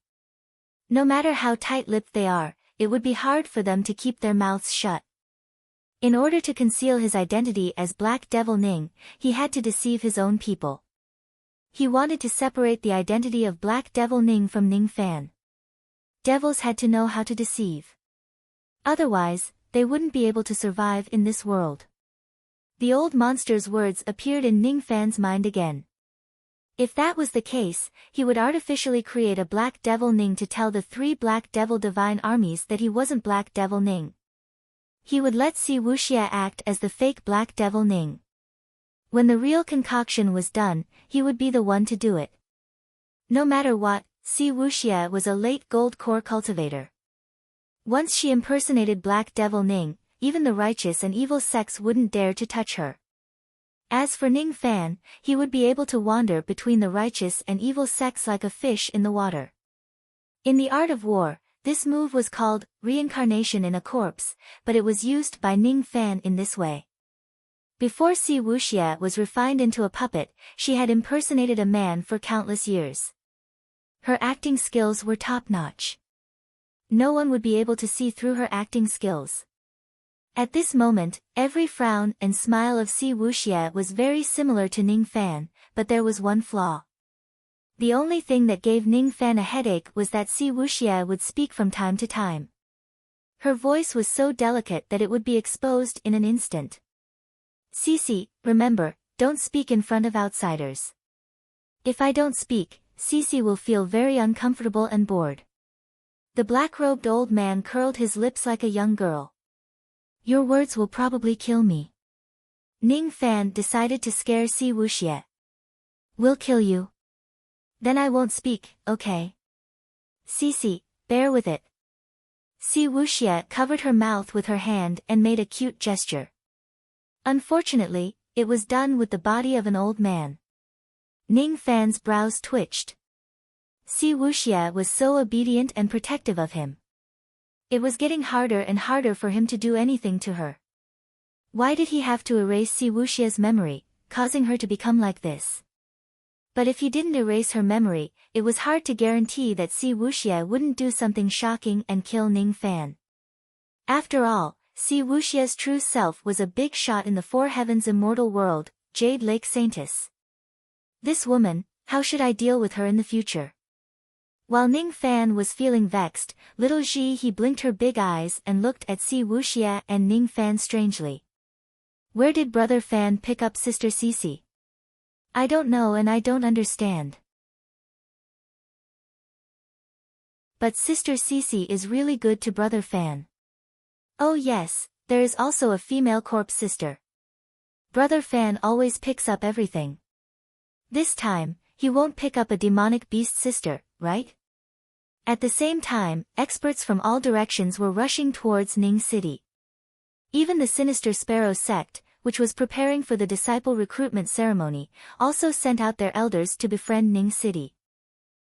No matter how tight-lipped they are, it would be hard for them to keep their mouths shut. In order to conceal his identity as Black Devil Ning, he had to deceive his own people. He wanted to separate the identity of Black Devil Ning from Ning fan. Devils had to know how to deceive. Otherwise, they wouldn't be able to survive in this world. The old monster's words appeared in Ning fan's mind again. If that was the case, he would artificially create a Black Devil Ning to tell the 3 Black Devil Divine armies that he wasn't Black Devil Ning. He would let Si Wuxia act as the fake Black Devil Ning. When the real concoction was done, he would be the one to do it. No matter what, Si Wuxia was a late gold core cultivator. Once she impersonated Black Devil Ning, even the righteous and evil sects wouldn't dare to touch her. As for Ning fan, he would be able to wander between the righteous and evil sects like a fish in the water. In the art of war, this move was called reincarnation in a corpse, but it was used by Ning fan in this way. Before Si Wuxia was refined into a puppet, she had impersonated a man for countless years. Her acting skills were top-notch. No one would be able to see through her acting skills. At this moment, every frown and smile of Si Wuxia was very similar to Ning fan, but there was one flaw. The only thing that gave Ning Fan a headache was that Si Wuxia would speak from time to time. Her voice was so delicate that it would be exposed in an instant. Cici, remember, don't speak in front of outsiders. If I don't speak, Cici will feel very uncomfortable and bored. The black-robed old man curled his lips like a young girl. Your words will probably kill me. Ning Fan decided to scare Si Wuxia. Will kill you? Then I won't speak, okay? Cici, bear with it. Si Wuxia covered her mouth with her hand and made a cute gesture. Unfortunately, it was done with the body of an old man. Ning Fan's brows twitched. Si Wuxia was so obedient and protective of him. It was getting harder and harder for him to do anything to her. Why did he have to erase Si Wuxia's memory, causing her to become like this? But if he didn't erase her memory, it was hard to guarantee that Si Wuxia wouldn't do something shocking and kill Ning Fan. After all, Si Wuxia's true self was a big shot in the Four Heavens immortal world, Jade Lake Saintess. This woman, how should I deal with her in the future? While Ning Fan was feeling vexed, little He blinked her big eyes and looked at Si Wuxia and Ning Fan strangely. Where did Brother Fan pick up Sister Cici? I don't know and I don't understand. But Sister Cici is really good to Brother Fan. Oh yes, there is also a female corpse sister. Brother Fan always picks up everything. This time, he won't pick up a demonic beast sister, right? At the same time, experts from all directions were rushing towards Ning City. Even the sinister Sparrow sect, which was preparing for the disciple recruitment ceremony, also sent out their elders to befriend Ning City.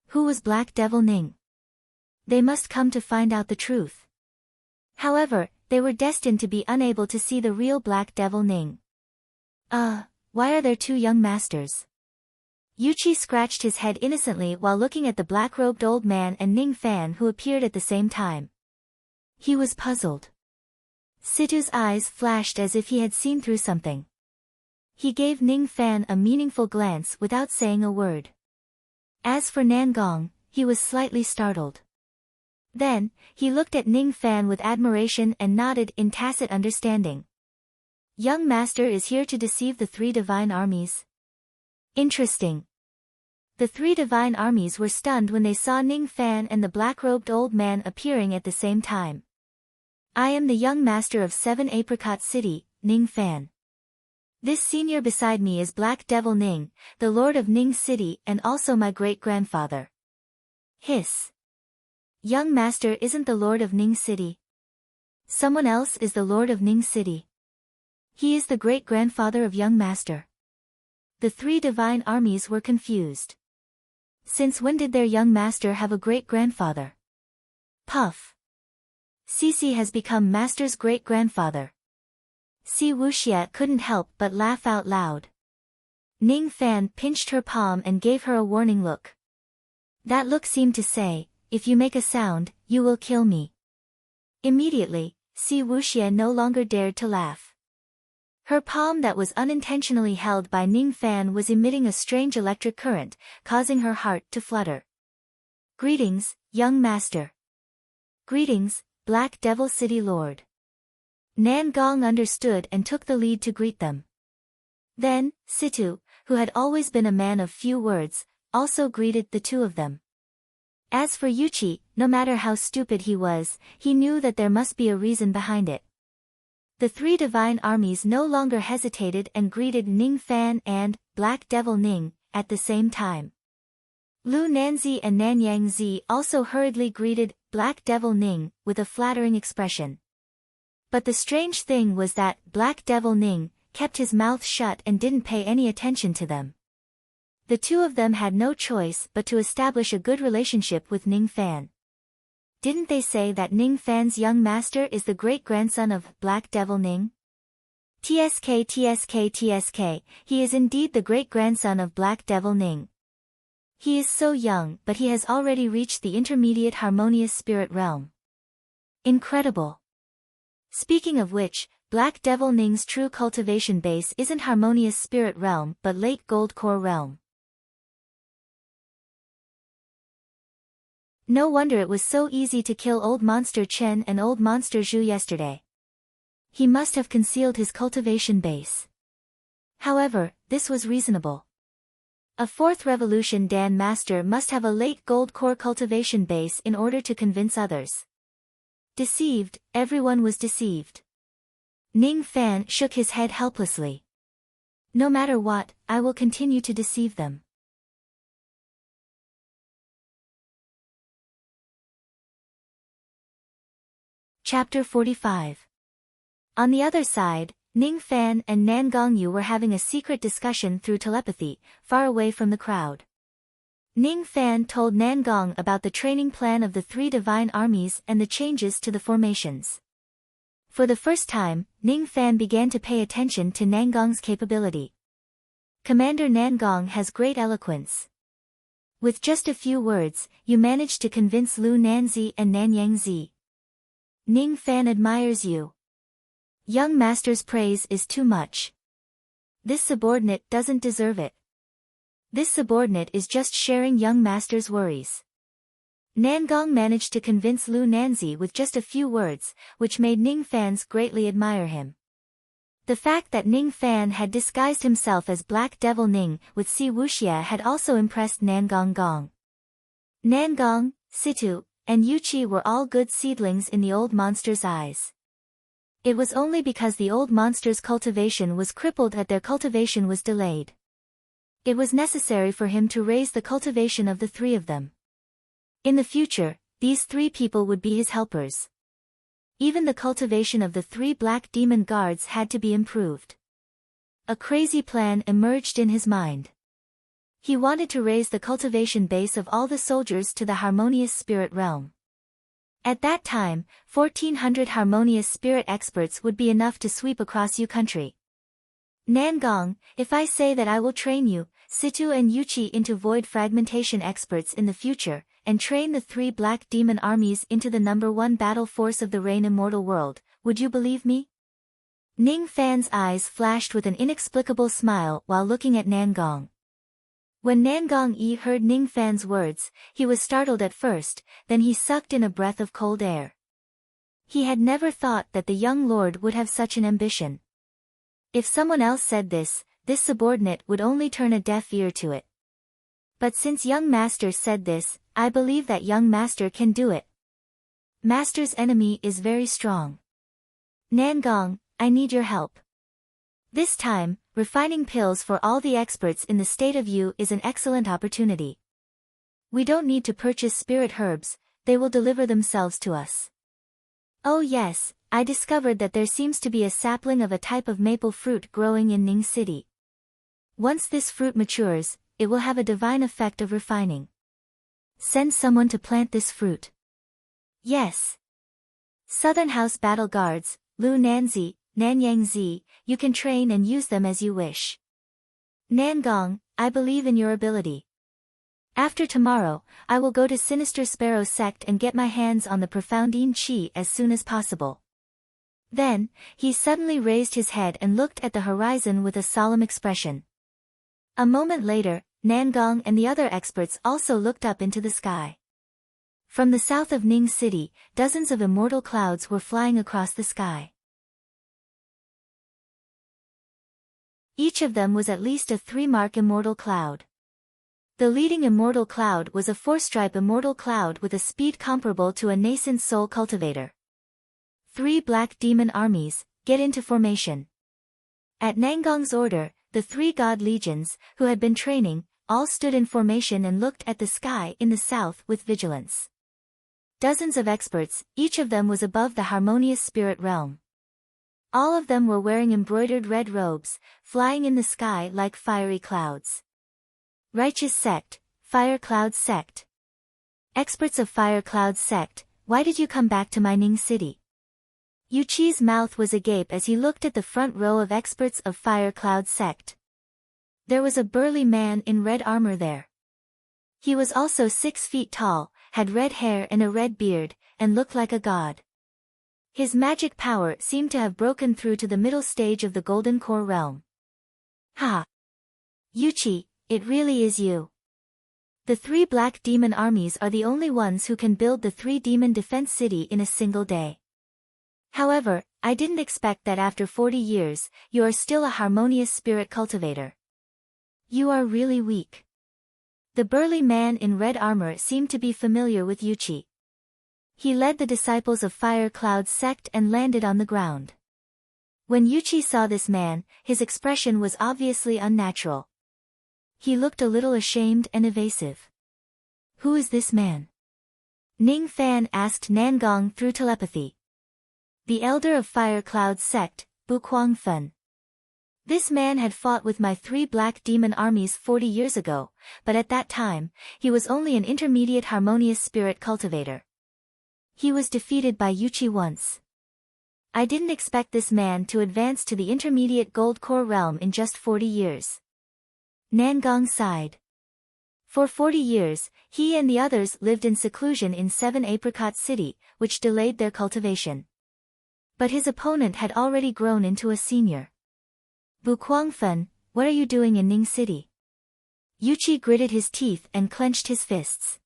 Who was Black Devil Ning? They must come to find out the truth. However, they were destined to be unable to see the real Black Devil Ning. Why are there two young masters? Yuchi scratched his head innocently while looking at the black-robed old man and Ning Fan who appeared at the same time. He was puzzled. Situ's eyes flashed as if he had seen through something. He gave Ning Fan a meaningful glance without saying a word. As for Nangong, he was slightly startled. Then, he looked at Ning Fan with admiration and nodded in tacit understanding. Young Master is here to deceive the three divine armies. Interesting. The three divine armies were stunned when they saw Ning Fan and the black-robed old man appearing at the same time. I am the young master of 7 Apricot City, Ning Fan. This senior beside me is Black Devil Ning, the lord of Ning City and also my great-grandfather. Hiss. Young master isn't the lord of Ning City. Someone else is the lord of Ning City. He is the great-grandfather of young master. The three divine armies were confused. Since when did their young master have a great-grandfather? Puff. Cici has become master's great-grandfather. Si Wuxia couldn't help but laugh out loud. Ning Fan pinched her palm and gave her a warning look. That look seemed to say, if you make a sound, you will kill me. Immediately, Si Wuxia no longer dared to laugh. Her palm that was unintentionally held by Ning Fan was emitting a strange electric current, causing her heart to flutter. Greetings, young master. Greetings, Black Devil City Lord. Nan Gong understood and took the lead to greet them. Then, Situ, who had always been a man of few words, also greeted the two of them. As for Yuchi, no matter how stupid he was, he knew that there must be a reason behind it. The three divine armies no longer hesitated and greeted Ning Fan and Black Devil Ning at the same time. Lu Nanzi and Nanyang Zi also hurriedly greeted Black Devil Ning with a flattering expression. But the strange thing was that Black Devil Ning kept his mouth shut and didn't pay any attention to them. The two of them had no choice but to establish a good relationship with Ning Fan. Didn't they say that Ning Fan's young master is the great-grandson of Black Devil Ning? TSK, he is indeed the great-grandson of Black Devil Ning. He is so young but he has already reached the intermediate harmonious spirit realm. Incredible. Speaking of which, Black Devil Ning's true cultivation base isn't harmonious spirit realm but late gold core realm. No wonder it was so easy to kill Old Monster Chen and Old Monster Zhu yesterday. He must have concealed his cultivation base. However, this was reasonable. A fourth revolution Dan Master must have a late gold core cultivation base in order to convince others. Deceived, everyone was deceived. Ning Fan shook his head helplessly. No matter what, I will continue to deceive them. Chapter 45. On the other side, Ning Fan and Nan Gongyu were having a secret discussion through telepathy, far away from the crowd. Ning Fan told Nan Gong about the training plan of the three divine armies and the changes to the formations. For the first time, Ning Fan began to pay attention to Nan Gong's capability. Commander Nan Gong has great eloquence. With just a few words, you managed to convince Lu Nanzi and Nanyang Zi. Ning Fan admires you. Young master's praise is too much. This subordinate doesn't deserve it. This subordinate is just sharing young master's worries. Nan Gong managed to convince Lu Nanzi with just a few words, which made Ning Fans greatly admire him. The fact that Ning Fan had disguised himself as Black Devil Ning with Si Wuxia had also impressed Nan Gong. Nan Gong, Situ, and Yuqi were all good seedlings in the old monster's eyes. It was only because the old monster's cultivation was crippled that their cultivation was delayed. It was necessary for him to raise the cultivation of the three of them. In the future, these three people would be his helpers. Even the cultivation of the three black demon guards had to be improved. A crazy plan emerged in his mind. He wanted to raise the cultivation base of all the soldiers to the harmonious spirit realm. At that time, 1,400 harmonious spirit experts would be enough to sweep across Yu country. Nan Gong, if I say that I will train you, Situ and Yuqi into void fragmentation experts in the future, and train the three black demon armies into the #1 battle force of the Rain Immortal World, would you believe me? Ning Fan's eyes flashed with an inexplicable smile while looking at Nan Gong. When Nan Gong heard Ning Fan's words, he was startled at first, then he sucked in a breath of cold air. He had never thought that the young lord would have such an ambition. If someone else said this subordinate would only turn a deaf ear to it. But since young master said this, I believe that young master can do it. Master's enemy is very strong. Nan Gong, I need your help. This time, refining pills for all the experts in the state of Yu is an excellent opportunity. We don't need to purchase spirit herbs, they will deliver themselves to us. Oh yes, I discovered that there seems to be a sapling of a type of maple fruit growing in Ning City. Once this fruit matures, it will have a divine effect of refining. Send someone to plant this fruit. Yes. Southern House Battle Guards, Lu Nanzi, Nanyang Zi, you can train and use them as you wish. Nan Gong, I believe in your ability. After tomorrow, I will go to Sinister Sparrow Sect and get my hands on the Profoundine Qi as soon as possible. Then, he suddenly raised his head and looked at the horizon with a solemn expression. A moment later, Nan Gong and the other experts also looked up into the sky. From the south of Ning City, dozens of immortal clouds were flying across the sky. Each of them was at least a 3-mark immortal cloud. The leading immortal cloud was a 4-stripe immortal cloud with a speed comparable to a nascent soul cultivator. 3 black demon armies, get into formation. At Nangong's order, the 3 god legions, who had been training, all stood in formation and looked at the sky in the south with vigilance. Dozens of experts, each of them was above the harmonious spirit realm. All of them were wearing embroidered red robes, flying in the sky like fiery clouds. Righteous Sect, Fire Cloud Sect. Experts of Fire Cloud Sect, why did you come back to my Ning City? Yuqi's mouth was agape as he looked at the front row of experts of Fire Cloud Sect. There was a burly man in red armor there. He was also 6 feet tall, had red hair and a red beard, and looked like a god. His magic power seemed to have broken through to the middle stage of the Golden Core realm. Ha! Yuqi, it really is you. The 3 black demon armies are the only ones who can build the 3 demon defense city in a single day. However, I didn't expect that after 40 years, you are still a harmonious spirit cultivator. You are really weak. The burly man in red armor seemed to be familiar with Yuchi. He led the disciples of Fire Cloud sect and landed on the ground. When Yuchi saw this man, his expression was obviously unnatural. He looked a little ashamed and evasive. Who is this man? Ning Fan asked Nangong through telepathy. The elder of Fire Cloud sect, Bu Kuangfen. This man had fought with my 3 black demon armies 40 years ago, but at that time, he was only an intermediate harmonious spirit cultivator. He was defeated by Yuchi once. I didn't expect this man to advance to the intermediate gold core realm in just 40 years. Nangong sighed. For 40 years, he and the others lived in seclusion in 7 Apricot City, which delayed their cultivation. But his opponent had already grown into a senior. Bu Kuangfen, what are you doing in Ning City? Yuchi gritted his teeth and clenched his fists.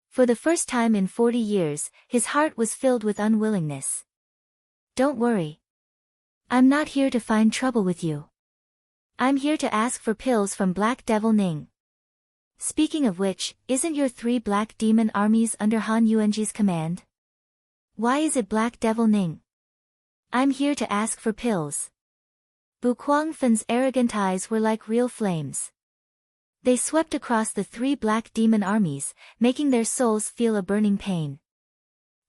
For the first time in 40 years, his heart was filled with unwillingness. Don't worry. I'm not here to find trouble with you. I'm here to ask for pills from Black Devil Ning. Speaking of which, isn't your 3 black demon armies under Han Yuanji's command? Why is it Black Devil Ning? I'm here to ask for pills. Bu Kuangfen's arrogant eyes were like real flames. They swept across the 3 black demon armies, making their souls feel a burning pain.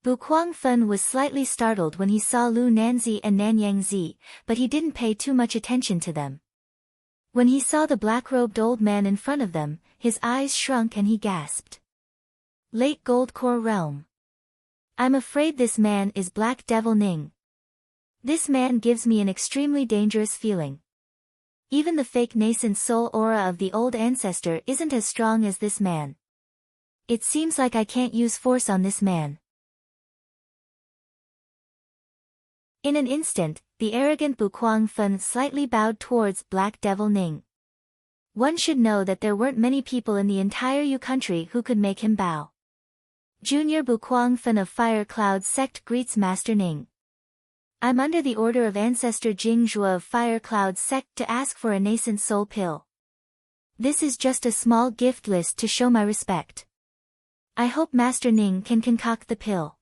Bu Kuangfen was slightly startled when he saw Lu Nanzi and Nanyangzi, but he didn't pay too much attention to them. When he saw the black-robed old man in front of them, his eyes shrunk and he gasped. Late Gold Core Realm. I'm afraid this man is Black Devil Ning. This man gives me an extremely dangerous feeling. Even the fake nascent soul aura of the old ancestor isn't as strong as this man. It seems like I can't use force on this man. In an instant, the arrogant Bu Kuangfen slightly bowed towards Black Devil Ning. One should know that there weren't many people in the entire Yu country who could make him bow. Junior Bu Kuangfen of Fire Cloud sect greets Master Ning. I'm under the order of Ancestor Jing Zhua of Fire Cloud sect to ask for a nascent soul pill. This is just a small gift list to show my respect. I hope Master Ning can concoct the pill.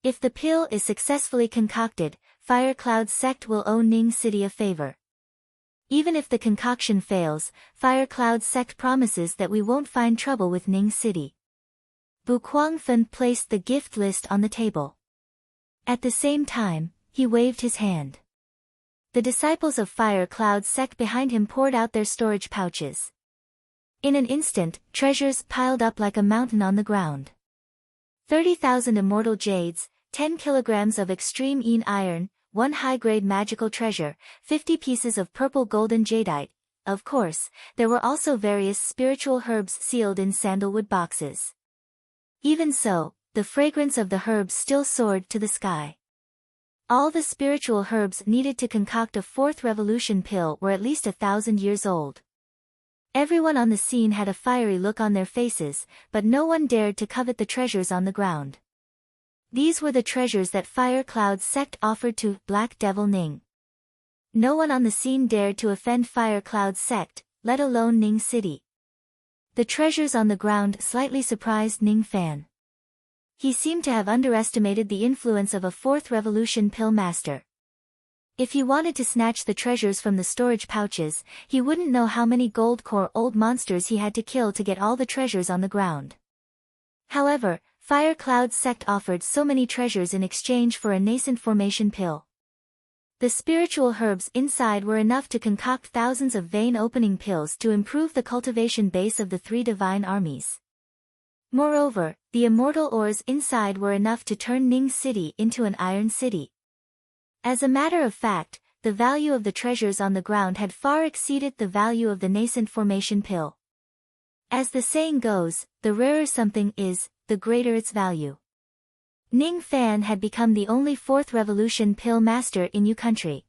If the pill is successfully concocted, Fire Cloud sect will owe Ning City a favor. Even if the concoction fails, Fire Cloud sect promises that we won't find trouble with Ning City. Bu Kuangfen placed the gift list on the table. At the same time, he waved his hand. The disciples of Fire Cloud sect behind him poured out their storage pouches. In an instant, treasures piled up like a mountain on the ground. 30,000 immortal jades, 10 kilograms of extreme Yin iron, 1 high-grade magical treasure, 50 pieces of purple golden jadeite. Of course, there were also various spiritual herbs sealed in sandalwood boxes. Even so, the fragrance of the herbs still soared to the sky. All the spiritual herbs needed to concoct a 4th revolution pill were at least 1,000 years old. Everyone on the scene had a fiery look on their faces, but no one dared to covet the treasures on the ground. These were the treasures that Fire Cloud sect offered to Black Devil Ning. No one on the scene dared to offend Fire Cloud sect, let alone Ning City. The treasures on the ground slightly surprised Ning Fan. He seemed to have underestimated the influence of a 4th revolution pill master. If he wanted to snatch the treasures from the storage pouches, he wouldn't know how many gold core old monsters he had to kill to get all the treasures on the ground. However, Fire Cloud sect offered so many treasures in exchange for a nascent formation pill. The spiritual herbs inside were enough to concoct thousands of vein-opening pills to improve the cultivation base of the 3 divine armies. Moreover, the immortal ores inside were enough to turn Ning City into an iron city. As a matter of fact, the value of the treasures on the ground had far exceeded the value of the nascent formation pill. As the saying goes, the rarer something is, the greater its value. Ning Fan had become the only 4th revolution pill master in Yu country.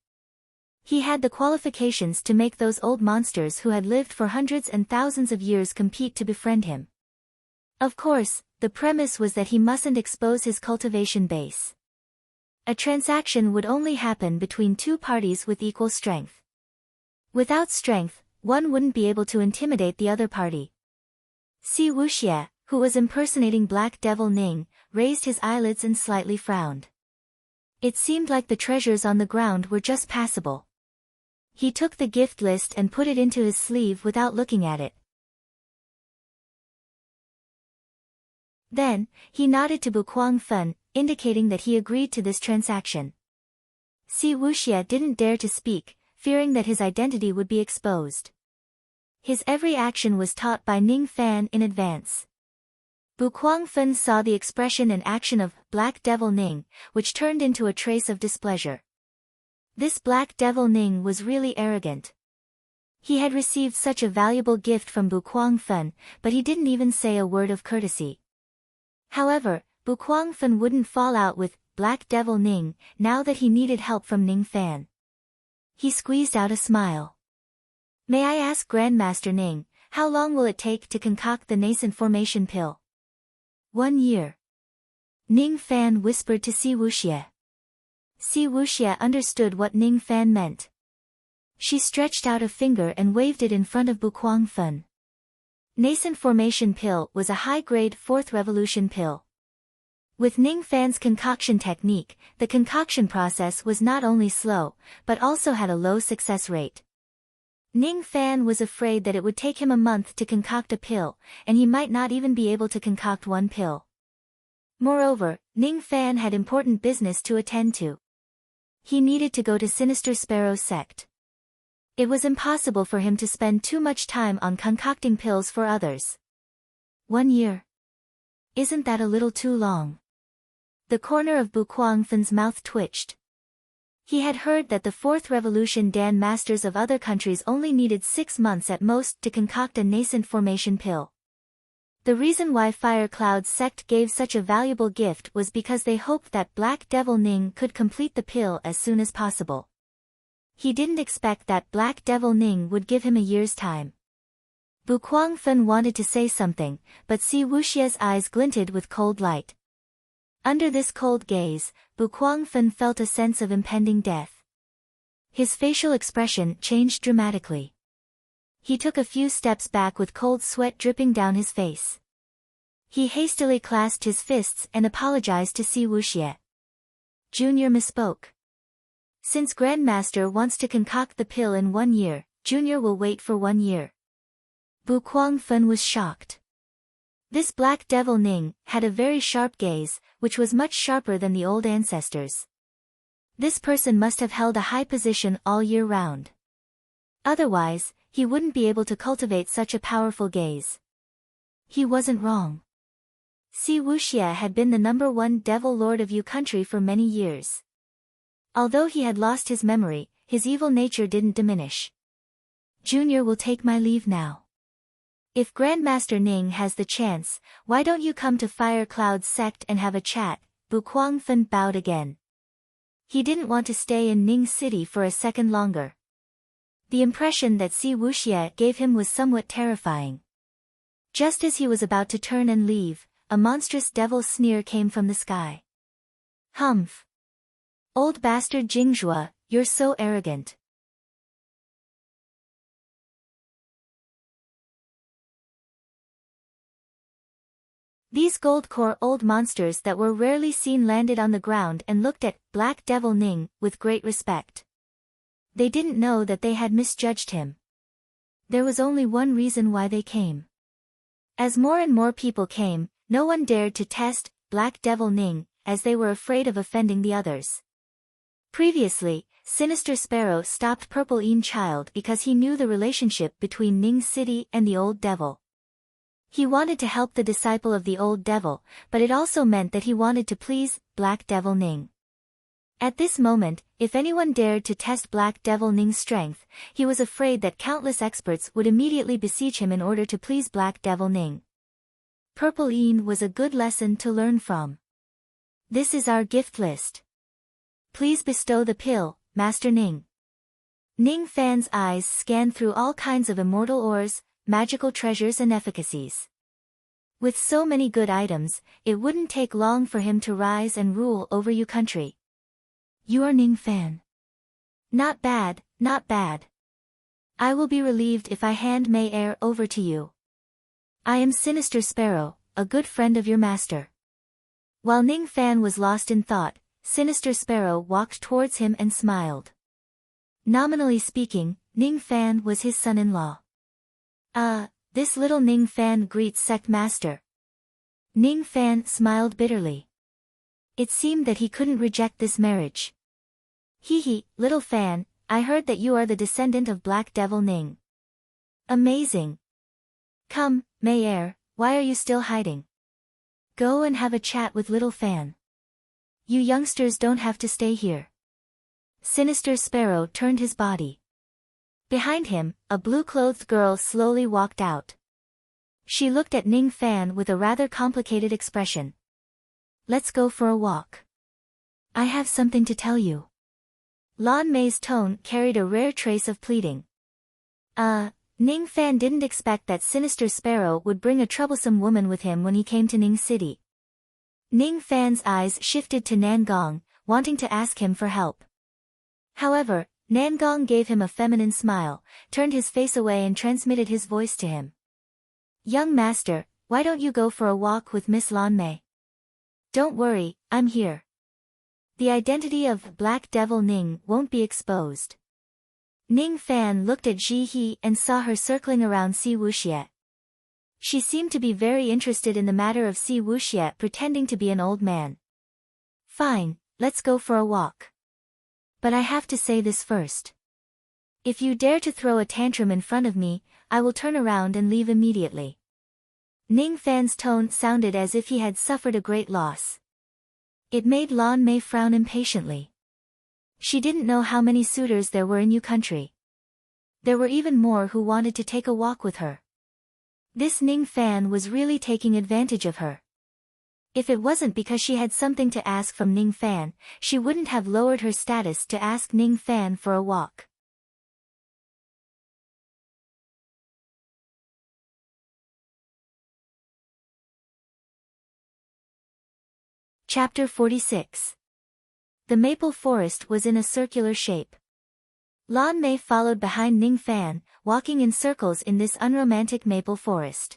He had the qualifications to make those old monsters who had lived for hundreds and thousands of years compete to befriend him. Of course, the premise was that he mustn't expose his cultivation base. A transaction would only happen between two parties with equal strength. Without strength, one wouldn't be able to intimidate the other party. Si Wuxie, who was impersonating Black Devil Ning, raised his eyelids and slightly frowned. It seemed like the treasures on the ground were just passable. He took the gift list and put it into his sleeve without looking at it. Then, he nodded to Bu Kuangfen, indicating that he agreed to this transaction. Si Wuxie didn't dare to speak, fearing that his identity would be exposed. His every action was taught by Ning Fan in advance. Bu Kuangfen saw the expression and action of Black Devil Ning, which turned into a trace of displeasure. This Black Devil Ning was really arrogant. He had received such a valuable gift from Bu Kuangfen, but he didn't even say a word of courtesy. However, Bu Kuangfen wouldn't fall out with Black Devil Ning now that he needed help from Ning Fan. He squeezed out a smile. May I ask Grandmaster Ning, how long will it take to concoct the nascent formation pill? 1 year. Ning Fan whispered to Si Wuxie. Si Wuxie understood what Ning Fan meant. She stretched out a finger and waved it in front of Bu Kuangfen. Nascent formation pill was a high-grade 4th revolution pill. With Ning Fan's concoction technique, the concoction process was not only slow, but also had a low success rate. Ning Fan was afraid that it would take him a month to concoct a pill, and he might not even be able to concoct one pill. Moreover, Ning Fan had important business to attend to. He needed to go to Sinister Sparrow's sect. It was impossible for him to spend too much time on concocting pills for others. 1 year. Isn't that a little too long? The corner of Bu Kuangfen's mouth twitched. He had heard that the 4th Revolution Dan masters of other countries only needed 6 months at most to concoct a nascent formation pill. The reason why Fire Cloud's sect gave such a valuable gift was because they hoped that Black Devil Ning could complete the pill as soon as possible. He didn't expect that Black Devil Ning would give him a year's time. Bu Kuangfen wanted to say something, but Si Wuxie's eyes glinted with cold light. Under this cold gaze, Bu Kuangfen felt a sense of impending death. His facial expression changed dramatically. He took a few steps back with cold sweat dripping down his face. He hastily clasped his fists and apologized to Si Wuxie. Junior misspoke. Since Grandmaster wants to concoct the pill in 1 year, Junior will wait for 1 year. Bu Kuangfen was shocked. This Black Devil Ning had a very sharp gaze, which was much sharper than the old ancestors. This person must have held a high position all year round. Otherwise, he wouldn't be able to cultivate such a powerful gaze. He wasn't wrong. Si Wuxie had been the #1 Devil Lord of Yu country for many years. Although he had lost his memory, his evil nature didn't diminish. Junior will take my leave now. If Grandmaster Ning has the chance, why don't you come to Fire Cloud's sect and have a chat? Bu Kuangfen bowed again. He didn't want to stay in Ning City for a second longer. The impression that Si Wuxie gave him was somewhat terrifying. Just as he was about to turn and leave, a monstrous devil sneer came from the sky. Humph! Old bastard Jingzhua, you're so arrogant. These gold-core old monsters that were rarely seen landed on the ground and looked at Black Devil Ning with great respect. They didn't know that they had misjudged him. There was only one reason why they came. As more and more people came, no one dared to test Black Devil Ning, as they were afraid of offending the others. Previously, Sinister Sparrow stopped Purple Een Child because he knew the relationship between Ning City and the Old Devil. He wanted to help the disciple of the Old Devil, but it also meant that he wanted to please Black Devil Ning. At this moment, if anyone dared to test Black Devil Ning's strength, he was afraid that countless experts would immediately besiege him in order to please Black Devil Ning. Purple Een was a good lesson to learn from. This is our gift list. Please bestow the pill, Master Ning. Ning Fan's eyes scanned through all kinds of immortal ores, magical treasures and efficacies. With so many good items, it wouldn't take long for him to rise and rule over your country. You are Ning Fan. Not bad, not bad. I will be relieved if I hand May Air over to you. I am Sinister Sparrow, a good friend of your master. While Ning Fan was lost in thought, Sinister Sparrow walked towards him and smiled. Nominally speaking, Ning Fan was his son-in-law. This little Ning Fan greets sect master. Ning Fan smiled bitterly. It seemed that he couldn't reject this marriage. Hee, little Fan, I heard that you are the descendant of Black Devil Ning. Amazing. Come, May Air, why are you still hiding? Go and have a chat with little Fan. You youngsters don't have to stay here. Sinister Sparrow turned his body. Behind him, a blue-clothed girl slowly walked out. She looked at Ning Fan with a rather complicated expression. Let's go for a walk. I have something to tell you. Lan Mei's tone carried a rare trace of pleading. Ning Fan didn't expect that Sinister Sparrow would bring a troublesome woman with him when he came to Ning City. Ning Fan's eyes shifted to Nangong, wanting to ask him for help. However, Nangong gave him a feminine smile, turned his face away and transmitted his voice to him. Young master, why don't you go for a walk with Miss Lan Mei? Don't worry, I'm here. The identity of Black Devil Ning won't be exposed. Ning Fan looked at Ji He and saw her circling around Si Wuxiet. She seemed to be very interested in the matter of Si Wuxiet pretending to be an old man. Fine, let's go for a walk. But I have to say this first. If you dare to throw a tantrum in front of me, I will turn around and leave immediately. Ning Fan's tone sounded as if he had suffered a great loss. It made Lan Mei frown impatiently. She didn't know how many suitors there were in Yu country. There were even more who wanted to take a walk with her. This Ning Fan was really taking advantage of her. If it wasn't because she had something to ask from Ning Fan, she wouldn't have lowered her status to ask Ning Fan for a walk. Chapter 46. The maple forest was in a circular shape. Lan Mei followed behind Ning Fan, walking in circles in this unromantic maple forest.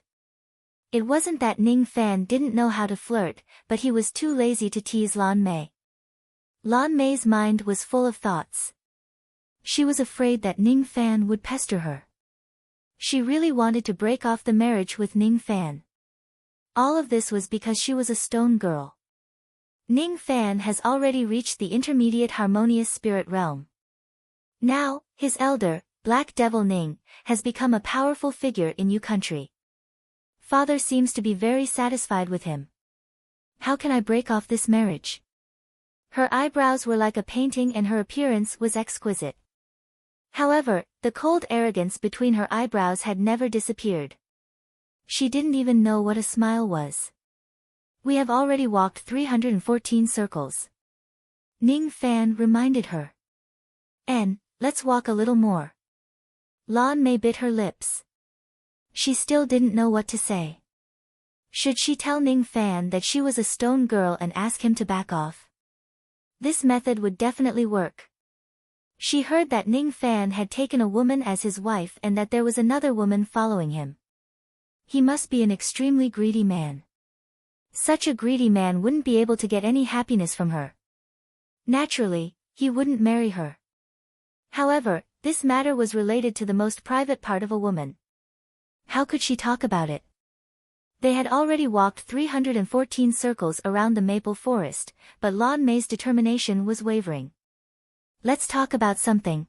It wasn't that Ning Fan didn't know how to flirt, but he was too lazy to tease Lan Mei. Lan Mei's mind was full of thoughts. She was afraid that Ning Fan would pester her. She really wanted to break off the marriage with Ning Fan. All of this was because she was a stone girl. Ning Fan has already reached the intermediate harmonious spirit realm. Now, his elder, Black Devil Ning, has become a powerful figure in Yu country. Father seems to be very satisfied with him. How can I break off this marriage? Her eyebrows were like a painting and her appearance was exquisite. However, the cold arrogance between her eyebrows had never disappeared. She didn't even know what a smile was. We have already walked 314 circles. Ning Fan reminded her. And, let's walk a little more. Lan Mei bit her lips. She still didn't know what to say. Should she tell Ning Fan that she was a stone girl and ask him to back off? This method would definitely work. She heard that Ning Fan had taken a woman as his wife and that there was another woman following him. He must be an extremely greedy man. Such a greedy man wouldn't be able to get any happiness from her. Naturally, he wouldn't marry her. However, this matter was related to the most private part of a woman. How could she talk about it? They had already walked 314 circles around the maple forest, but Lan Mei's determination was wavering. Let's talk about something.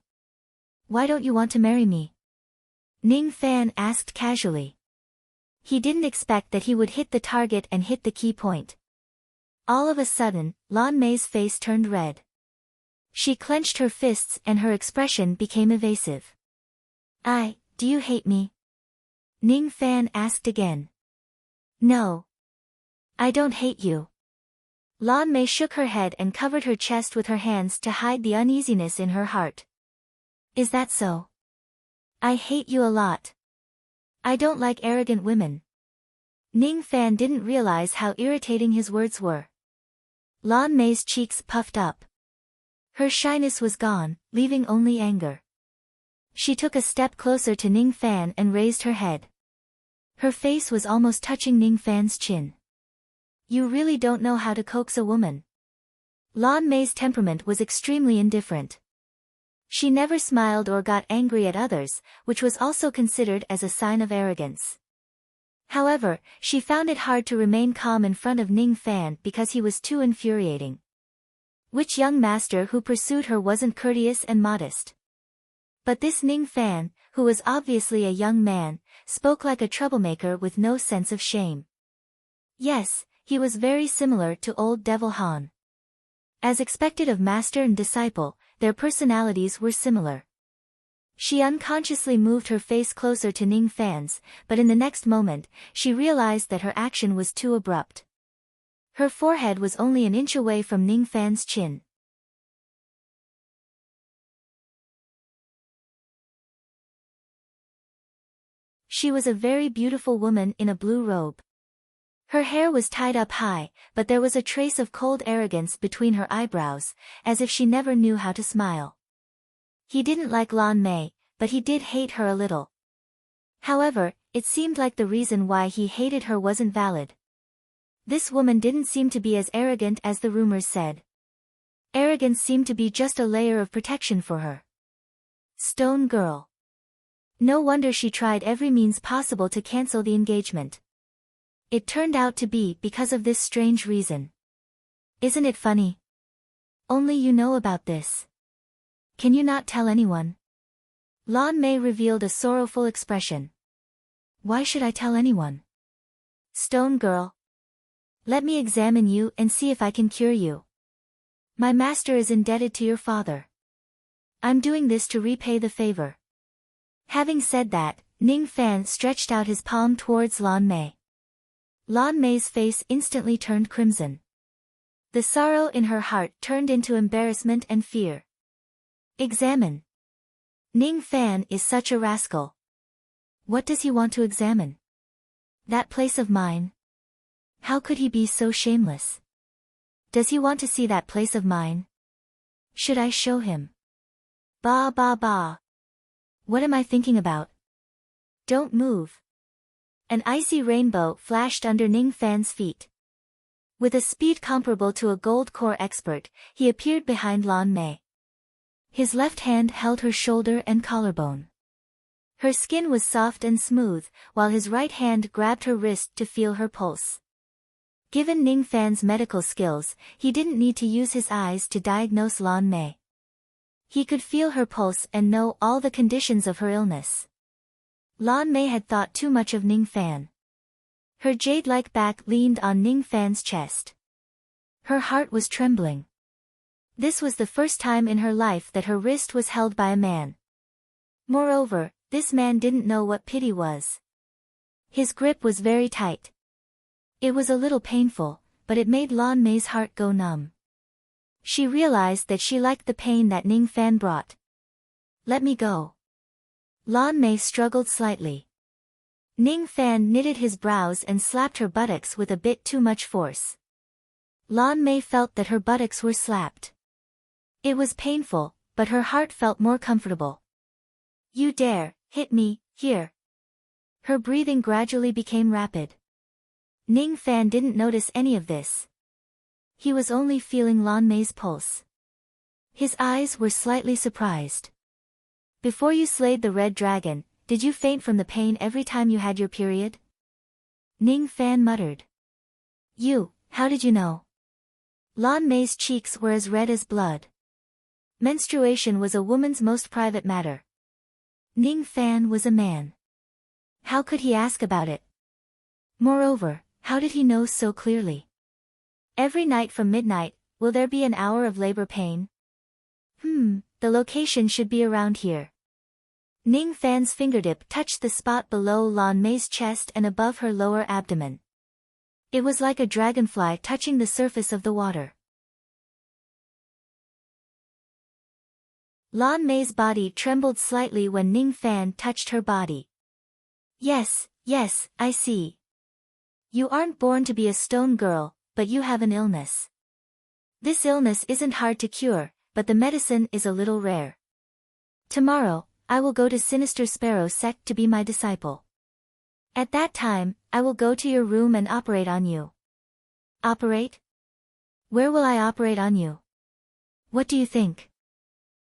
Why don't you want to marry me? Ning Fan asked casually. He didn't expect that he would hit the target and hit the key point. All of a sudden, Lan Mei's face turned red. She clenched her fists and her expression became evasive. Do you hate me? Ning Fan asked again. No. I don't hate you. Lan Mei shook her head and covered her chest with her hands to hide the uneasiness in her heart. Is that so? I hate you a lot. I don't like arrogant women. Ning Fan didn't realize how irritating his words were. Lan Mei's cheeks puffed up. Her shyness was gone, leaving only anger. She took a step closer to Ning Fan and raised her head. Her face was almost touching Ning Fan's chin. You really don't know how to coax a woman. Lan Mei's temperament was extremely indifferent. She never smiled or got angry at others, which was also considered as a sign of arrogance. However, she found it hard to remain calm in front of Ning Fan because he was too infuriating. Which young master who pursued her wasn't courteous and modest? But this Ning Fan, who was obviously a young man, spoke like a troublemaker with no sense of shame. Yes, he was very similar to old Devil Han. As expected of master and disciple, their personalities were similar. She unconsciously moved her face closer to Ning Fan's, but in the next moment, she realized that her action was too abrupt. Her forehead was only an inch away from Ning Fan's chin. She was a very beautiful woman in a blue robe. Her hair was tied up high, but there was a trace of cold arrogance between her eyebrows, as if she never knew how to smile. He didn't like Lan Mei, but he did hate her a little. However, it seemed like the reason why he hated her wasn't valid. This woman didn't seem to be as arrogant as the rumors said. Arrogance seemed to be just a layer of protection for her. Stone girl. No wonder she tried every means possible to cancel the engagement. It turned out to be because of this strange reason. Isn't it funny? Only you know about this. Can you not tell anyone? Lan Mei revealed a sorrowful expression. Why should I tell anyone? Stone girl. Let me examine you and see if I can cure you. My master is indebted to your father. I'm doing this to repay the favor. Having said that, Ning Fan stretched out his palm towards Lan Mei. Lan Mei's face instantly turned crimson. The sorrow in her heart turned into embarrassment and fear. Examine. Ning Fan is such a rascal. What does he want to examine? That place of mine? How could he be so shameless? Does he want to see that place of mine? Should I show him? Bah bah bah. What am I thinking about? Don't move. An icy rainbow flashed under Ning Fan's feet. With a speed comparable to a gold core expert, he appeared behind Lan Mei. His left hand held her shoulder and collarbone. Her skin was soft and smooth, while his right hand grabbed her wrist to feel her pulse. Given Ning Fan's medical skills, he didn't need to use his eyes to diagnose Lan Mei. He could feel her pulse and know all the conditions of her illness. Lan Mei had thought too much of Ning Fan. Her jade-like back leaned on Ning Fan's chest. Her heart was trembling. This was the first time in her life that her wrist was held by a man. Moreover, this man didn't know what pity was. His grip was very tight. It was a little painful, but it made Lan Mei's heart go numb. She realized that she liked the pain that Ning Fan brought. Let me go. Lan Mei struggled slightly. Ning Fan knitted his brows and slapped her buttocks with a bit too much force. Lan Mei felt that her buttocks were slapped. It was painful, but her heart felt more comfortable. You dare, hit me, here. Her breathing gradually became rapid. Ning Fan didn't notice any of this. He was only feeling Lan Mei's pulse. His eyes were slightly surprised. Before you slayed the red dragon, did you faint from the pain every time you had your period? Ning Fan muttered. How did you know? Lan Mei's cheeks were as red as blood. Menstruation was a woman's most private matter. Ning Fan was a man. How could he ask about it? Moreover, how did he know so clearly? Every night from midnight, will there be an hour of labor pain? The location should be around here. Ning Fan's fingertip touched the spot below Lan Mei's chest and above her lower abdomen. It was like a dragonfly touching the surface of the water. Lan Mei's body trembled slightly when Ning Fan touched her body. Yes, yes, I see. You aren't born to be a stone girl, but you have an illness. This illness isn't hard to cure, but the medicine is a little rare. Tomorrow, I will go to Sinister Sparrow sect to be my disciple. At that time, I will go to your room and operate on you. Operate? Where will I operate on you? What do you think?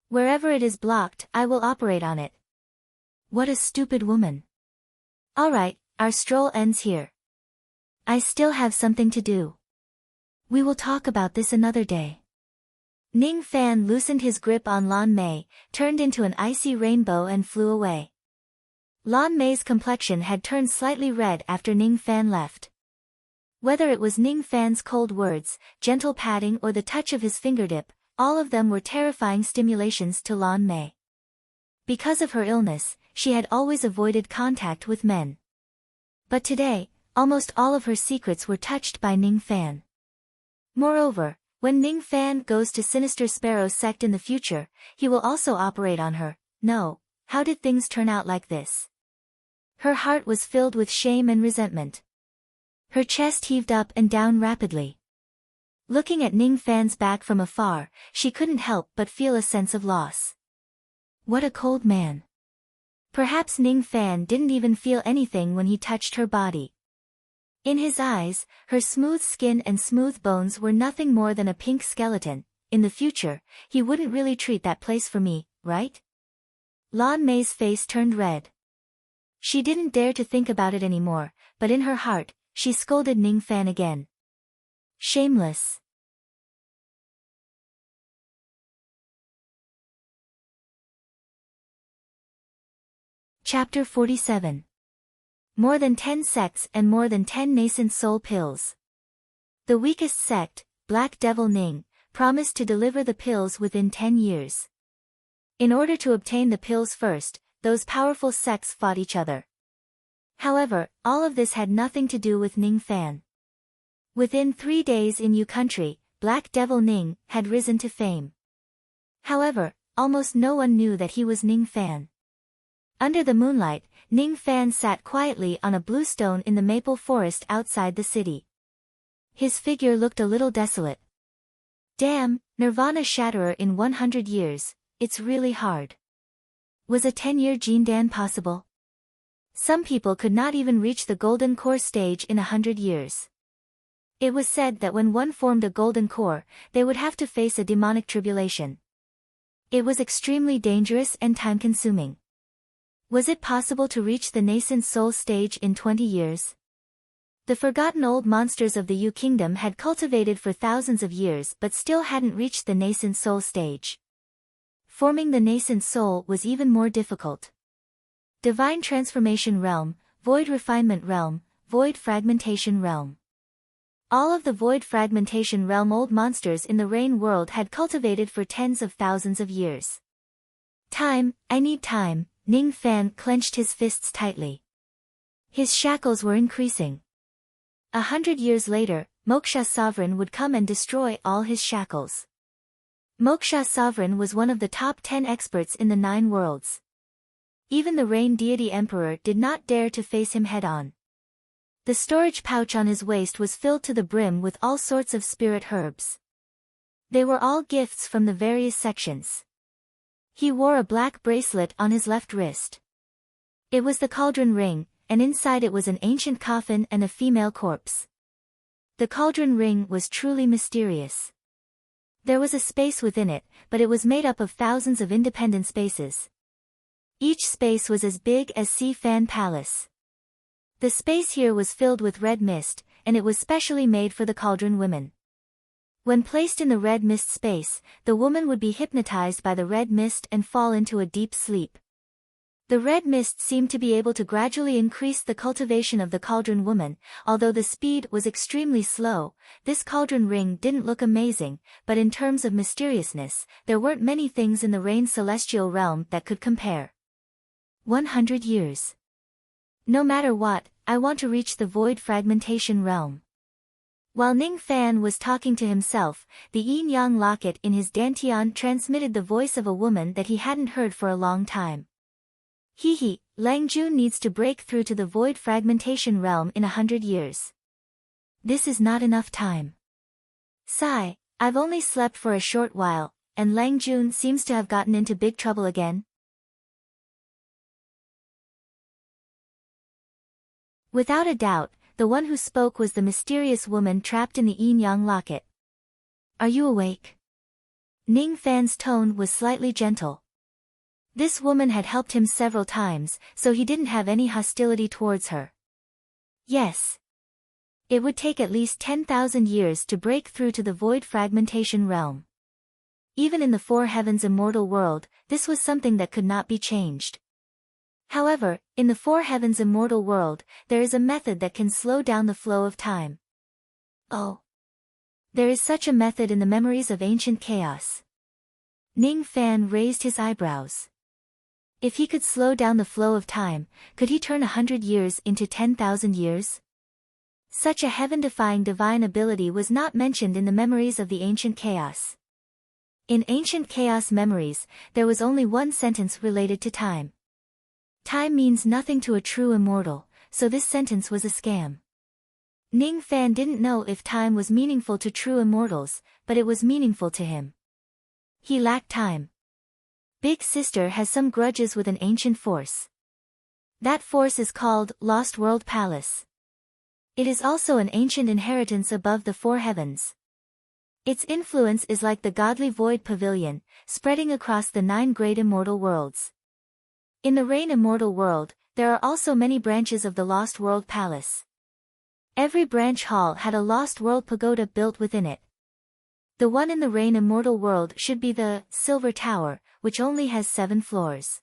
Wherever it is blocked, I will operate on it. What a stupid woman. Alright, our stroll ends here. I still have something to do. We will talk about this another day. Ning Fan loosened his grip on Lan Mei, turned into an icy rainbow and flew away. Lan Mei's complexion had turned slightly red after Ning Fan left. Whether it was Ning Fan's cold words, gentle patting or the touch of his fingertip, all of them were terrifying stimulations to Lan Mei. Because of her illness, she had always avoided contact with men. But today, almost all of her secrets were touched by Ning Fan. Moreover, when Ning Fan goes to Sinister Sparrow sect in the future, he will also operate on her. No, how did things turn out like this? Her heart was filled with shame and resentment. Her chest heaved up and down rapidly. Looking at Ning Fan's back from afar, she couldn't help but feel a sense of loss. What a cold man. Perhaps Ning Fan didn't even feel anything when he touched her body. In his eyes, her smooth skin and smooth bones were nothing more than a pink skeleton. In the future, he wouldn't really treat that place for me, right? Lan Mei's face turned red. She didn't dare to think about it anymore, but in her heart, she scolded Ning Fan again. Shameless. Chapter 47. More than 10 sects and more than 10 nascent soul pills. The weakest sect, Black Devil Ning, promised to deliver the pills within 10 years. In order to obtain the pills first, those powerful sects fought each other. However, all of this had nothing to do with Ning Fan. Within 3 days in Yu country, Black Devil Ning had risen to fame. However, almost no one knew that he was Ning Fan. Under the moonlight, Ning Fan sat quietly on a blue stone in the maple forest outside the city. His figure looked a little desolate. Damn, Nirvana Shatterer in 100 years, it's really hard. Was a 10-year Jindan possible? Some people could not even reach the Golden Core stage in 100 years. It was said that when one formed a Golden Core, they would have to face a demonic tribulation. It was extremely dangerous and time-consuming. Was it possible to reach the nascent soul stage in 20 years? The forgotten old monsters of the Yu Kingdom had cultivated for thousands of years but still hadn't reached the nascent soul stage. Forming the nascent soul was even more difficult. Divine Transformation Realm, Void Refinement Realm, Void Fragmentation Realm. All of the Void Fragmentation Realm old monsters in the Rain World had cultivated for tens of thousands of years. Time, I need time. Ning Fan clenched his fists tightly. His shackles were increasing. 100 years later, Moksha Sovereign would come and destroy all his shackles. Moksha Sovereign was one of the top 10 experts in the 9 worlds. Even the Rain Deity Emperor did not dare to face him head-on. The storage pouch on his waist was filled to the brim with all sorts of spirit herbs. They were all gifts from the various sections. He wore a black bracelet on his left wrist. It was the cauldron ring, and inside it was an ancient coffin and a female corpse. The cauldron ring was truly mysterious. There was a space within it, but it was made up of thousands of independent spaces. Each space was as big as Sea Fan Palace. The space here was filled with red mist, and it was specially made for the cauldron women. When placed in the red mist space, the woman would be hypnotized by the red mist and fall into a deep sleep. The red mist seemed to be able to gradually increase the cultivation of the cauldron woman, although the speed was extremely slow. This cauldron ring didn't look amazing, but in terms of mysteriousness, there weren't many things in the Rain Celestial Realm that could compare. 100 years. No matter what, I want to reach the Void Fragmentation Realm. While Ning Fan was talking to himself, the yin-yang locket in his dantian transmitted the voice of a woman that he hadn't heard for a long time. Hehe, Lang Jun needs to break through to the void fragmentation realm in 100 years. This is not enough time. Sigh, I've only slept for a short while, and Lang Jun seems to have gotten into big trouble again. Without a doubt, the one who spoke was the mysterious woman trapped in the yin-yang locket. Are you awake? Ning Fan's tone was slightly gentle. This woman had helped him several times, so he didn't have any hostility towards her. Yes. It would take at least 10,000 years to break through to the void fragmentation realm. Even in the Four Heavens immortal world, this was something that could not be changed. However, in the Four Heavens immortal world, there is a method that can slow down the flow of time. Oh. There is such a method in the memories of ancient chaos. Ning Fan raised his eyebrows. If he could slow down the flow of time, could he turn 100 years into 10,000 years? Such a heaven-defying divine ability was not mentioned in the memories of the ancient chaos. In ancient chaos memories, there was only one sentence related to time. Time means nothing to a true immortal, so this sentence was a scam. Ning Fan didn't know if time was meaningful to true immortals, but it was meaningful to him. He lacked time. Big Sister has some grudges with an ancient force. That force is called Lost World Palace. It is also an ancient inheritance above the Four Heavens. Its influence is like the godly void pavilion, spreading across the 9 great immortal worlds. In the Rain Immortal World, there are also many branches of the Lost World Palace. Every branch hall had a Lost World Pagoda built within it. The one in the Rain Immortal World should be the Silver Tower, which only has 7 floors.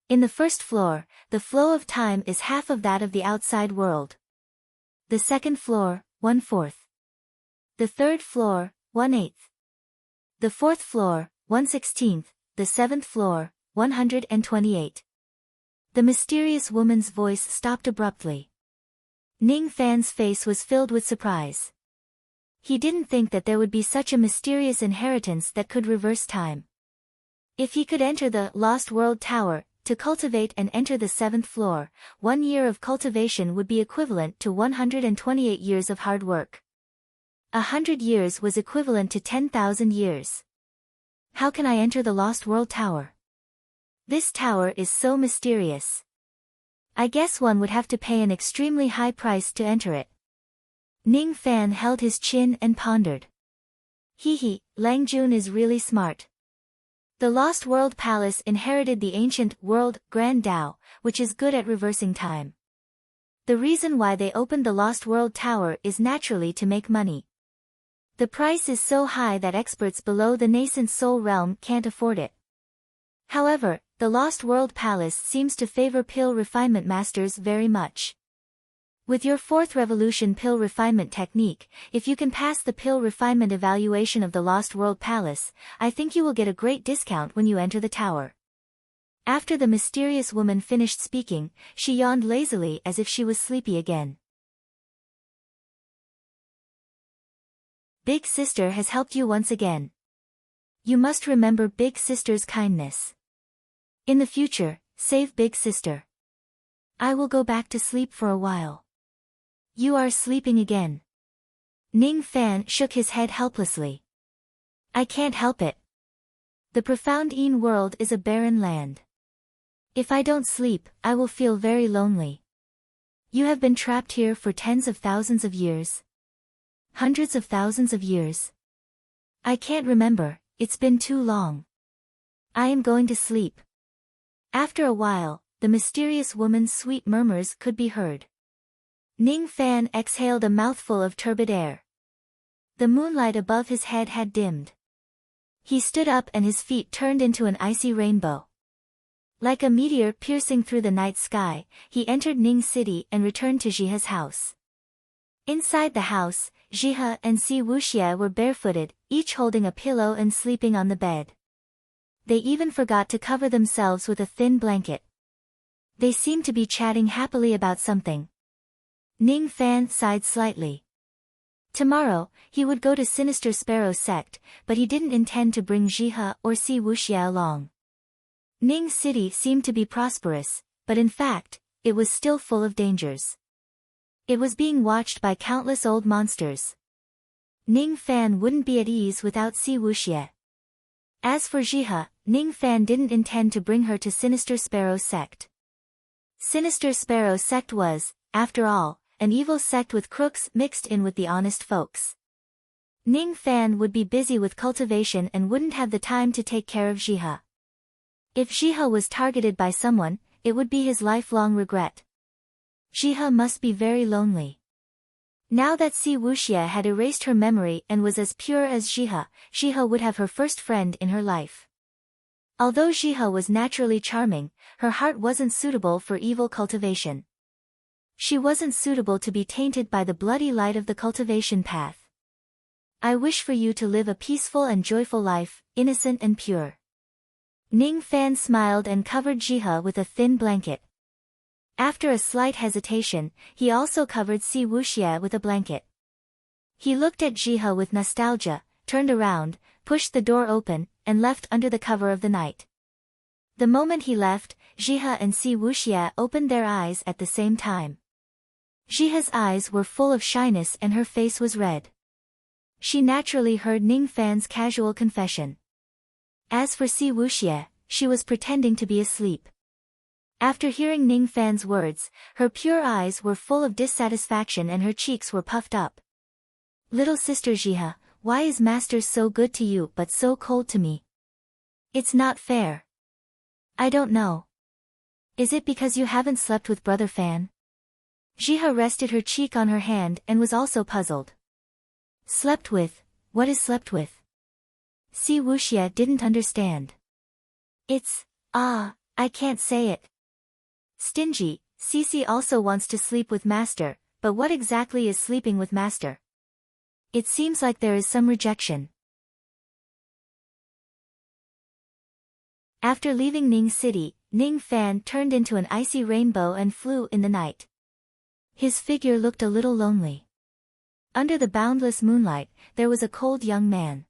In the first floor, the flow of time is half of that of the outside world. The second floor, 1/4. The third floor, 1/8. The fourth floor, 1/16. The seventh floor, 128. The mysterious woman's voice stopped abruptly. Ning Fan's face was filled with surprise. He didn't think that there would be such a mysterious inheritance that could reverse time. If he could enter the Lost World Tower, to cultivate and enter the 7th floor, 1 year of cultivation would be equivalent to 128 years of hard work. 100 years was equivalent to 10,000 years. How can I enter the Lost World Tower? This tower is so mysterious. I guess one would have to pay an extremely high price to enter it. Ning Fan held his chin and pondered. Hehe, Lang Jun is really smart. The Lost World Palace inherited the ancient world, Grand Tao, which is good at reversing time. The reason why they opened the Lost World Tower is naturally to make money. The price is so high that experts below the nascent soul realm can't afford it. However, the Lost World Palace seems to favor pill refinement masters very much. With your 4th revolution pill refinement technique, if you can pass the pill refinement evaluation of the Lost World Palace, I think you will get a great discount when you enter the tower. After the mysterious woman finished speaking, she yawned lazily as if she was sleepy again. Big Sister has helped you once again. You must remember Big Sister's kindness. In the future, save Big Sister. I will go back to sleep for a while. You are sleeping again. Ning Fan shook his head helplessly. I can't help it. The profound Yin world is a barren land. If I don't sleep, I will feel very lonely. You have been trapped here for tens of thousands of years. Hundreds of thousands of years. I can't remember, it's been too long. I am going to sleep. After a while, the mysterious woman's sweet murmurs could be heard. Ning Fan exhaled a mouthful of turbid air. The moonlight above his head had dimmed. He stood up and his feet turned into an icy rainbow. Like a meteor piercing through the night sky, he entered Ning City and returned to Jihe's house. Inside the house, Jihe and Si Wuxie were barefooted, each holding a pillow and sleeping on the bed. They even forgot to cover themselves with a thin blanket. They seemed to be chatting happily about something. Ning Fan sighed slightly. Tomorrow, he would go to Sinister Sparrow sect, but he didn't intend to bring Jihe or Si Wuxia along. Ning City seemed to be prosperous, but in fact, it was still full of dangers. It was being watched by countless old monsters. Ning Fan wouldn't be at ease without Si Wuxia. As for Jihe, Ning Fan didn't intend to bring her to Sinister Sparrow sect. Sinister Sparrow sect was, after all, an evil sect with crooks mixed in with the honest folks. Ning Fan would be busy with cultivation and wouldn't have the time to take care of Jihe. If Jihe was targeted by someone, it would be his lifelong regret. Jihe must be very lonely. Now that Si Wuxia had erased her memory and was as pure as Jihe, Jihe would have her first friend in her life. Although Jihe was naturally charming, her heart wasn't suitable for evil cultivation. She wasn't suitable to be tainted by the bloody light of the cultivation path. I wish for you to live a peaceful and joyful life, innocent and pure. Ning Fan smiled and covered Jihe with a thin blanket. After a slight hesitation, he also covered Si Wuxia with a blanket. He looked at Jihe with nostalgia, turned around, pushed the door open, and left under the cover of the night. The moment he left, Jihe and Si Wuxia opened their eyes at the same time. Jihe's eyes were full of shyness and her face was red. She naturally heard Ning Fan's casual confession. As for Si Wuxia, she was pretending to be asleep. After hearing Ning Fan's words, her pure eyes were full of dissatisfaction and her cheeks were puffed up. Little sister Jihe, why is Master so good to you but so cold to me? It's not fair. I don't know. Is it because you haven't slept with Brother Fan? Jihe rested her cheek on her hand and was also puzzled. Slept with? What is slept with? Si Wuxia didn't understand. It's, I can't say it. Stingy, Cici also wants to sleep with Master, but what exactly is sleeping with Master? It seems like there is some rejection. After leaving Ning City, Ning Fan turned into an icy rainbow and flew in the night. His figure looked a little lonely. Under the boundless moonlight, there was a cold young man.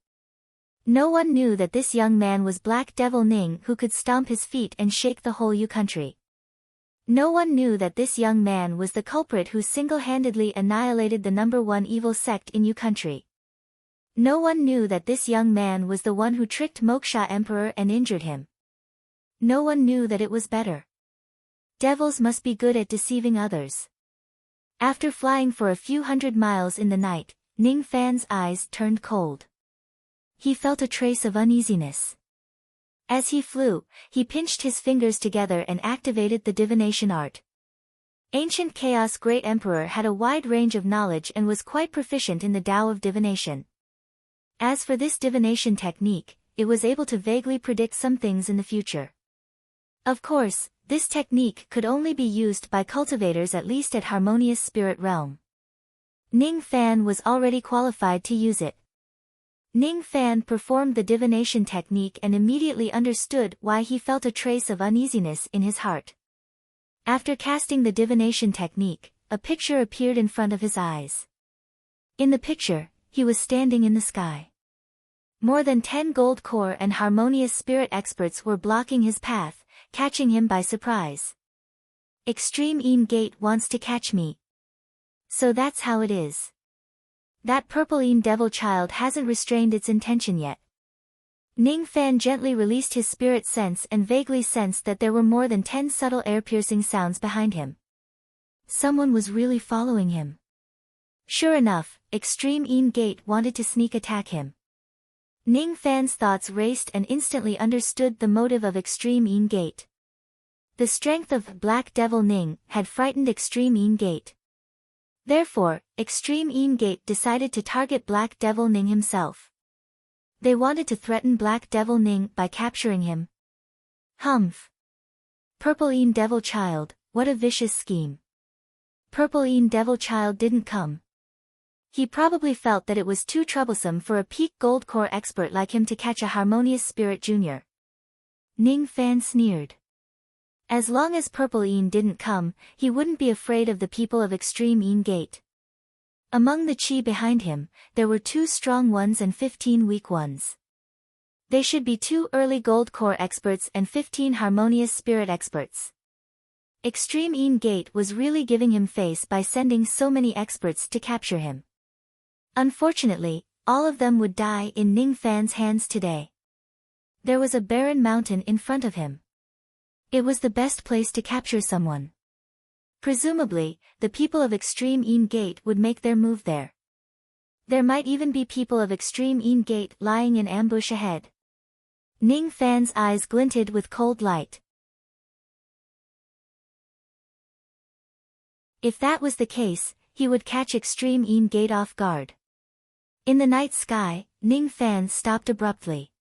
No one knew that this young man was Black Devil Ning, who could stomp his feet and shake the whole Yu country. No one knew that this young man was the culprit who single-handedly annihilated the #1 evil sect in Yu country. No one knew that this young man was the one who tricked Moksha Emperor and injured him. No one knew that it was better. Devils must be good at deceiving others. After flying for a few hundred miles in the night, Ning Fan's eyes turned cold. He felt a trace of uneasiness. As he flew, he pinched his fingers together and activated the divination art. Ancient Chaos Great Emperor had a wide range of knowledge and was quite proficient in the Tao of divination. As for this divination technique, it was able to vaguely predict some things in the future. Of course, this technique could only be used by cultivators at least at Harmonious Spirit Realm. Ning Fan was already qualified to use it. Ning Fan performed the divination technique and immediately understood why he felt a trace of uneasiness in his heart. After casting the divination technique, a picture appeared in front of his eyes. In the picture, he was standing in the sky. More than 10 gold core and Harmonious Spirit experts were blocking his path, catching him by surprise. Extreme Een Gate wants to catch me. So that's how it is. That purple Een Devil child hasn't restrained its intention yet. Ning Fan gently released his spirit sense and vaguely sensed that there were more than 10 subtle air-piercing sounds behind him. Someone was really following him. Sure enough, Extreme Een Gate wanted to sneak attack him. Ning Fan's thoughts raced and instantly understood the motive of Extreme Een Gate. The strength of Black Devil Ning had frightened Extreme Een Gate. Therefore, Extreme Een Gate decided to target Black Devil Ning himself. They wanted to threaten Black Devil Ning by capturing him. Humph! Purple Een Devil Child, what a vicious scheme. Purple Een Devil Child didn't come. He probably felt that it was too troublesome for a peak gold core expert like him to catch a Harmonious Spirit Jr. Ning Fan sneered. As long as Purple Een didn't come, he wouldn't be afraid of the people of Extreme Een Gate. Among the chi behind him, there were 2 strong ones and 15 weak ones. They should be 2 early gold core experts and 15 harmonious spirit experts. Extreme Een Gate was really giving him face by sending so many experts to capture him. Unfortunately, all of them would die in Ning Fan's hands today. There was a barren mountain in front of him. It was the best place to capture someone. Presumably, the people of Extreme Een Gate would make their move there. There might even be people of Extreme Een Gate lying in ambush ahead. Ning Fan's eyes glinted with cold light. If that was the case, he would catch Extreme Een Gate off guard. In the night sky, Ning Fan stopped abruptly.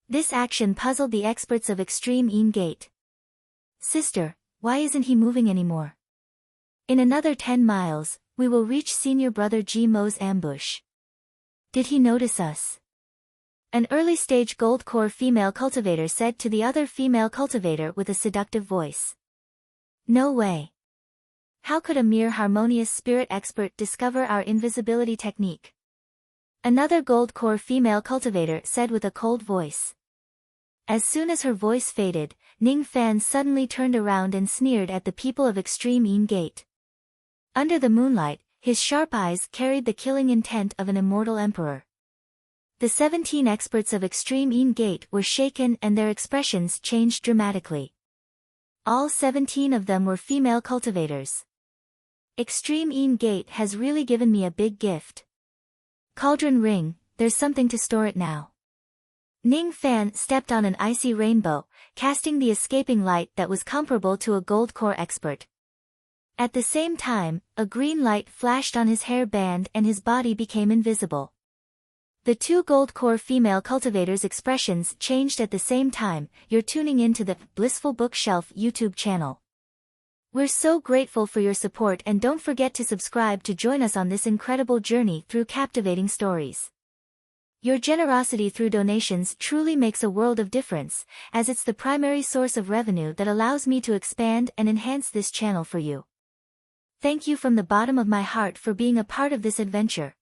This action puzzled the experts of Extreme Een Gate. Sister, why isn't he moving anymore? In another 10 miles, we will reach Senior Brother Ji Mo's ambush. Did he notice us? An early-stage gold core female cultivator said to the other female cultivator with a seductive voice. No way. How could a mere harmonious spirit expert discover our invisibility technique? Another gold core female cultivator said with a cold voice. As soon as her voice faded, Ning Fan suddenly turned around and sneered at the people of Extreme Een Gate. Under the moonlight, his sharp eyes carried the killing intent of an immortal emperor. The 17 experts of Extreme Een Gate were shaken and their expressions changed dramatically. All 17 of them were female cultivators. Extreme Een Gate has really given me a big gift. Cauldron ring, there's something to store it now. Ning Fan stepped on an icy rainbow, casting the escaping light that was comparable to a gold core expert. At the same time, a green light flashed on his hair band and his body became invisible. The 2 gold core female cultivators' expressions changed at the same time. You're tuning into the Blissful Bookshelf YouTube channel. We're so grateful for your support and don't forget to subscribe to join us on this incredible journey through captivating stories. Your generosity through donations truly makes a world of difference, as it's the primary source of revenue that allows me to expand and enhance this channel for you. Thank you from the bottom of my heart for being a part of this adventure.